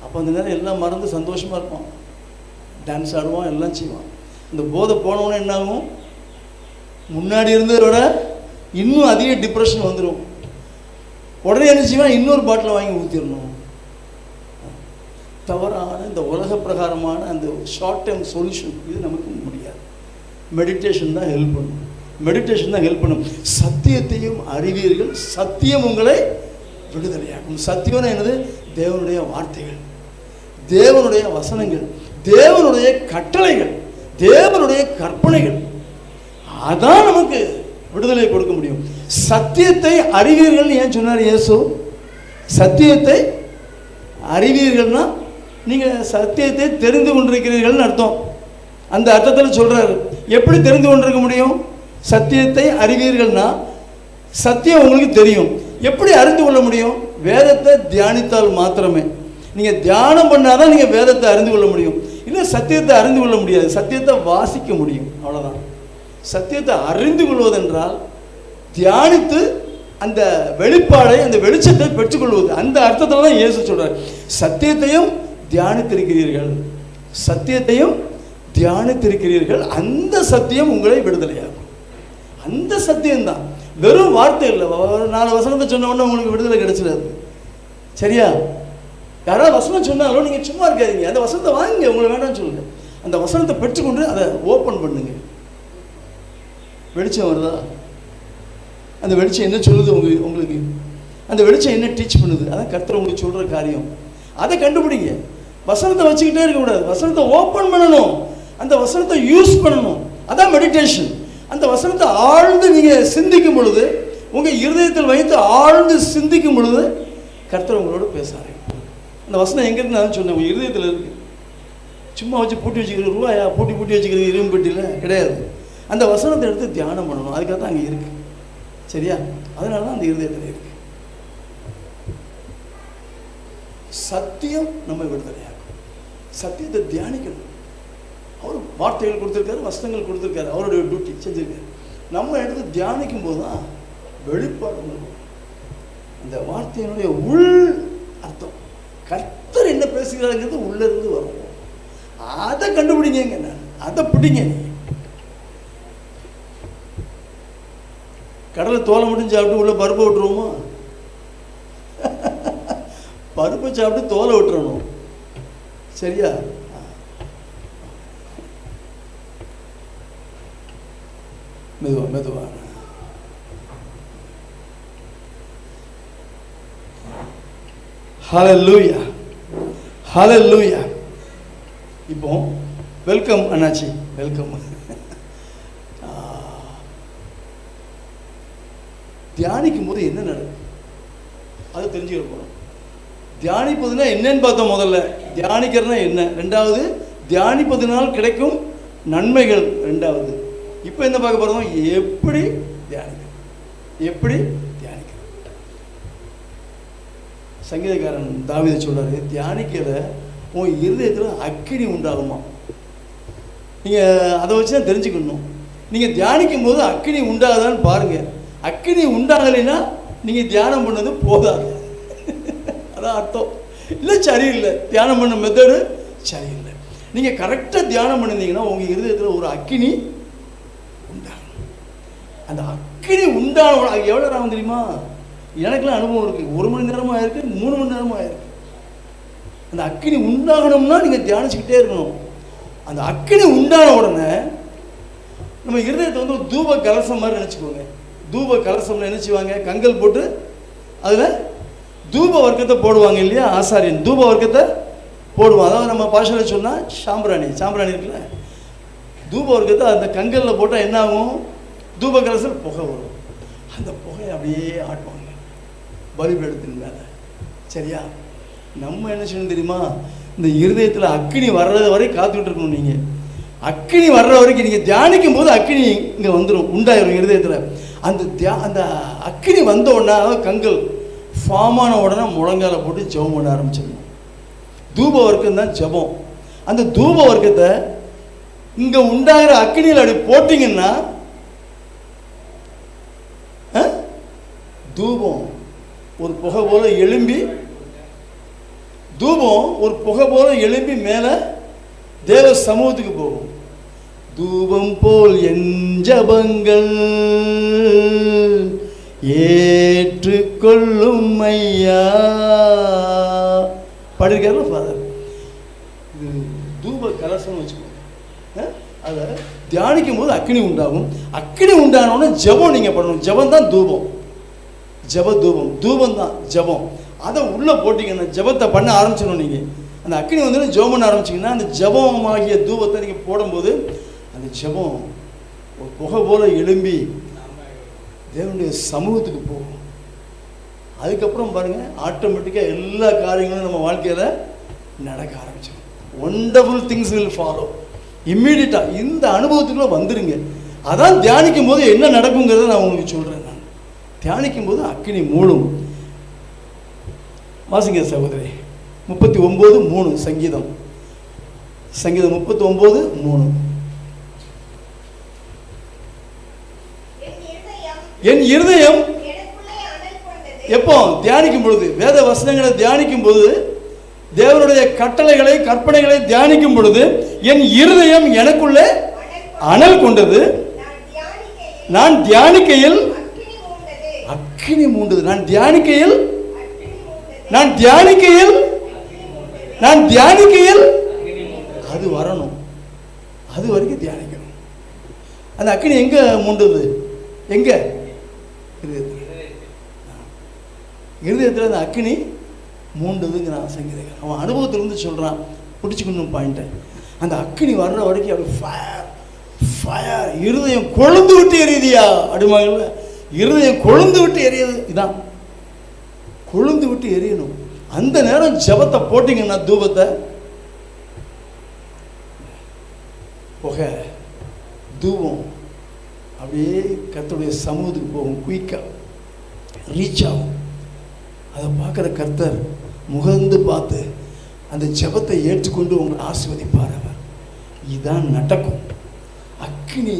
அப்போ அந்த நேரம் எல்லாம் மறந்து சந்தோஷமாக இருப்பான், டான்ஸ் ஆடுவான், எல்லாம் செய்வான். இந்த போதை போனவொன்னே என்ன ஆகும்? முன்னாடி இருந்ததை விட இன்னும் அதிக டிப்ரெஷன் வந்துடும். உடனே என்ன செய்வான், இன்னொரு பாட்டில் வாங்கி ஊற்றிடணும். தவறான இந்த உலக பிரகாரமான அந்த ஷார்ட் டைம் சொல்யூஷன் இது நமக்கு முடியாது. மெடிடேஷன் தான் ஹெல்ப் பண்ணும். மெடிடேஷன் தான் ஹெல்ப் பண்ணும். சத்தியத்தையும் அறிவீர்கள், சத்தியம் உங்களை விடுதலையாகும். சத்தியம்னா என்னது? தேவனுடைய வார்த்தைகள், தேவனுடைய வசனங்கள், தேவனுடைய கட்டளைகள், தேவனுடைய கற்பனைகள். அதான் நமக்கு விடுதலை கொடுக்க முடியும். சத்தியத்தை அறிவீர்கள் ஏன் சொன்னார் இயேசு? சத்தியத்தை அறிவீர்கள்னா நீங்கள் சத்தியத்தை தெரிந்து கொண்டிருக்கிறீர்கள்னு அர்த்தம். அந்த அர்த்தத்தில் சொல்கிறாரு. எப்படி தெரிந்து கொண்டிருக்க முடியும்? சத்தியத்தை அறிவீர்கள்னா சத்தியம் உங்களுக்கு தெரியும். எப்படி அறிந்து கொள்ள முடியும்? வேதத்தை தியானித்தால் மாத்திரமே. நீங்கள் தியானம் பண்ணாதான் நீங்கள் வேதத்தை அறிந்து கொள்ள முடியும். இல்லை சத்தியத்தை அறிந்து கொள்ள முடியாது. சத்தியத்தை வாசிக்க முடியும், அவ்வளோதான். சத்தியத்தை அறிந்து கொள்வதென்றால் தியானித்து அந்த வெளிப்பாடை, அந்த வெளிச்சத்தை பெற்றுக்கொள்வது. அந்த அர்த்தத்தில் தான் இயேசு சொல்கிறார், சத்தியத்தையும் தியானித்திருக்கிறீர்கள், சத்தியத்தையும் தியானித்திருக்கிறீர்கள், அந்த சத்தியம் உங்களை விடுதலையாகும். அந்த சத்தியம்தான், வெறும் வார்த்தை இல்லை. 4 வசனத்தை சொன்ன உடனே உங்களுக்கு விடுதலை கிடைச்சிடாது. சரியா? யாராவது வசனம் சொன்னாலும் நீங்கள் சும்மா இருக்காதீங்க. அந்த வசனத்தை வாங்க, உங்களை வேண்டாம்னு சொல்லுங்க. அந்த வசனத்தை பெற்றுக்கொண்டு அதை ஓப்பன் பண்ணுங்க. வெளிச்சம் வருதா? அந்த வெளிச்சம் என்ன சொல்லுது உங்களுக்கு? அந்த வெளிச்சம் என்ன டீச் பண்ணுது? அதான் கர்த்தர் உங்களுக்கு சொல்கிற காரியம். அதை கண்டுபிடிங்க. வசனத்தை வச்சுக்கிட்டே இருக்கக்கூடாது. வசனத்தை ஓப்பன் பண்ணணும், அந்த வசனத்தை யூஸ் பண்ணணும். அதான் மெடிடேஷன். அந்த வசனத்தை ஆழ்ந்து நீங்கள் சிந்திக்கும் பொழுது, உங்கள் இருதயத்தில் வைத்து ஆழ்ந்து சிந்திக்கும் பொழுது கர்த்தர் உங்களோட பேசுகிறாரு. அந்த வசனம் எங்கே இருக்கு நான் சொன்னேன், உங்கள் இருதயத்தில் இருக்குது. சும்மா வச்சு பூட்டி வச்சுக்கிறது, ரூபாயா பூட்டி வச்சுக்கிறது இரும்பு பெட்டியில் கிடையாது. அந்த வசனத்தை எடுத்து தியானம் பண்ணணும். அதுக்காக தான் அங்கே இருக்குது. சரியா? அதனால தான் அந்த இருதயத்தில் இருக்குது. சத்தியம் நம்ம விடுதலையாகும். சத்தியத்தை தியானிக்கணும். அவர் வார்த்தைகள் கொடுத்துருக்காரு, வசனங்கள் கொடுத்துருக்காரு, அவருடைய டியூட்டி செஞ்சுருக்காரு. நம்ம எடுத்து தியானிக்கும் போது தான் வெளிப்பாடு. அந்த வார்த்தையினுடைய உள் அர்த்தம், கர்த்தர் என்ன பேசுகிறாருங்கிறது உள்ள இருந்து வரும். அதை கண்டுபிடிங்க. நான் அதை பிடிங்க. நீ கடலை தோலை மட்டும் சாப்பிட்டு உள்ள பருப்பை விட்டுருவோமா? பருப்பை சாப்பிட்டு தோலை விட்டுறணும். சரியா? மெதுவா ஹல்லேலூயா, ஹல்லேலூயா. இப்போ வெல்கம் அண்ணாச்சி, வெல்கம். தியானிக்கும் போது என்ன நடக்கும் அதை தெரிஞ்சுக்க போகிறோம். தியானிப்பதுனா என்னன்னு பார்த்தோம். முதல்ல தியானிக்கிறதுனா என்ன, ரெண்டாவது தியானிப்பதனால் கிடைக்கும் நன்மைகள், ரெண்டாவது. இப்போ என்ன பார்க்க போகிறோம்? எப்படி தியானிக்க, எப்படி தியானிக்க. சங்கீதக்காரன் தாவீது சொல்றாரு, தியானிக்கிற உன் இருதயத்தில் அக்கினி உண்டாகுமா. நீங்கள் அதை வச்சு தான் தெரிஞ்சுக்கணும். நீங்கள் தியானிக்கும் போது அக்கினி உண்டாகுதான்னு பாருங்கள். அக்கினி உண்டாகலைன்னா நீங்கள் தியானம் பண்ணது போதாது. அதான் அர்த்தம். இல்லை சரியில்லை, தியானம் பண்ண மெத்தடு சரியில்லை. நீங்கள் கரெக்டாக தியானம் பண்ணிருந்தீங்கன்னா உங்கள் இருதயத்தில் ஒரு அக்கினி உண்டாகும். அந்த அக்கினி உண்டான எவ்வளோ நேரம் தெரியுமா? எனக்குலாம் அனுபவம் இருக்குது. 1 மணி நேரமாக ஆயிருக்கு, 3 மணி நேரமாக ஆயிருக்கு. அந்த அக்கினி உண்டாகணும்னா நீங்கள் தியானிச்சுக்கிட்டே இருக்கணும். அந்த அக்கினி உண்டான உடனே நம்ம இருதயத்தை வந்து ஒரு தூப கலசம் மாதிரி நினச்சிக்கோங்க. தூப கலசம்னு நினச்சிவாங்க, கங்கல் போட்டு அதில் தூப வர்க்கத்தை போடுவாங்க இல்லையா? ஆசாரியன் தூப வர்க்கத்தை போடுவோம். அதாவது நம்ம பாஷையில் சொன்னால் சாம்பிராணி இருக்குல்ல, தூப வர்க்கத்தை அந்த கங்கலில் போட்டால் என்ன ஆகும்? தூப கலசம் புகை வரும். அந்த புகையை அப்படியே ஆட்டுவாங்க பலிபீடத்தின் மேலே. சரியா? நம்ம என்ன செய்யணும் தெரியுமா? இந்த இருதயத்தில் அக்கினி வர்றது வரை காத்துக்கிட்டு இருக்கணும். நீங்கள் அக்கினி வர்ற வரைக்கும் நீங்கள் தியானிக்கும் போது அக்கினி இங்கே வந்துடும், உண்டாயிரும் இருதயத்தில். அந்த அக்கினி வந்த உடனே, கங்கல் ஃபார்ம் ஆன உடனே முழங்கால போட்டு ஜெபம் பண்ண ஆரம்பிச்சிடணும். தூப வர்க்கம் தான் ஜெபம். அந்த தூப வர்க்கத்தை இங்கே உண்டாகிற அக்கினியில் அப்படி போட்டிங்கன்னா தூபம் ஒரு புகை போல எழும்பி, தூபம் ஒரு புகை போல எழும்பி மேலே தேவ சமூகத்துக்கு போகும். தூபம் போல் என் ஜபங்கள் ஏற்றுக்கொள்ளும் ஐயா. படிருக்காருல ஃபாதர். இது தூப கலசம் வச்சுக்கோங்க. அதை தியானிக்கும் போது அக்கினி உண்டாகும். அக்கினி உண்டானோன்னு ஜபம் நீங்கள் பண்ணணும். ஜபம் தான் தூபம். ஜப தூபம், தூபம் தான் ஜபம். அதை உள்ளே போட்டிங்கன்னா ஜபத்தை பண்ண ஆரம்பிச்சிடணும். நீங்கள் அந்த அக்கினி வந்து ஜபம் பண்ண ஆரம்பிச்சிங்கன்னா அந்த ஜபமாகிய தூபத்தை நீங்கள் போடும்போது அந்த ஜபம் ஒரு புகை போல எழும்பி தேவனுடைய சமூகத்துக்கு போகும். அதுக்கப்புறம் பாருங்கள், ஆட்டோமேட்டிக்காக எல்லா காரியங்களும் நம்ம வாழ்க்கையில் நடக்க ஆரம்பிச்சிடும். ஒண்டர்ஃபுல் திங்ஸ் வில் ஃபாலோ இம்மீடியட்டாக. இந்த அனுபவத்துக்குள்ளே வந்துடுங்க. அதான் தியானிக்கும் போது என்ன நடக்குங்கிறத நான் உங்களுக்கு சொல்கிறேன். நான் தியானிக்கும் போது அக்கினி மூடும். வாசிங்க சகோதரி. 39:3 சங்கீதம். சங்கீதம் 39:3. என் இருதயம் எப்போ தியானிக்கும் பொழுது, வேத வசனங்களை தியானிக்கும் போது, தேவனுடைய கட்டளைகளை கற்பனைகளை தியானிக்கும் பொழுது என் இருதயம் எனக்குள்ளே அனல் கொண்டது. நான் தியானிக்கையில் அக்கினி மூண்டது. நான் தியானிக்கையில் அது வரணும். அது வரைக்கும் தியானிக்கணும். அந்த அக்கினி எங்க மூண்டது? எங்க? இருதயத்தில் அந்த அக்கினி மூண்டதுங்கிறான் சங்கீதக்காரன். அவன் அனுபவத்திலிருந்து சொல்கிறான். பிடிச்சிக்கணும் பாயிண்ட்டை. அந்த அக்கினி வர்ற வரைக்கும் அப்படி ஃபயர் ஃபயர், இருதயம் கொழுந்து விட்டு எரியுதியா அப்படிமாங்கல்ல, இருதயம் கொழுந்து விட்டு எரியுது. இதான் கொழுந்து விட்டு எரியணும். அந்த நேரம் ஜபத்தை போட்டிங்கன்னா தூபத்தை, புகை தூபம் அப்படியே கர்த்தருடைய சமூகத்துக்கு போகும். குயிக்காக ரீச் ஆகும். அதை பார்க்குற கர்த்தர் முகந்து பார்த்து அந்த ஜபத்தை ஏற்றுக்கொண்டு உங்களை ஆசீர்வதிப்பார் அவர். இதுதான் நடக்கும். அக்கினி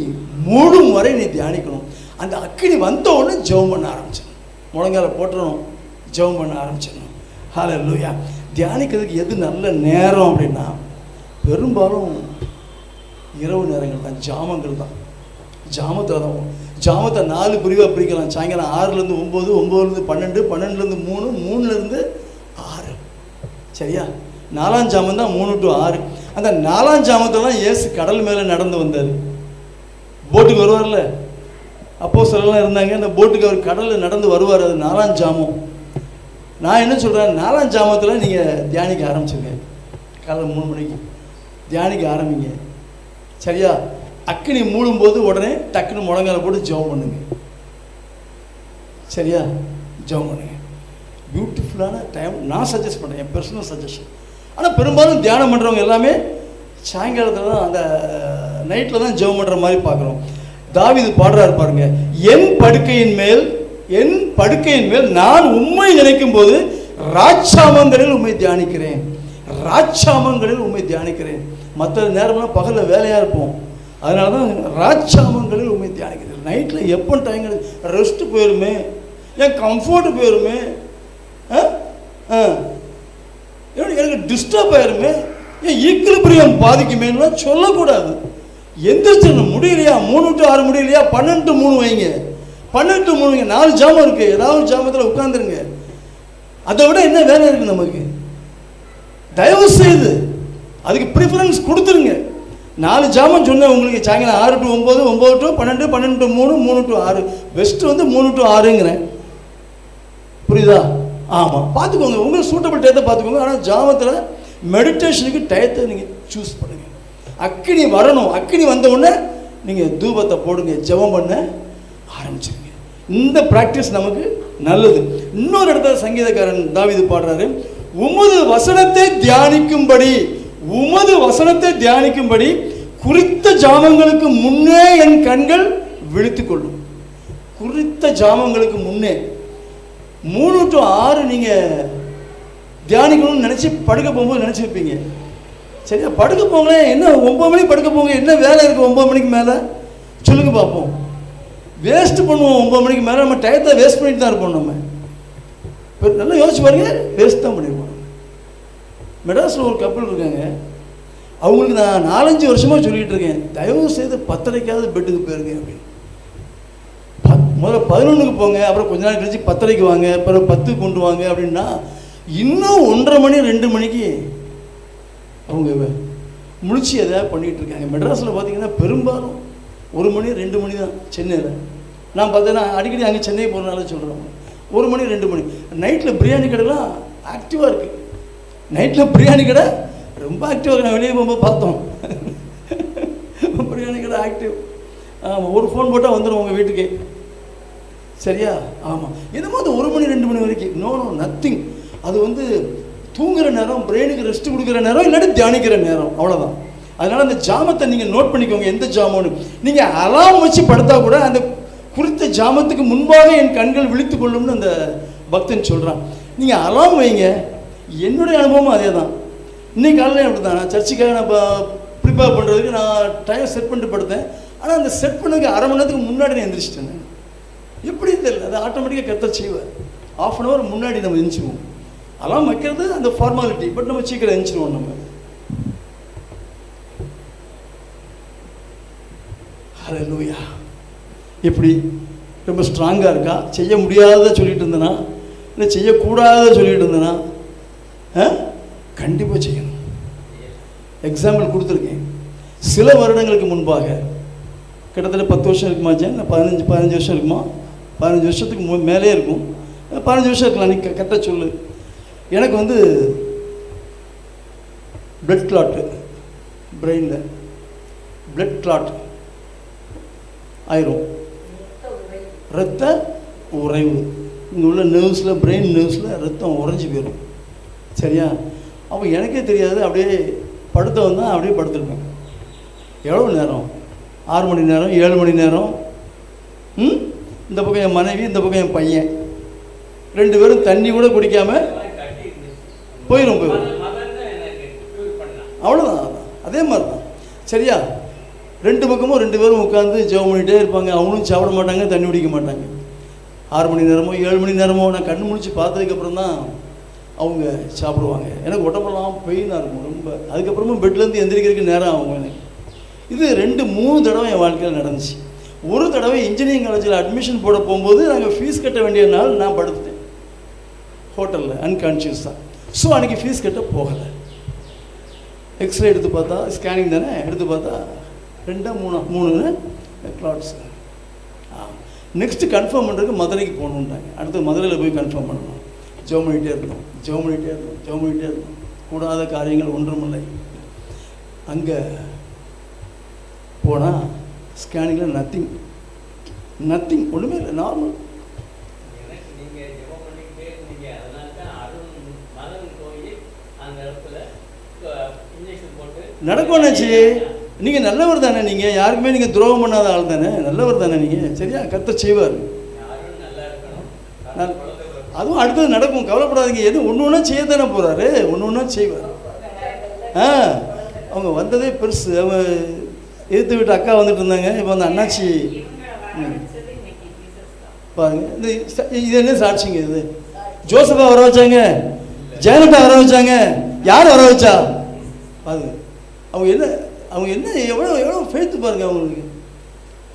மூடும் வரை நீ தியானிக்கணும். அந்த அக்கினி வந்த உடனே ஜெபம் பண்ண ஆரம்பிச்சிடணும். முழங்கால போட்டுறணும், ஜெபம் பண்ண ஆரம்பிச்சிடணும். ஹல்லேலூயா. தியானிக்கிறதுக்கு எது நல்ல நேரம் அப்படின்னா பெரும்பாலும் இரவு நேரங்கள் தான், ஜாமங்கள் தான். ஜாமத்தில் தான். ஜாமத்தை 4 பிரிவாக பிரிக்கலாம். சாயங்காலம் 6லேருந்து 9, 9லேருந்து 12, 12லேருந்து 3, 3லேருந்து 6. சரியா? 4ஆம் ஜாமம் தான் 3 to 6. அந்த 4ஆம் ஜாமத்தில் தான் இயேசு கடல் மேலே நடந்து வந்தார். போட்டுக்கு வருவார்ல, அப்போஸ்தலர்லாம் இருந்தாங்க. அந்த போட்டுக்கு அவர் கடலில் நடந்து வருவார். அது 4ஆம் ஜாமம். நான் என்ன சொல்கிறேன், 4ஆம் ஜாமத்தில் நீங்கள் தியானிக்க ஆரம்பிச்சுங்க. காலையில் 3 மணிக்கு தியானிக்க ஆரம்பிங்க. சரியா? அக்கினி மூடும்போது உடனே டக்குன்னு முழங்கால போட்டு ஜெபம் பண்ணுங்க. சரியா? ஜெபம் பண்ணுங்க. பியூட்டிஃபுல்லான டைம். நான் சஜஸ்ட் பண்ணுறேன், என் பர்சனல் சஜஷன். ஆனால் பெரும்பாலும் தியானம் பண்ணுறவங்க எல்லாமே சாயங்காலத்தில் தான், அந்த நைட்டில் தான் ஜெபம் பண்ணுற மாதிரி பார்க்குறோம். தாவீது பாடுறாரு பாருங்க, என் படுக்கையின் மேல் நான் உம்மை நினைக்கும் போது ராட்சாமங்களில் உம்மை தியானிக்கிறேன். ராட்சாமங்களில் உம்மை தியானிக்கிறேன். மற்ற நேரம்லாம் பகலில் வேலையாக இருப்போம். அதனால தான் ராட்சாமங்களில் உண்மை தியானிக்கிறது. நைட்டில் எப்போ டைம் ரெஸ்ட்டு போயிருமே, என் கம்ஃபர்ட்டு போயிருமே, எனக்கு டிஸ்டர்ப் ஆயிருமே, என் ஈக்குலிபிரியம் பாதிக்குமேலாம் சொல்லக்கூடாது. எந்திரிச்சிடணும். முடியலையா 3 to 6 முடியலையா 12 to 3 வைங்க. 12 to 3 வைங்க. 4 ஜாமம் இருக்குது, ஏதாவது ஜாமத்தில் உட்காந்துருங்க. அதை விட என்ன வேலை இருக்குது நமக்கு? தயவு செய்து அதுக்கு ப்ரிஃபரன்ஸ் கொடுத்துருங்க. 4 ஜாமம் சொன்னேன் உங்களுக்கு. சாயங்காலம் 6 to 9, 9 to 12, 12 to 3, 3 to 6. Best வந்து 3 to 6ங்கிறேன். புரியுதா? ஆமாம், பார்த்துக்கோங்க, உங்களுக்கு சூட்டபிள் டயத்தை பார்த்துக்கோங்க. ஆனால் ஜாமத்தில் மெடிடேஷனுக்கு டயத்தை நீங்கள் சூஸ் பண்ணுங்கள். அக்கினி வரணும். அக்கினி வந்த உடனே நீங்கள் தூபத்தை போடுங்க, ஜெபம் பண்ண ஆரம்பிச்சிருங்க. இந்த ப்ராக்டிஸ் நமக்கு நல்லது. இன்னொரு இடத்துல சங்கீதக்காரன் தாவீது பாடுறாரு, உமது வசனத்தை தியானிக்கும்படி குறித்த ஜாமங்களுக்கு முன்னே என் கண்கள் விழித்துக் கொள்ளும். குறித்த ஜாமங்களுக்கு முன்னே 3 to 6 நீங்கள் தியானிக்கணும்னு நினச்சி படுக்க போகும்போது நினச்சிருப்பீங்க. சரியா? படுக்க போங்களேன். என்ன 9 மணிக்கு படுக்க போங்க, என்ன வேலை இருக்குது 9 மணிக்கு மேலே சொல்லுங்க பார்ப்போம். வேஸ்ட் பண்ணுவோம் 9 மணிக்கு மேலே. நம்ம டயத்தை வேஸ்ட் பண்ணிட்டு தான் இருப்போம். நம்ம இப்போ நல்லா யோசிச்சு பாருங்க, வேஸ்ட் தான் பண்ணிடுவோம். மெட்ராஸில் ஒரு கப்பல் இருக்காங்க. அவங்களுக்கு நான் 4-5 வருஷமாக சொல்லிகிட்டு இருக்கேன், தயவு செய்து 10:30க்காவது பெட்டுக்கு போயிருங்க அப்படின்னு. முதல்ல 11க்கு போங்க, அப்புறம் கொஞ்ச நாள் கழிச்சு 10:30க்கு வாங்க, அப்புறம் 10க்கு கொண்டு வாங்க அப்படின்னா இன்னும் 1:30 மணி 2 மணிக்கு அவங்க முழிச்சு எதாவது பண்ணிகிட்டு இருக்காங்க. மெட்ராஸில் பார்த்தீங்கன்னா பெரும்பாலும் 1 மணி 2 மணி தான் சென்னையில். நான் பார்த்தேன்னா அடிக்கடி அங்கே சென்னை போகிறனால சொல்கிறேன், 1 மணி 2 மணி. நைட்டில் பிரியாணி கடைலாம் ஆக்டிவாக இருக்குது. நைட்டில் பிரியாணி கடை ரொம்ப ஆக்டிவாக, நான் வெளியே போகும்போது பார்த்தோம் பிரியாணி கடை ஆக்டிவ். ஆமாம், ஒரு ஃபோன் போட்டால் வந்துடும் உங்கள் வீட்டுக்கே. சரியா? ஆமாம். என்னமோ அது 1 மணி 2 மணி வரைக்கும் நோ நத்திங். அது வந்து தூங்குகிற நேரம், பிரெயினுக்கு ரெஸ்ட் கொடுக்குற நேரம், இல்லாட்டி தியானிக்கிற நேரம், அவ்வளோதான். அதனால் அந்த ஜாமத்தை நீங்கள் நோட் பண்ணிக்கோங்க, எந்த ஜாமம்னு. நீங்கள் அலாம் வச்சு படுத்தா கூட அந்த குறித்த ஜாமத்துக்கு முன்பாக என் கண்கள் விழித்து கொள்ளும்னு அந்த பக்தன் சொல்கிறான். நீங்கள் அலாம் வைங்க. என்னுடைய அனுபவமும் அதே தான். இன்றைக்கி காலையில் அப்படி தான், நான் சர்ச்சுக்காக நான் ப்ரிப்பேர் பண்ணுறதுக்கு நான் டைம் செட் பண்ணிட்டு படுத்தேன். ஆனால் அந்த செட் பண்ணதுக்கு 1/2 மணி நேரத்துக்கு முன்னாடி நான் எந்திரிச்சிட்டேன். எப்படி தெரியல, அது ஆட்டோமேட்டிக்காக கர்த்தர் செய்வார். 1/2 அன் ஹவர் முன்னாடி நம்ம எந்திரிச்சிடுவோம். அலாம் வைக்கிறது அந்த ஃபார்மாலிட்டி, பட் நம்ம சீக்கிரம் எந்திரிச்சிடுவோம். நம்ம ஹல்லேலூயா. எப்படி ரொம்ப ஸ்ட்ராங்காக இருக்கா? செய்ய முடியாததை சொல்லிட்டு இருந்தேனா, இல்லை செய்யக்கூடாததை சொல்லிட்டு இருந்தேனா? கண்டிப்பாக செய்யணும். எக்ஸாம்பிள் கொடுத்துருக்கேன். சில வருடங்களுக்கு முன்பாக, கிட்டத்தட்ட 10 வருஷம் இருக்குமா, இல்லை 15 வருஷம் இருக்குமா, 15 வருஷத்துக்கு மேலே இருக்கும். 15 வருஷம் இருக்கலாம், நீ கரெக்டாக சொல்லு. எனக்கு வந்து பிளட் கிளாட்டு, பிரெயினில் பிளட் கிளாட் ஆயிரும். இரத்த உறைவு, இங்கே உள்ள நர்வ்ஸில், பிரெயின் நர்வ்ஸில் ரத்தம் உறைஞ்சி போயிடும். சரியா? அப்போ எனக்கே தெரியாது, அப்படியே படுத்தவன் தான் அப்படியே படுத்துருப்பேன். எவ்வளோ நேரம்? 6 மணி நேரம், 7 மணி நேரம். இந்த பக்கம் என் மனைவி, இந்த பக்கம் என் பையன், 2 பேரும் தண்ணி கூட குடிக்காமல் போயிடும். அவ்வளோதான், அதே மாதிரி தான். சரியா? 2 பக்கமும் 2 பேரும் உட்காந்து ஜெபம் பண்ணிகிட்டே இருப்பாங்க. அவங்களும் சாப்பிட மாட்டாங்க, தண்ணி குடிக்க மாட்டாங்க. 6 மணி நேரமோ 7 மணி நேரமோ நான் கண்ணு முடிச்சு பார்த்ததுக்கப்புறம் தான் அவங்க சாப்பிடுவாங்க. எனக்கு உடம்பெல்லாம் பெயினாக இருக்கும் ரொம்ப. அதுக்கப்புறமும் பெட்லேருந்து எந்திரிக்கிறதுக்கு நேரம் ஆகும் எனக்கு. இது 2-3 தடவை என் வாழ்க்கையில் நடந்துச்சு. ஒரு தடவை இன்ஜினியரிங் காலேஜில் அட்மிஷன் போட போகும்போது நாங்கள் ஃபீஸ் கட்ட வேண்டிய நாள் நான் படுத்துட்டேன் ஹோட்டலில், அன்கான்ஷியஸ் தான். ஸோ அன்றைக்கி ஃபீஸ் கட்ட போகலை. எக்ஸ்ரே எடுத்து பார்த்தா, ஸ்கேனிங் தானே, எடுத்து பார்த்தா 2-3 கிளாட்ஸ். நெக்ஸ்ட்டு கன்ஃபார்ம் பண்ணுறதுக்கு மதுரைக்கு போகணுன்ட்டாங்க. அடுத்து மதுரையில் போய் கன்ஃபார்ம் பண்ணணும். ஜெபம் பண்ணிகிட்டே இருந்தோம். கூடாத காரியங்கள் ஒன்றுமில்லை. அங்கே போனால் ஸ்கேனிங்கில் நத்திங் ஒன்றுமே இல்லை, நார்மல். நடக்கும்னாச்சு. நீங்கள் நல்லவர் தானே, நீங்கள் யாருக்குமே நீங்கள் துரோகம் பண்ணாத ஆள் தானே, நல்லவர் தானே நீங்கள். சரியா? கர்த்தர் செய்வார். அதுவும் அடுத்தது நடக்கும், கவலைப்படாதீங்க. எது ஒன்று ஒன்றா செய்ய தானே போகிறாரு, ஒன்று ஒன்றா செய்வார். அவங்க வந்ததே பெருசு. அவங்க எதிர்த்து விட்டு அக்கா வந்துட்டு இருந்தாங்க. இப்போ அந்த அண்ணாச்சி பாருங்க, இது என்ன சாட்சிங்க? இது ஜோசப்பா வர வச்சாங்க, ஜெயலலிதா வர வச்சாங்க, யார் வர வச்சா பாருங்க. அவங்க என்ன எவ்வளோ ஃபேத்து பாருங்க. அவங்களுக்கு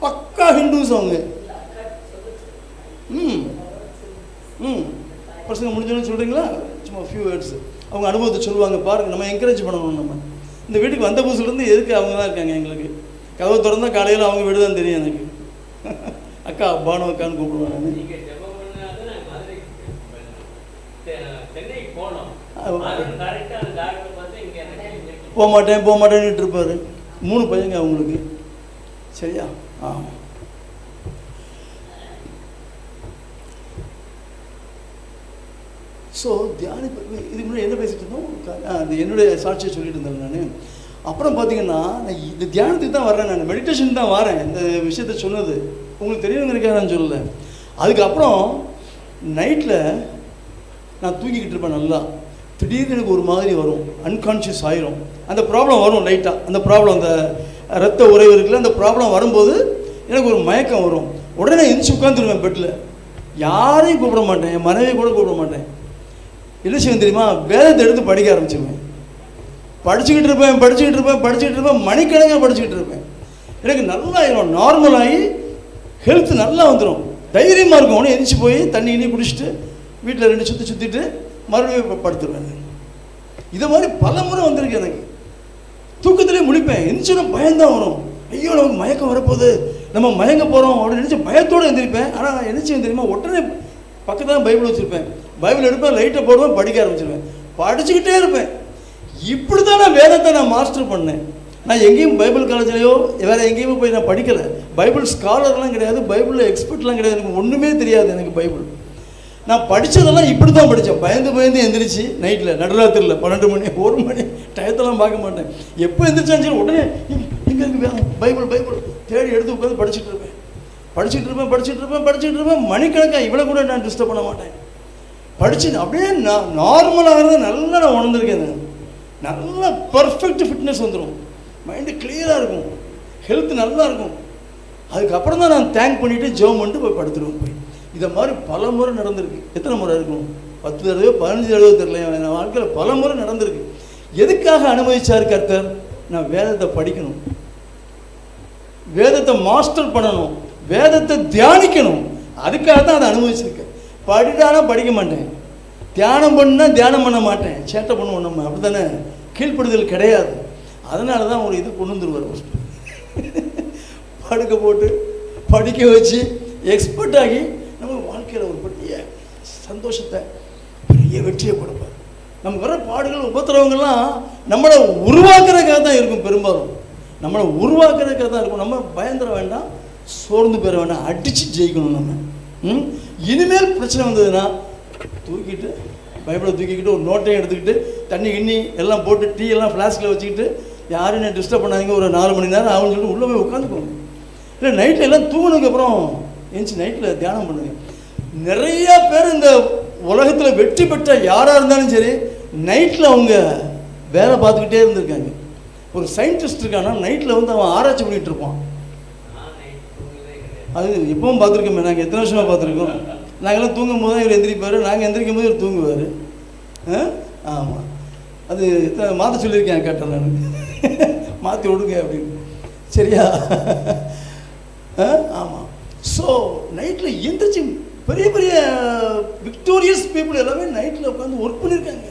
பக்கா ஹிந்துஸ் அவங்க. பசங்க முடிஞ்சோன்னு சொல்கிறீங்களா? சும்மா ஃபியூ வேர்ட்ஸ் அவங்க அனுபவத்தை சொல்லுவாங்க பாருங்கள். நம்ம என்கரேஜ் பண்ணணும். நம்ம இந்த வீட்டுக்கு வந்த புதுசுலேருந்து எதுக்கு அவங்க தான் இருக்காங்க எங்களுக்கு. கதவை திறந்தா காலையில் அவங்க வீடு தான் தெரியும் எனக்கு. அக்கா பானு அக்கான்னு கூப்பிடுவாங்க. போக மாட்டேன்னுட்டு இருப்பார். 3 பையங்க அவங்களுக்கு. சரியா? ஆமாம். ஸோ இதுக்கு முன்னாடி என்ன பேசிகிட்டு இருந்தோம்? அது என்னுடைய சாட்சியை சொல்லிட்டு இருந்தேன் நான். அப்புறம் பார்த்தீங்கன்னா நான் இந்த தியானத்துக்கு தான் வரேன், நான் மெடிடேஷன் தான் வரேன். இந்த விஷயத்த சொன்னது உங்களுக்கு தெரியணுங்கிறக்காக நான் சொல்லலை. அதுக்கப்புறம் நைட்டில் நான் தூங்கிக்கிட்டு இருப்பேன் நல்லா. திடீர்னு எனக்கு ஒரு மாதிரி வரும், அன்கான்ஷியஸ் ஆயிரும். அந்த ப்ராப்ளம் வரும் லைட்டாக. அந்த ப்ராப்ளம், அந்த ரத்த உறைவு இருக்குல்ல, அந்த ப்ராப்ளம் வரும்போது எனக்கு ஒரு மயக்கம் வரும். உடனே எந்திரிச்சு உட்காந்துருவேன் பெட்டில். யாரையும் கூப்பிட மாட்டேன், என் மனைவியை கூட கூப்பிட மாட்டேன். என்ன செய்வேன் தெரியுமா? வேதத்தை எடுத்து படிக்க ஆரம்பிச்சிருவேன். படிச்சுக்கிட்டு இருப்பேன், மணிக்கணக்காக படிச்சுக்கிட்டு இருப்பேன். எனக்கு நல்லா நார்மல் ஆகி ஹெல்த் நல்லா வந்துடும், தைரியமாக இருக்கும். உடனே எந்திரிச்சு போய் தண்ணி இனி குடிச்சிட்டு வீட்டில் 2 சுற்றி சுற்றிட்டு மறுபடியும் படுத்துருவேன். இதை மாதிரி பல முறை வந்திருக்கு. எனக்கு தூக்கத்திலே முழிப்பேன், எந்திரிச்சோன்னா பயம்தான் வரும். ஐயோ நமக்கு மயக்கம் வரப்போகுது, நம்ம மயங்க போகிறோம் அப்படின்னு நினச்சி பயத்தோடு எழுந்திருப்பேன். ஆனால் என்னச்சு தெரியுமா, உடனே பக்கத்தில் பைபிள் வச்சுருப்பேன், பைபிள் எடுப்பேன், லைட்டை போடுவேன், படிக்க ஆரம்பிச்சிருவேன், படிச்சுக்கிட்டே இருப்பேன். இப்படி தான் நான் வேதத்தை மாஸ்டர் பண்ணேன். நான் எங்கேயும் பைபிள் காலேஜ்லையோ வேறு எங்கேயுமே போய் நான் படிக்கலை. பைபிள் ஸ்காலர்லாம் கிடையாது, பைபிளில் எக்ஸ்பர்ட்லாம் கிடையாது, எனக்கு ஒன்றுமே தெரியாது. எனக்கு பைபிள் நான் படித்ததெல்லாம் இப்படி தான் படித்தேன். பயந்து எந்திரிச்சு நைட்டில் நடுராத்திரியில் 12 மணி 1 மணி டயத்தெல்லாம் பார்க்க மாட்டேன். எப்போ எந்திரிச்சான்னு சொல்லி உடனே இங்கே இருக்கு பைபிள் தேடி எடுத்து உட்காந்து படிச்சுட்டு இருப்பேன். மணிக்கணக்காக இவ்வளோ கூட நான் டிஸ்டர்ப் பண்ண மாட்டேன். படிச்சு அப்படியே நார்மலாகிறது நல்லா நான் உணர்ந்திருக்கேன். நல்லா பர்ஃபெக்ட் ஃபிட்னஸ் வந்துடும், மைண்டு கிளியராக இருக்கும், ஹெல்த் நல்லா இருக்கும். அதுக்கப்புறம் தான் நான் தேங்க் பண்ணிவிட்டு ஜெபம் பண்ணிட்டு போய் படுத்துருவேன். போய் இதை மாதிரி பல முறை நடந்திருக்கு. எத்தனை முறை இருக்கும்? 10 தடவையோ 15 தடவையோ தெரியல. என் வாழ்க்கையில் பல முறை நடந்திருக்கு. எதுக்காக அனுமதிச்சார் கர்த்தர்? நான் வேதத்தை படிக்கணும், வேதத்தை மாஸ்டர் பண்ணணும், வேதத்தை தியானிக்கணும். அதுக்காக தான் அதை அனுமதிச்சிருக்கேன். படித்தானா படிக்க மாட்டேன், தியானம் பண்ணா தியானம் பண்ண மாட்டேன், சேட்டை பண்ணுவோம் நம்ம, அப்படி தானே, கீழ்ப்படுதல் கிடையாது. அதனால தான் ஒரு இது கொண்டு வந்துருவார். ஃபஸ்ட்டு படுக்க போட்டு படிக்க வச்சு எக்ஸ்பர்ட் ஆகி நம்ம வாழ்க்கையில் ஒரு பெரிய சந்தோஷத்தை, பெரிய வெற்றியை கொடுப்பார். நமக்கு வர பாடுகள் உபத்திரவங்கள்லாம் நம்மளை உருவாக்குறதுக்காக தான் இருக்கும். பெரும்பாலும் நம்மளை உருவாக்குறதுக்காக தான் இருக்கும். நம்ம பயந்துட வேண்டாம், சோர்ந்து பெற வேண்டாம், அடித்து ஜெயிக்கணும். நம்ம இனிமேல் பிரச்சனை வந்ததுன்னா தூக்கிட்டு பைபிளை தூக்கிக்கிட்டு ஒரு நோட்டையும் எடுத்துக்கிட்டு தண்ணி கிண்ணி எல்லாம் போட்டு டீ எல்லாம் ஃப்ளாஸ்கில் வச்சுக்கிட்டு யாரும் என்ன டிஸ்டர்ப் பண்ணாதீங்க, ஒரு 4 மணி நேரம் ஆகும்னு சொல்லிட்டு உள்ளே போய் உட்காந்துக்கோங்க. இல்லை நைட்டில் எல்லாம் தூங்கினதுக்கப்புறம் எந்திச்சு நைட்டில் தியானம் பண்ணுங்க. நிறையா பேர் இந்த உலகத்தில் வெற்றி பெற்ற யாராக இருந்தாலும் சரி நைட்டில் அவங்க வேலை பார்த்துக்கிட்டே இருந்திருக்காங்க. ஒரு சயின்டிஸ்ட் இருக்கானா நைட்டில் வந்து அவன் ஆராய்ச்சி பண்ணிகிட்டு இருப்பான். அது எப்பவும் பார்த்துருக்கோமே, நாங்கள் எத்தனை வருஷமாக பார்த்துருக்கோம். நாங்கள்லாம் தூங்கும் போது தான் இவர் எந்திரிப்பார், நாங்கள் எந்திரிக்கும் போது இவர் தூங்குவார். ஆமாம், அது மாற்ற சொல்லியிருக்கேன், கேட்டேன் நான், மாற்றி விடுங்க அப்படின்னு. சரியா? ஆமாம். ஸோ நைட்டில் எந்திரிச்சு பெரிய பெரிய விக்டோரியஸ் பீப்புள் எல்லாமே நைட்டில் உட்காந்து ஒர்க் பண்ணியிருக்காங்க.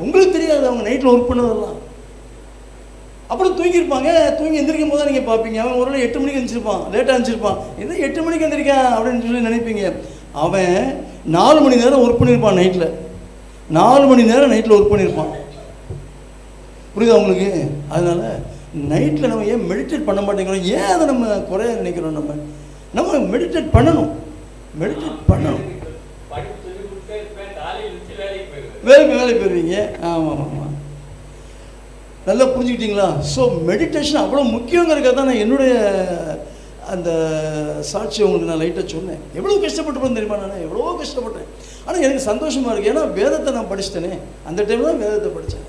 உங்களுக்கு தெரியாது அவங்க நைட்டில் ஒர்க் பண்ணதெல்லாம். அப்புறம் தூங்கியிருப்பாங்க. தூங்கி எந்திரிக்கும் போது தான் நீங்கள் பார்ப்பீங்க. அவன் ஒரு 8 மணிக்கு எழுந்திரிச்சிருப்பான், லேட்டாக எழுந்திரிச்சிருப்பான். என்ன 8 மணிக்கு எந்திரிக்கான் அப்படின்னு சொல்லி நினைப்பீங்க. அவன் 4 மணி நேரம் ஒர்க் பண்ணியிருப்பான் நைட்டில். 4 மணி நேரம் நைட்டில் ஒர்க் பண்ணியிருப்பான். புரியுதா உங்களுக்கு? அதனால் நைட்டில் நம்ம ஏன் மெடிடேட் பண்ண மாட்டேங்கிறோம்? ஏன் அதை நம்ம குறைய நினைக்கிறோம்? நம்ம மெடிடேட் பண்ணணும். வேலைக்கு போயிடுவீங்க. ஆமாம், நல்லா புரிஞ்சுக்கிட்டீங்களா? ஸோ மெடிடேஷன் அவ்வளோ முக்கியங்கிறதுக்காக தான் நான் என்னுடைய அந்த சாட்சியை உங்களுக்கு நான் லைட்டாக சொன்னேன். எவ்வளோ கஷ்டப்பட்டுப்பேன் தெரியுமா? நான் எவ்வளோ கஷ்டப்பட்டேன். ஆனால் எனக்கு சந்தோஷமாக இருக்குது. ஏன்னா வேதத்தை நான் படிச்சிட்டேனே. அந்த டைமில் தான் வேதத்தை படித்தேன்.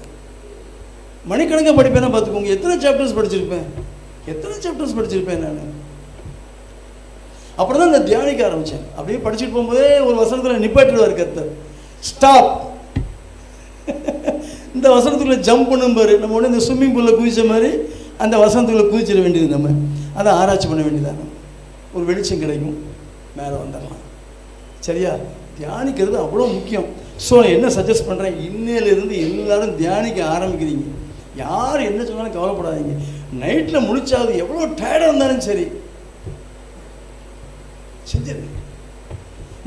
மணிக்கணக்காக படிப்பேன்னா பார்த்துக்கோங்க. எத்தனை சாப்டர்ஸ் படிச்சிருப்பேன் நான். அப்புறம் தான் இந்த தியானிக்க ஆரம்பித்தேன். அப்படியே படிச்சுட்டு போகும்போதே ஒரு வசனத்தில் நிப்பாட்டிடுவார் கர்த்தர். ஸ்டாப், இந்த வசனத்துக்குள்ளே ஜம்ப் பண்ணும் பாரு. நம்ம உடனே இந்த ஸ்விம்மிங் பூலில் குதிச்ச மாதிரி அந்த வசனத்துக்குள்ளே குதிச்சிட வேண்டியது. நம்ம அதை ஆராய்ச்சி பண்ண வேண்டியதான ஒரு வெளிச்சம் கிடைக்கும், மேலே வந்துடலாம். சரியா? தியானிக்கிறது அவ்வளோ முக்கியம். ஸோ நான் என்ன சஜஸ்ட் பண்ணுறேன், இன்னையிலேருந்து எல்லாரும் தியானிக்க ஆரம்பிக்கிறீங்க. யார் என்ன சொன்னாலும் கவலைப்படாதீங்க. நைட்டில் முழிச்சாது எவ்வளோ டயர்டாக இருந்தாலும் சரி செஞ்சிருங்க.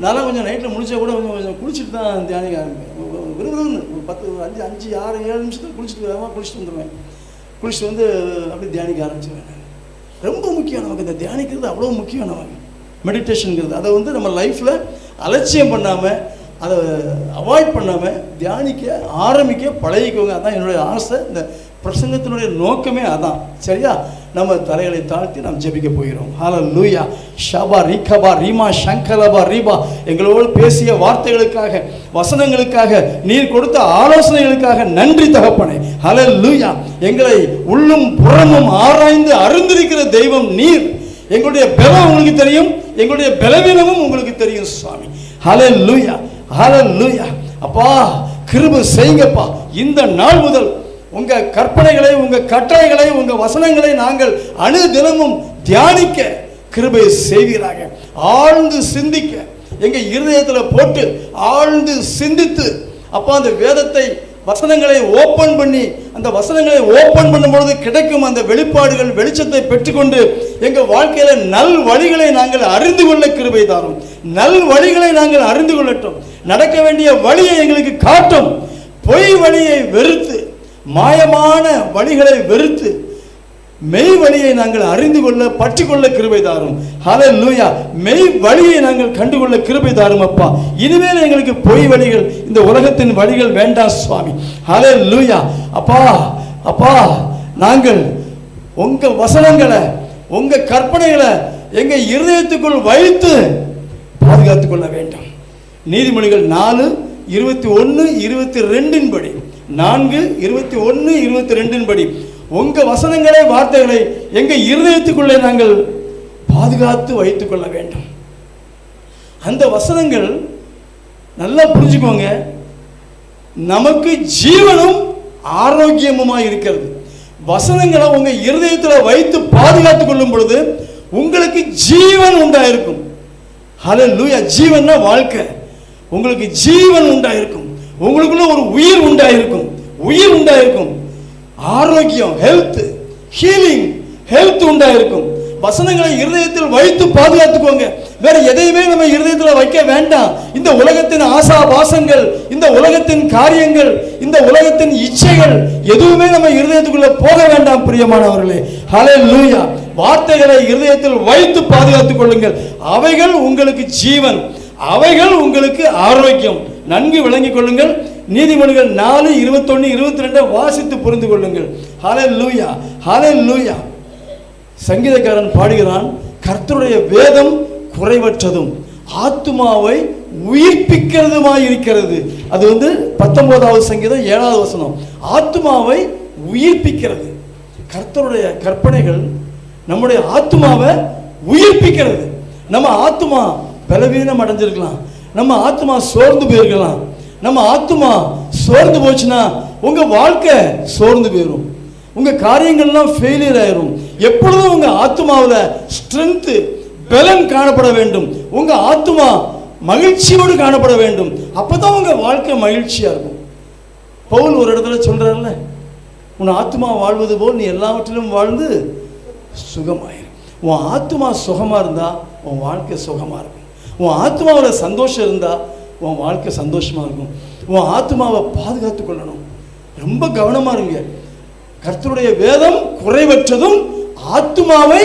நான்லாம் கொஞ்சம் நைட்டில் முடிச்சா கூட கொஞ்சம் குளிச்சுட்டு தான் தியானிக்க ஆரம்பிப்பேன். விரும்புன்னு ஒரு 10 5 5 6 7 நிமிஷத்தில் குளிச்சுட்டு வேகமாக குளிச்சுட்டு வந்துடுவேன். குளிச்சுட்டு வந்து அப்படி தியானிக்க ஆரம்பிச்சிடுவேன். ரொம்ப முக்கியம் நமக்கு இந்த தியானிக்கிறது, அவ்வளோ முக்கியம் நமக்கு மெடிடேஷனுங்கிறது. அதை வந்து நம்ம லைஃப்பில் அலட்சியம் பண்ணாமல், அதை அவாய்ட் பண்ணாமல் தியானிக்க ஆரம்பிக்க பழகிக்கோங்க. அதான் என்னுடைய ஆசை. இந்த பிரசங்கத்தினுடைய நோக்கமே அதான். சரியா? நம்ம தலைகளை தாழ்த்தி நாம் ஜெபிக்க போகிறோம். ஹல்லேலூயா. ஷபா ரிகபா ரீமா சங்கலபா ரீபா. எங்களோடு பேசிய வார்த்தைகளுக்காக, வசனங்களுக்காக, நீர் கொடுத்த ஆலோசனைகளுக்காக நன்றி தகப்பனே. ஹல்லேலூயா. எங்களை உள்ளும் புறமும் ஆராய்ந்து அறிந்திருக்கிற தெய்வம் நீர். எங்களுடைய பலம் உங்களுக்கு தெரியும், எங்களுடைய பலவீனமும் உங்களுக்கு தெரியும் சுவாமி. ஹல்லேலூயா, ஹல்லேலூயா. அப்பா கிருபை செய்யுங்கப்பா. இந்த நாள் முதல் உங்க கற்பனைகளை, உங்க கட்டளைகளை, உங்க வசனங்களை நாங்கள் அனுதினமும் தியானிக்க கிருபை செய்வீராக. ஆழ்ந்து சிந்திக்க எங்க இருதயத்தில் போட்டு ஆழ்ந்து சிந்தித்து அப்பா அந்த வேதத்தை வசனங்களை ஓப்பன் பண்ணி அந்த வசனங்களை ஓப்பன் பண்ணும் பொழுது கிடைக்கும் அந்த வெளிப்பாடுகள் வெளிச்சத்தை பெற்றுக்கொண்டு எங்க வாழ்க்கையில நல் வழிகளை நாங்கள் அறிந்து கொள்ள கிருபை தாரும். நல் வழிகளை நாங்கள் அறிந்து கொள்ளட்டும். நடக்க வேண்டிய வழியை எங்களுக்கு காட்டும். பொய் வழியை வெறுத்து, மாயமான வழிகளை வெறுத்து மெய் வழியை நாங்கள் அறிந்து கொள்ள பற்றிக்கொள்ள கிருபை தாரும். ஹல்லேலூயா. மெய் வழியை நாங்கள் கண்டுகொள்ள கிருபை தாரும் அப்பா. இனிமேல் எங்களுக்கு பொய் வழிகள், இந்த உலகத்தின் வழிகள் வேண்டாம் சுவாமி. ஹல்லேலூயா. அப்பா அப்பா நாங்கள் உங்க வசனங்களை, உங்க கற்பனைகளை எங்க இருதயத்துக்குள் வைத்து பாதுகாத்துக் கொள்ள வேண்டும். நீதிமொழிகள் 4:21-22 படி, 4:21-22 படி உங்க வசனங்களை, வார்த்தைகளை எங்க இருதயத்துக்குள்ளே நாங்கள் பாதுகாத்து வைத்துக் கொள்ள வேண்டும். அந்த வசனங்கள் நல்லா புரிஞ்சுக்கோங்க, நமக்கு ஜீவனும் ஆரோக்கியமுமாய் இருக்கிறது. வசனங்களை உங்க இருதயத்தில் வைத்து பாதுகாத்துக் கொள்ளும் பொழுது உங்களுக்கு ஜீவன் உண்டாயிருக்கும். ஹல்லேலூயா. ஜீவன்னா வாழ்க்கை. உங்களுக்கு ஜீவன் உண்டாயிருக்கும். உங்களுக்குள்ள ஒரு உயிர் உண்டாயிருக்கும். உயிர் உண்டாயிருக்கும். ஆரோக்கியம், ஹெல்த், ஹீலிங், ஹெல்த் உண்டாயிருக்கும். வசனங்களை இருதயத்தில் வைத்து பாதுகாத்துக்கோங்க. வேற எதையுமே நம்ம இருதயத்தில் வைக்க வேண்டாம். இந்த உலகத்தின் ஆசா பாசங்கள், இந்த உலகத்தின் காரியங்கள், இந்த உலகத்தின் இச்சைகள் எதுவுமே நம்ம இருதயத்துக்குள்ள போக வேண்டாம் பிரியமானவர்களே. ஹல்லேலூயா. வார்த்தைகளை இருதயத்தில் வைத்து பாதுகாத்துக் கொள்ளுங்கள். அவைகள் உங்களுக்கு ஜீவன், அவைகள் உங்களுக்கு ஆரோக்கியம். நன்கு விளங்கிக் கொள்ளுங்கள். நீதிமொழிகள் 4:21-22 வாசித்து புரிந்து கொள்ளுங்கள். ஹல்லேலூயா. ஹல்லேலூயா. சங்கீதக்காரன் பாடுகிறான், கர்த்தருடைய வேதம் குறைவற்றதும் ஆத்துமாவை உயிர்ப்பிக்கிறதுமாய் இருக்கிறது. அது 19வது சங்கீதம் 7வது வசனம். ஆத்துமாவை உயிர்ப்பிக்கிறது. கர்த்தருடைய கற்பனைகள் நம்முடைய ஆத்துமாவை உயிர்ப்பிக்கிறது. நம்ம ஆத்துமா பலவீனம் அடைஞ்சிருக்கலாம், நம்ம ஆத்துமா சோர்ந்து போயிருக்கலாம். நம்ம ஆத்துமா சோர்ந்து போச்சுன்னா உங்க வாழ்க்கை சோர்ந்து போயிடும், உங்க காரியங்கள்லாம் ஃபெயிலியர் ஆயிரும். எப்பொழுதும் உங்க ஆத்துமாவில் ஸ்ட்ரென்த், பலன் காணப்பட வேண்டும். உங்க ஆத்துமா மகிழ்ச்சியோடு காணப்பட வேண்டும். அப்பதான் உங்க வாழ்க்கை மகிழ்ச்சியா இருக்கும். பவுல் ஒரு இடத்துல சொல்றாருல்ல, உன் ஆத்துமா வாழ்வது போல் நீ எல்லாவற்றிலும் வாழ்ந்து சுகமாயிரு. உன் ஆத்துமா சுகமா இருந்தா உன் வாழ்க்கை சுகமா இருக்கும். உன் ஆத்மாவில் சந்தோஷம் இருந்தால் உன் வாழ்க்கை சந்தோஷமாக இருக்கும். உன் ஆத்மாவை பாதுகாத்துக் கொள்ளணும். ரொம்ப கவனமாக இருங்க. கர்த்தருடைய வேதம் குறைவற்றதும் ஆத்மாவை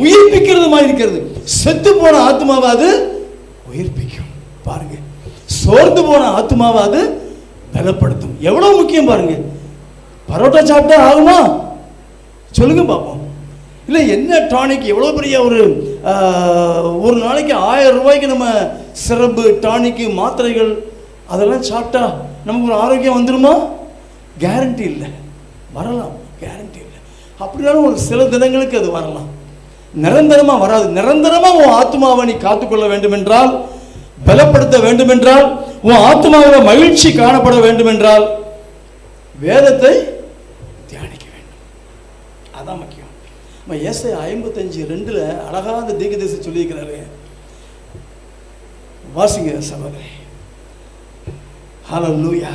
உயிர்ப்பிக்கிறதுமாக இருக்கிறது. செத்து போன ஆத்மாவை அது உயிர்ப்பிக்கும். பாருங்க, சோர்ந்து போன ஆத்மாவை அது பலப்படுத்தும். எவ்வளோ முக்கியம் பாருங்க. பரோட்டா சாப்பிட்டா ஆகுமா சொல்லுங்க பார்ப்போம். இல்லை என்ன டானிக், எவ்வளோ பெரிய ஒரு நாளைக்கு 1000 ரூபாய்க்கு நம்ம சிரப்பு, டானிக்கு, மாத்திரைகள் அதெல்லாம் சாப்பிட்டா நமக்கு ஒரு ஆரோக்கியம் வந்துடுமா? கேரண்டி இல்லை. வரலாம், கேரண்டி இல்லை. அப்படினாலும் ஒரு சில தினங்களுக்கு அது வரலாம், நிரந்தரமாக வராது. நிரந்தரமாக உன் ஆத்மாவை நீ காத்துக்கொள்ள வேண்டும் என்றால், பலப்படுத்த வேண்டும் என்றால், உன் ஆத்மாவில் மகிழ்ச்சி காணப்பட வேண்டும் என்றால் வேதத்தை தியானிக்க வேண்டும். அதான் முக்கியம். ஏசாயா 55:2 அழகா அந்த தீர்க்கதரிசி சொல்லியிருக்கிறாரு. வாசிங்க சகோதரி. ஹல்லேலூயா.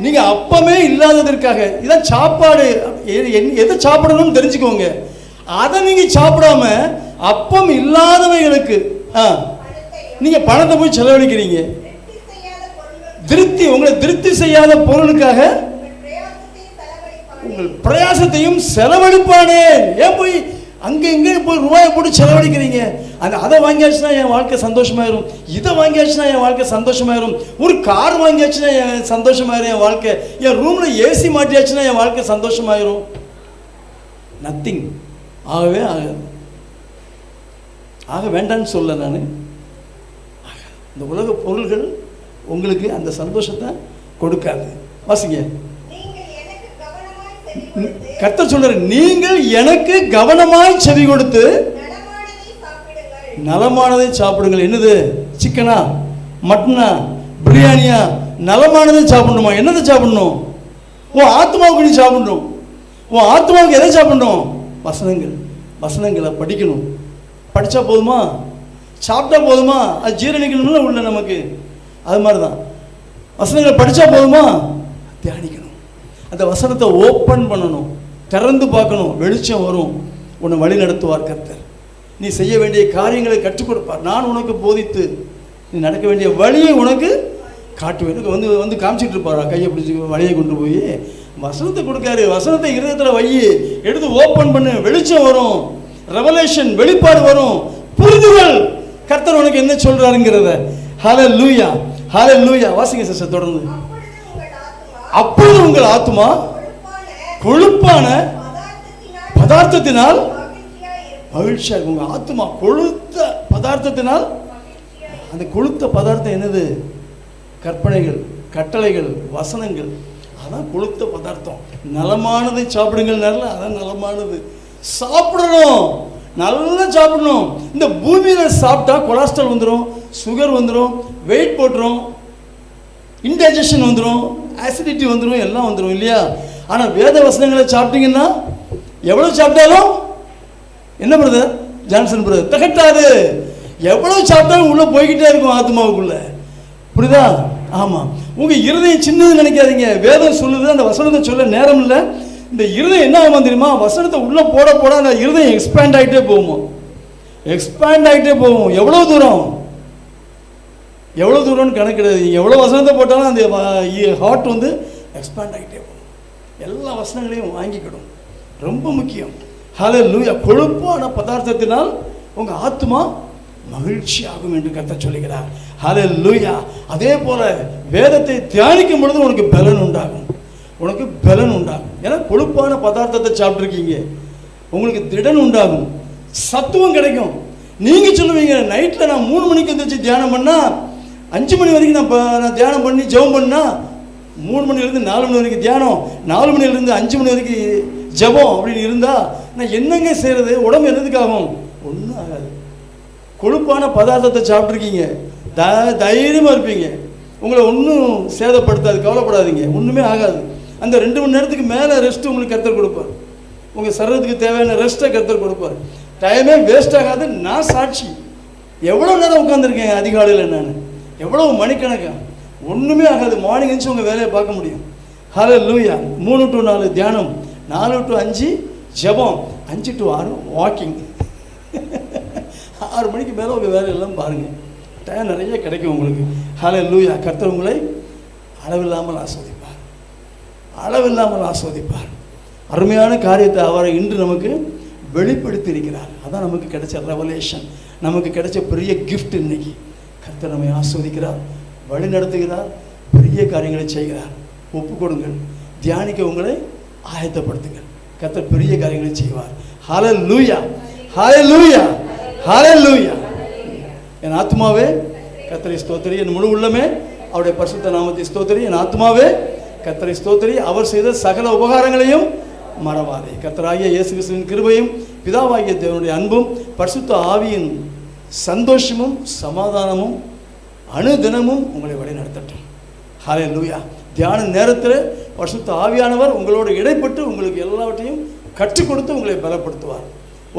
நீங்க அப்பமே இல்லாததற்காக, இதான் சாப்பாடு. எதை சாப்பிடணும்னு தெரிஞ்சுக்கோங்க. அதை நீங்க சாப்பிடாம அப்பம் இல்லாதவைகளுக்கு நீங்க பணத்தை போய் செலவழிக்கிறீங்க. திருப்தி, உங்களை திருப்தி செய்யாத பொருளுக்காக உங்கள் பிரயாசத்தையும் செலவழிப்பானே. ஏன் போய் அங்கே இங்கே போய் ரூபாயை போட்டு செலவழிக்கிறீங்க? அதை வாங்கியாச்சுன்னா என் வாழ்க்கை சந்தோஷமாயிரும், இதை வாங்கியாச்சுன்னா என் வாழ்க்கை சந்தோஷமாயிரும், ஒரு கார் வாங்கியாச்சுன்னா என் சந்தோஷமாயிரும் என் வாழ்க்கை, என் ரூம்ல ஏசி மாட்டியாச்சுன்னா என் வாழ்க்கை சந்தோஷமாயிரும். நத்திங். ஆகவே ஆக வேண்டான்னு சொல்ல நான். இந்த உலக பொருள்கள் உங்களுக்கு அந்த சந்தோஷத்தை கொடுக்காது. வாசிங்க. கர்த்தர் சொல்றாரு, நீங்கள் எனக்கு கவனமாய் செவி கொடுத்து நலமானதை சாப்பிடுங்கள். என்னது? சிக்கனா, மட்டனா, பிரியாணியா? நலமானதை சாப்பிடணுமா? என்னதை சாப்பிடணும்? உன் ஆத்மாவுக்கு நீ சாப்பிடணும். உன் ஆத்மாவுக்கு எதை சாப்பிடணும்? வசனங்களை படிக்கணும். படித்தா போதுமா? சாப்பிட்டா போதுமா? அது ஜீரணிக்கணும்ல உள்ள நமக்கு. அது மாதிரி தான் வசனங்களை படித்தா போதுமா? தியானிக்கணும். அந்த வசனத்தை ஓப்பன் பண்ணணும், திறந்து பார்க்கணும். வெளிச்சம் வரும், உன்னை வழி நடத்துவார் கர்த்தர். நீ செய்ய வேண்டிய காரியங்களை கற்றுக் கொடுப்பார். நான் உனக்கு போதித்து நீ நடக்க வேண்டிய வழியை உனக்கு காட்டுவேன். வந்து காமிச்சிட்டு இருப்பாரா? கையை பிடிச்சி வழியை கொண்டு போய் வசனத்தை கொடுக்காரு. வசனத்தை இருதயத்தில் வை, எடுத்து ஓப்பன் பண்ணு, வெளிச்சம் வரும், ரெவலேஷன், வெளிப்பாடு வரும், புரிதுகள். கர்த்தர் உனக்கு என்ன சொல்றாருங்கிறத. ஹல்லேலூயா, ஹல்லேலூயா. வாசிங்க சிஸ்டர் தொடர்ந்து. அப்பொழுது உங்கள் ஆத்துமா கொழுப்பான பதார்த்தத்தினால் மகிழ்ச்சியா இருக்கும். உங்க ஆத்துமா கொழுத்த பதார்த்தத்தினால். அந்த கொழுத்த பதார்த்தம் என்னது? கற்பனைகள், கட்டளைகள், வசனங்கள். அதான் கொழுத்த பதார்த்தம். நலமானதை சாப்பிடுங்கள். அதான் நலமானது. சாப்பிடணும், நல்லா சாப்பிடணும். இந்த பூமியில் சாப்பிட்டா கொலஸ்ட்ரால் வந்துடும், சுகர் வந்துடும், வெயிட் போட்டுரும், இன்டைஜஷன் வந்துடும், ஆசிடிட்டி வந்துடும், எல்லாம் வந்துடும் இல்லையா? ஆனால் வேத வசனங்களை சாப்பிட்டீங்கன்னா எவ்வளோ சாப்பிட்டாலும் என்ன பிரதர் ஜான்சன் பிரதர் திகட்டாது. எவ்வளோ சாப்பிட்டாலும் உள்ளே போய்கிட்டே இருக்கும் ஆத்மாவுக்குள்ள. புரியுதா? ஆமாம். உங்கள் இருதயம் சின்னது நினைக்காதீங்க. வேதம் சொல்லுது, அந்த வசனத்தை சொல்ல நேரம் இல்லை. இந்த இருதயம் என்ன ஆகும் தெரியுமா? வசனத்தை உள்ளே போட போட அந்த இருதயம் எக்ஸ்பேண்ட் ஆகிட்டே போகும், எக்ஸ்பேண்ட் ஆகிட்டே போகும். எவ்வளோ தூரம்னு கணக்கு கிடையாது. எவ்வளோ வசனத்தை போட்டாலும் அந்த ஹார்ட் வந்து எக்ஸ்பேண்ட் ஆகிட்டே போகும். எல்லா வசனங்களையும் வாங்கிக்கிடும். ரொம்ப முக்கியம். ஹல்லேலூயா. கொழுப்பான பதார்த்தத்தினால் உங்கள் ஆத்மா மகிழ்ச்சி ஆகும் என்று கர்த்தர் சொல்லுகிறார். ஹல்லேலூயா. அதே போல வேதத்தை தியானிக்கும் பொழுது உனக்கு பலன் உண்டாகும், உனக்கு பலன் உண்டாகும். ஏன்னா கொழுப்பான பதார்த்தத்தை சாப்பிட்ருக்கீங்க, உங்களுக்கு திடன் உண்டாகும், சத்துவம் கிடைக்கும். நீங்கள் சொல்லுவீங்க, நைட்டில் நான் 3 மணிக்கு எழுந்திரிச்சு தியானம் பண்ணால் 5 மணி வரைக்கும் நான் தியானம் பண்ணி ஜெபம் பண்ணால் 3 மணிலேருந்து 4 மணி வரைக்கும் தியானம், 4 மணிலேருந்து 5 மணி வரைக்கும் ஜெபம் அப்படின்னு இருந்தால் நான் என்னங்க செய்கிறது? உடம்பு என்னதுக்காகும்? ஒன்றும் ஆகாது. கொழுப்பான பதார்த்தத்தை சாப்பிட்ருக்கீங்க, தைரியமாக இருப்பீங்க, உங்களை ஒன்றும் சேதப்படுத்தாது, கவலைப்படாதீங்க, ஒன்றுமே ஆகாது. அந்த 2 மணி நேரத்துக்கு மேலே ரெஸ்ட்டு உங்களுக்கு கர்த்தர் கொடுப்பார். உங்கள் சரீரத்துக்கு தேவையான ரெஸ்ட்டை கர்த்தர் கொடுப்பார். டைமே வேஸ்ட் ஆகாது. நான் சாட்சி. எவ்வளோ நேரம் உட்காந்துருக்கேன் அதிகாலையில், நான் எவ்வளோ மணிக்கணக்காக, ஒன்றுமே ஆகாது. மார்னிங் எழுந்து உங்கள் வேலையை பார்க்க முடியும். ஹல்லேலூயா. 3 to 4 தியானம், 4 to 5 ஜெபம், 5 to 6 வாக்கிங். 6 மணிக்கு மேலே உங்கள் வேலையெல்லாம் பாருங்கள், டைம் நிறைய கிடைக்கும் உங்களுக்கு. ஹல்லேலூயா. கர்த்தர் உங்களை அளவில்லாமல் ஆஸ்வதிப்பார், அளவில்லாமல் ஆஸ்வதிப்பார். அருமையான காரியத்தை அவரை இன்று நமக்கு வெளிப்படுத்தி இருக்கிறார். அதான் நமக்கு கிடைச்ச ரெவலேஷன், நமக்கு கிடைச்ச பெரிய கிஃப்ட். இன்னைக்கு கர்த்தர் நம்மை ஆஸ்வதிக்கிறார், வழி நடத்துகிறார், பெரிய காரியங்களை செய்கிறார். ஒப்பு கொடுங்கள், தியானிக்க உங்களை ஆயத்தப்படுத்துங்கள். கர்த்தர் பெரிய காரியங்களை செய்வார். ஹல்லேலூயா, ஹல்லேலூயா, ஹல்லேலூயா. என் ஆத்மாவே கர்த்தரை ஸ்தோத்திரி, என் முழு உள்ளமே அவருடைய பரிசுத்த நாமத்தை ஸ்தோத்திரி. என் ஆத்மாவே கர்த்தரை ஸ்தோத்திரி, அவர் செய்த சகல உபகாரங்களையும் மறவாதே. கர்த்தராகிய இயேசு கிறிஸ்துவின் கிருபையும் பிதாவாகிய தேவனுடைய அன்பும் பரிசுத்த ஆவியின் சந்தோஷமும் சமாதானமும் அனுதினமும் உங்களை வழி நடத்தட்டும். ஹல்லேலூயா. தியான நேரத்தில் பரிசுத்த ஆவியானவர் உங்களோடு இடைப்பட்டு உங்களுக்கு எல்லாவற்றையும் கற்றுக் கொடுத்து உங்களை பலப்படுத்துவார்.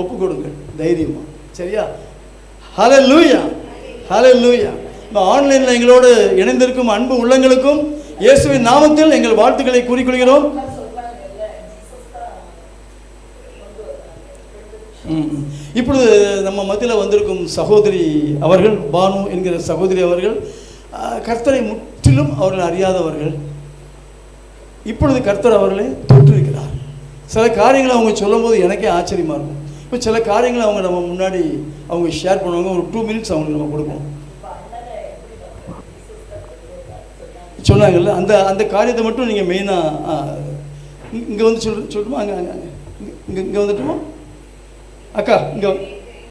ஒப்பு கொடுங்க தைரியமா, சரியா? ஹல்லேலூயா, ஹல்லேலூயா. இந்த ஆன்லைனில் எங்களோடு இணைந்திருக்கும் அன்பு உள்ளங்களுக்கும் இயேசுவின் நாமத்தில் எங்கள் வாழ்த்துக்களை கூறிக்கொள்கிறோம். இப்பொழுது நம்ம மத்தியில் வந்திருக்கும் சகோதரி அவர்கள், பானு என்கிற சகோதரி அவர்கள் கர்த்தரை முற்றிலும் அவர்கள் அறியாதவர்கள். இப்பொழுது கர்த்தர் அவர்களை தொற்றிருக்கிறார். சில காரியங்களை அவங்க சொல்லும் போது எனக்கே ஆச்சரியமாக இருக்கும். இப்போ சில காரியங்களை அவங்க நம்ம முன்னாடி அவங்க ஷேர் பண்ணுவாங்க. ஒரு 2 minutes அவங்களுக்கு நம்ம கொடுப்போம். சொன்னாங்கல்ல, அந்த காரியத்தை மட்டும் நீங்கள் மெயினாக இங்கே வந்து சொல்லட்டுமா? அங்கே இங்கே வந்துட்டுமா? அக்கா இங்கே